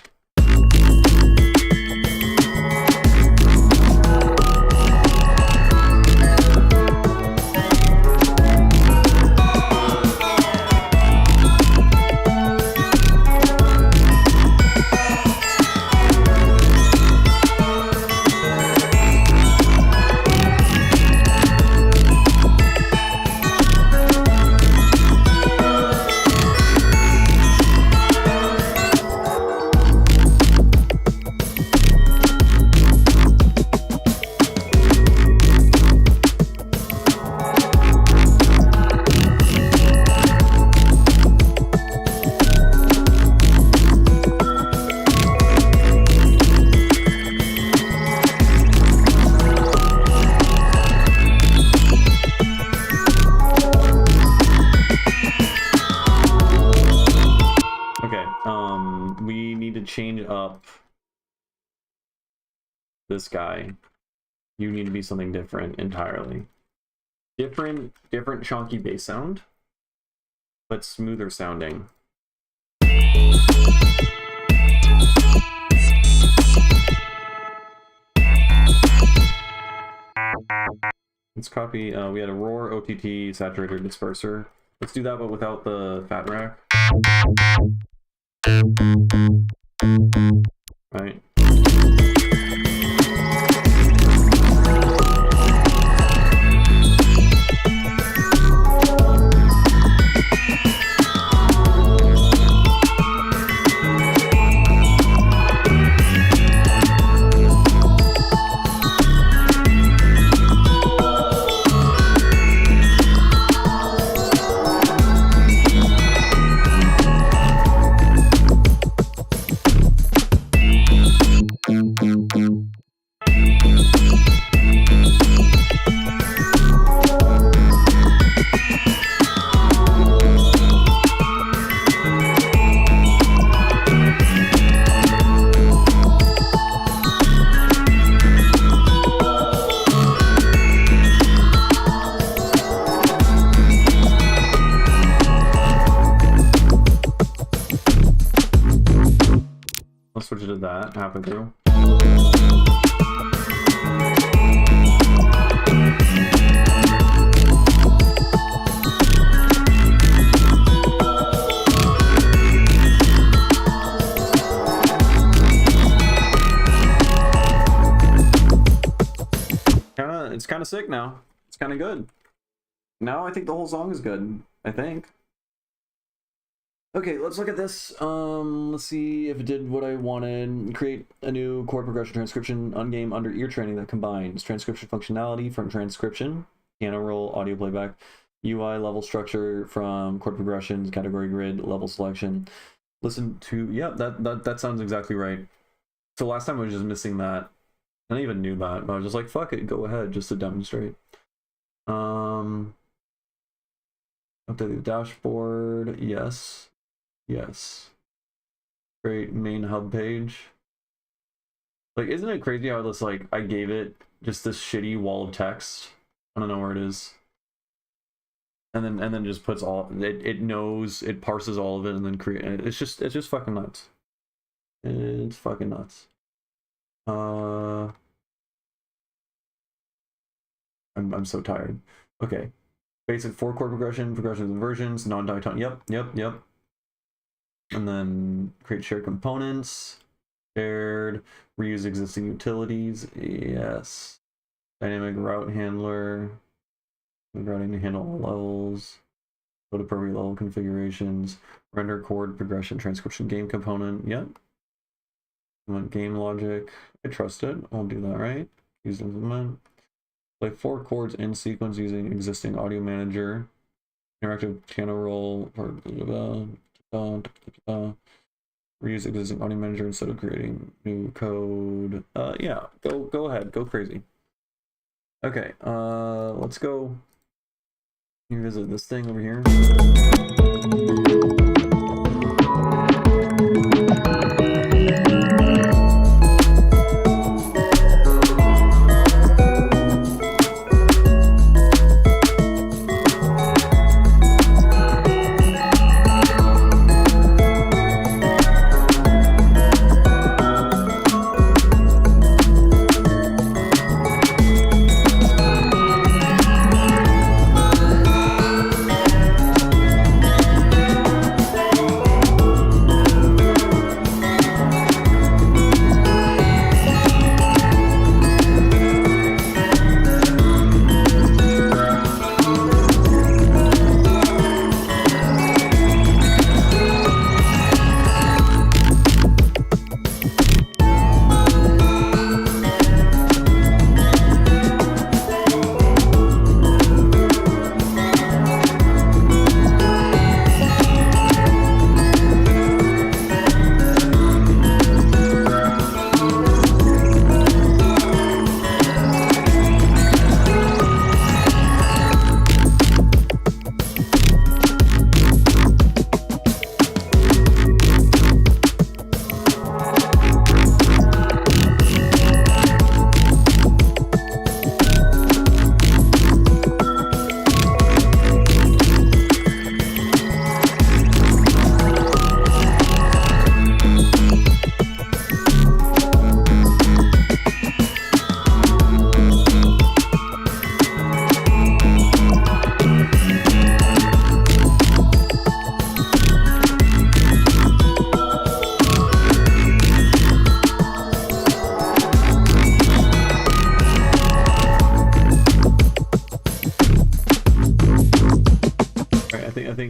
We need to change up this guy. You need to be something different entirely. Different chunky bass sound, but smoother sounding. Let's copy, we had a roar, OTT, saturator, disperser. Let's do that, but without the fat rack. Right. Let's switch it to that halfway through. of sick now. It's kind of good. Now I think the whole song is good. I think. Okay, let's look at this. Let's see if it did what I wanted. Create a new chord progression transcription ungame under ear training that combines transcription functionality from transcription, piano roll, audio playback, UI level structure from chord progressions, category grid, level selection. Listen to, yeah, that sounds exactly right. So last time I was just missing that. I even knew that, but I was just like, fuck it, go ahead, just to demonstrate. Update the dashboard, yes. Yes. Great main hub page. Like, isn't it crazy how this, like, I gave it just this shitty wall of text? I don't know where it is. And then just puts all it knows, it parses all of it and then it's just fucking nuts. It's fucking nuts. I'm so tired. Okay. Basic 4 chord progressions, inversions, non-diatonic. Yep. And then create shared components, shared, reuse existing utilities, yes. Dynamic route handler, routing to handle all levels, load appropriate level configurations, render chord progression transcription game component, yep. Game logic, I trust it, I'll do that, right? Use implement. Play 4 chords in sequence using existing audio manager, interactive piano roll, or reuse existing audio manager instead of creating new code. Yeah, go ahead, go crazy. Okay, let's go revisit this thing over here.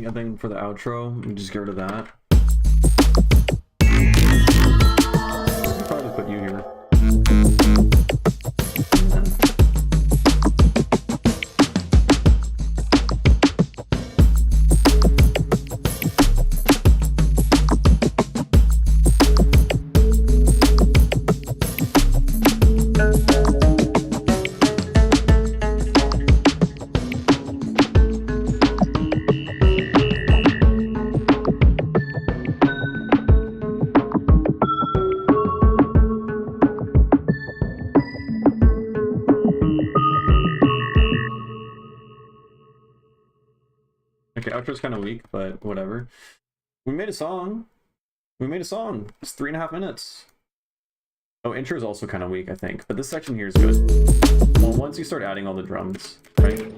I think for the outro, we just get rid of that. I'll probably put you here. Outro's kind of weak, but whatever. We made a song. It's 3.5 minutes. Oh, intro is also kind of weak, I think, but this section here is good. Well, once you start adding all the drums, right?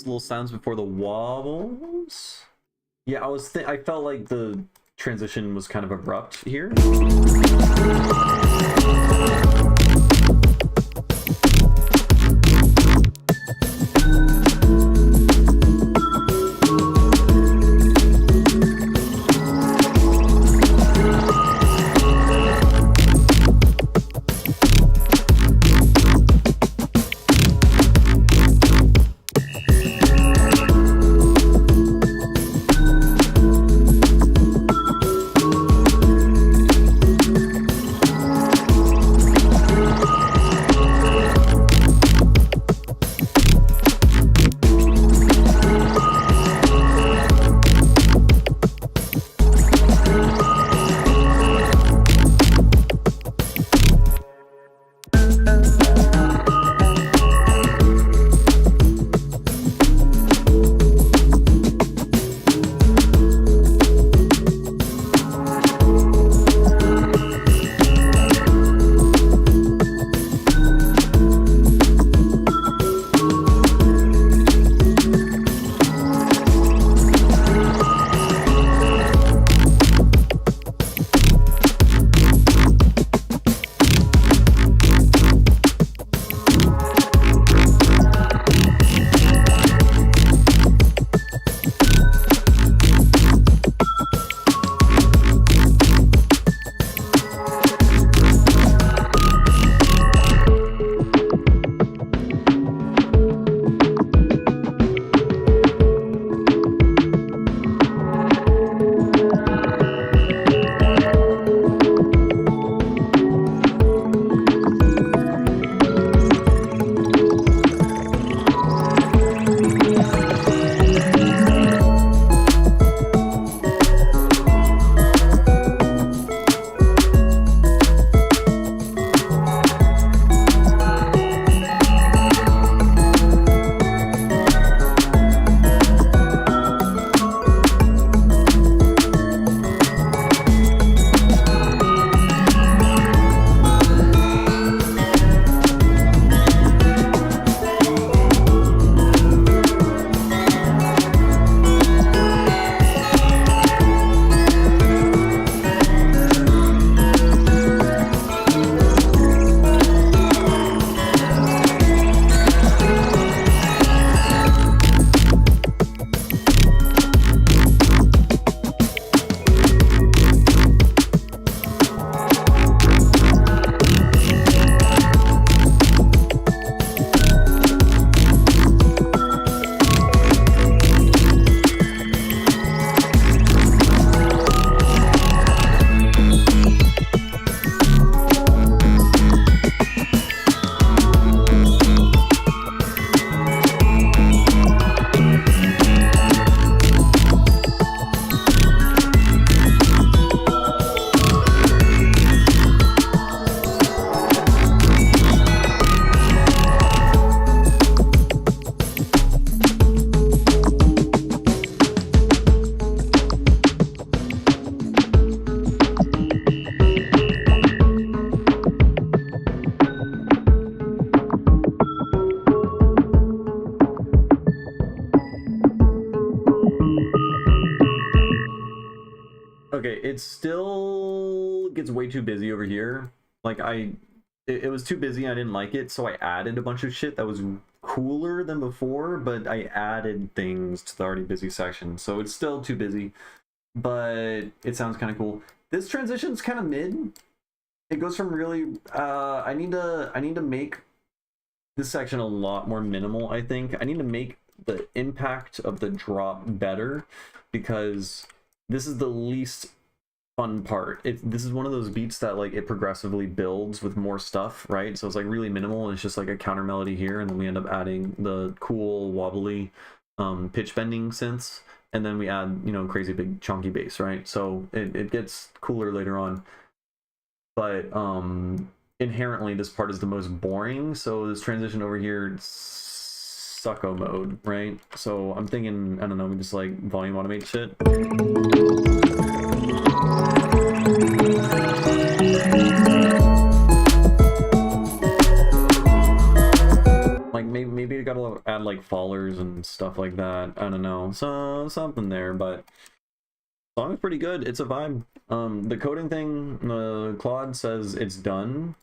Little sounds before the wobbles. Yeah, I felt like the transition was kind of abrupt here. Okay, it still gets way too busy over here. Like it was too busy. I didn't like it, so I added a bunch of shit that was cooler than before, but I added things to the already busy section, so it's still too busy, but it sounds kind of cool. This transition's kind of mid. It goes from really I need to make this section a lot more minimal. I think I need to make the impact of the drop better, because this is the least fun part. This is one of those beats that like it progressively builds with more stuff, right? So it's like really minimal, and it's just like a counter melody here, and then we end up adding the cool wobbly pitch bending synths, and then we add, you know, crazy big chunky bass, right? So it gets cooler later on, but inherently this part is the most boring. So this transition over here, sucko mode, right? So I'm thinking, I don't know, we just like volume automate shit. Like maybe I gotta add like fallers and stuff like that. I don't know, so something there, but song's pretty good. It's a vibe. The coding thing, Claude says it's done,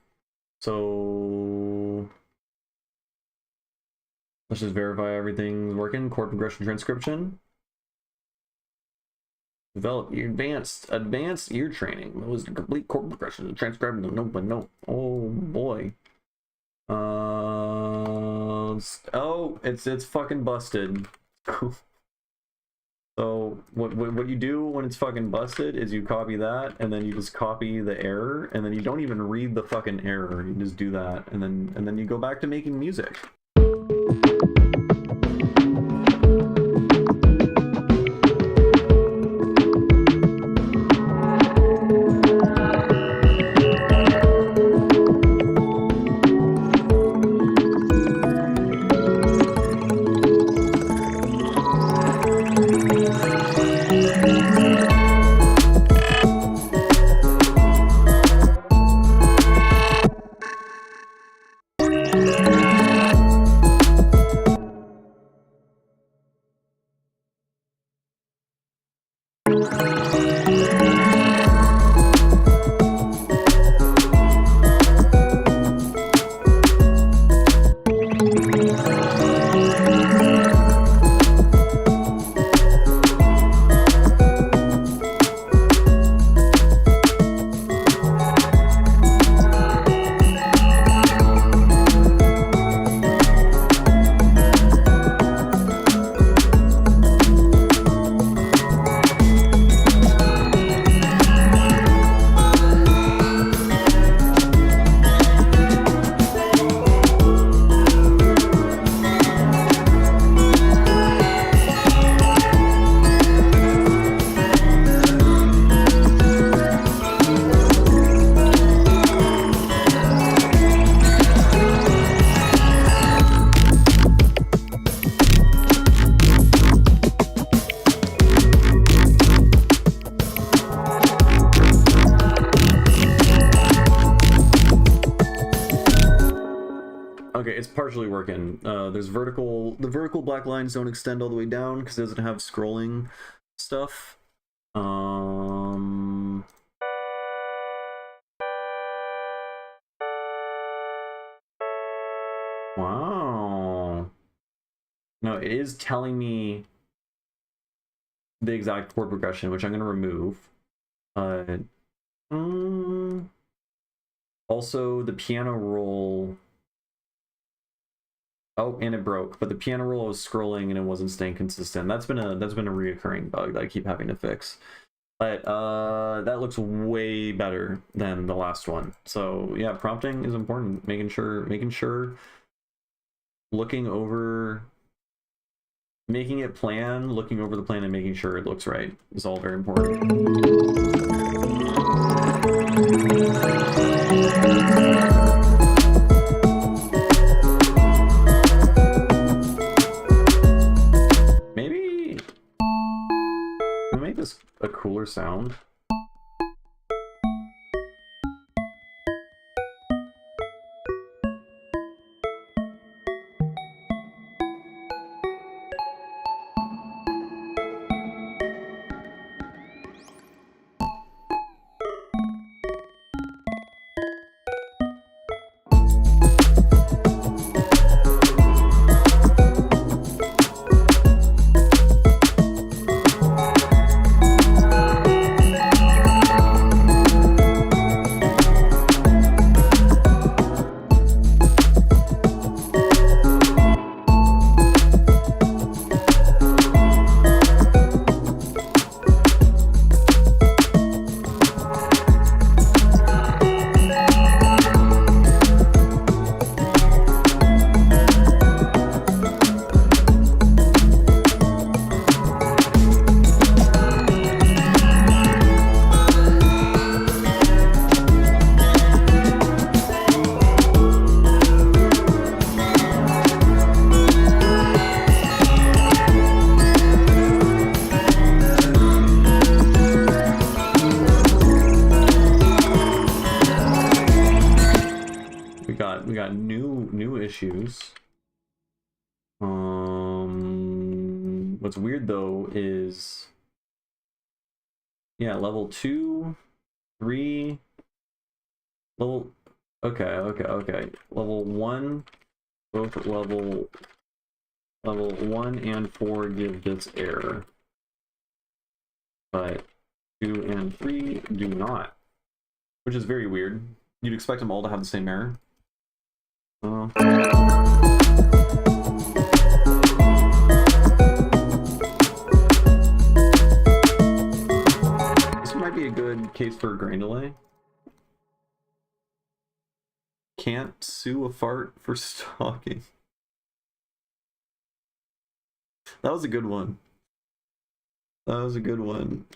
so let's just verify everything's working. Chord progression transcription. Develop your advanced ear training. That was the complete chord progression and transcribing the note by note. Oh boy. Oh, it's fucking busted. So what you do when it's fucking busted is you copy that, and then you just copy the error, and then you don't even read the fucking error. You just do that, and then you go back to making music. Okay, it's partially working. The vertical black lines don't extend all the way down because it doesn't have scrolling stuff. Wow. No, it is telling me the exact chord progression, which I'm going to remove. Also, the piano roll. Oh, and it broke, but the piano roll was scrolling and it wasn't staying consistent. That's been a reoccurring bug that I keep having to fix. But that looks way better than the last one. So yeah, prompting is important. Making sure looking over, making it plan, looking over the plan and making sure it looks right is all very important. A cooler sound. new issues. What's weird though is, yeah, level 2, 3, level, okay. Level 1, both level 1 and 4 give this error, but 2 and 3 do not, which is very weird. You'd expect them all to have the same error. This might be a good case for a grain delay. Can't sue a fart for stalking. That was a good one. That was a good one.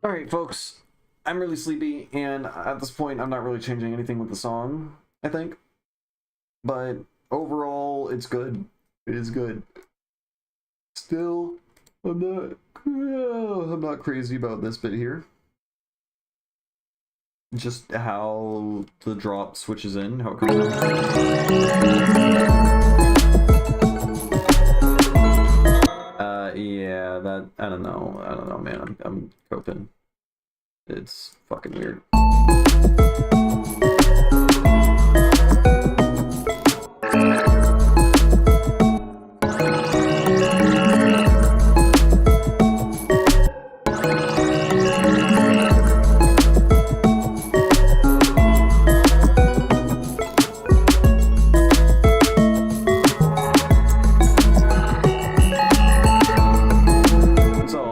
Alright, folks, I'm really sleepy, and at this point, I'm not really changing anything with the song, I think. But overall, it's good. It is good. Still, I'm not crazy about this bit here. Just how the drop switches in, how it comes in. Yeah, that, I don't know, man, I'm coping. It's fucking weird.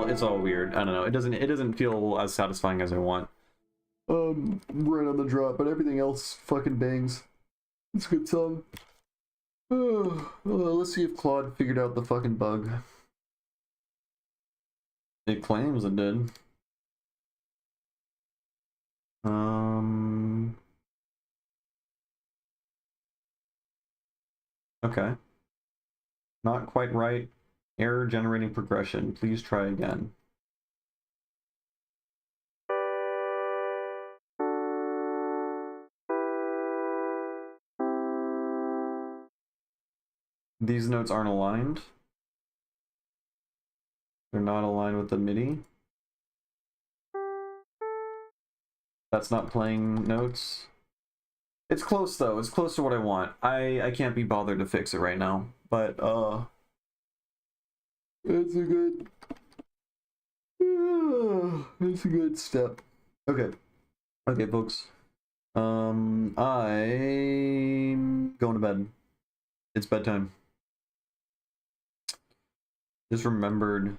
It's all weird. I don't know. It doesn't feel as satisfying as I want. Right on the drop, but everything else fucking bangs. It's a good song. Let's see if Claude figured out the fucking bug. It claims it did. Okay. Not quite right. Error generating progression. Please try again. These notes aren't aligned. They're not aligned with the MIDI. That's not playing notes. It's close though. It's close to what I want. I can't be bothered to fix it right now, but it's a good it's a good step. Okay, folks. I'm going to bed. It's bedtime. Just remembered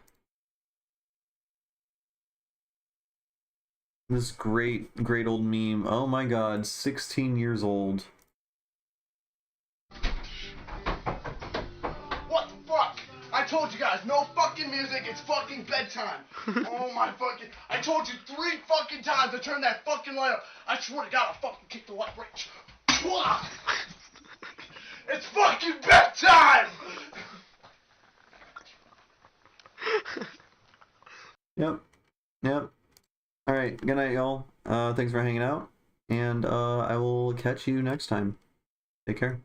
this great old meme. Oh my god, 16 years old. What the fuck? I told you guys, no fucking music, it's fucking bedtime. Oh my fucking... I told you 3 fucking times to turn that fucking light up. I swear to God, I'll fucking kick the light right... It's fucking bedtime! Yep. Alright, good night, y'all. Thanks for hanging out, and I will catch you next time. Take care.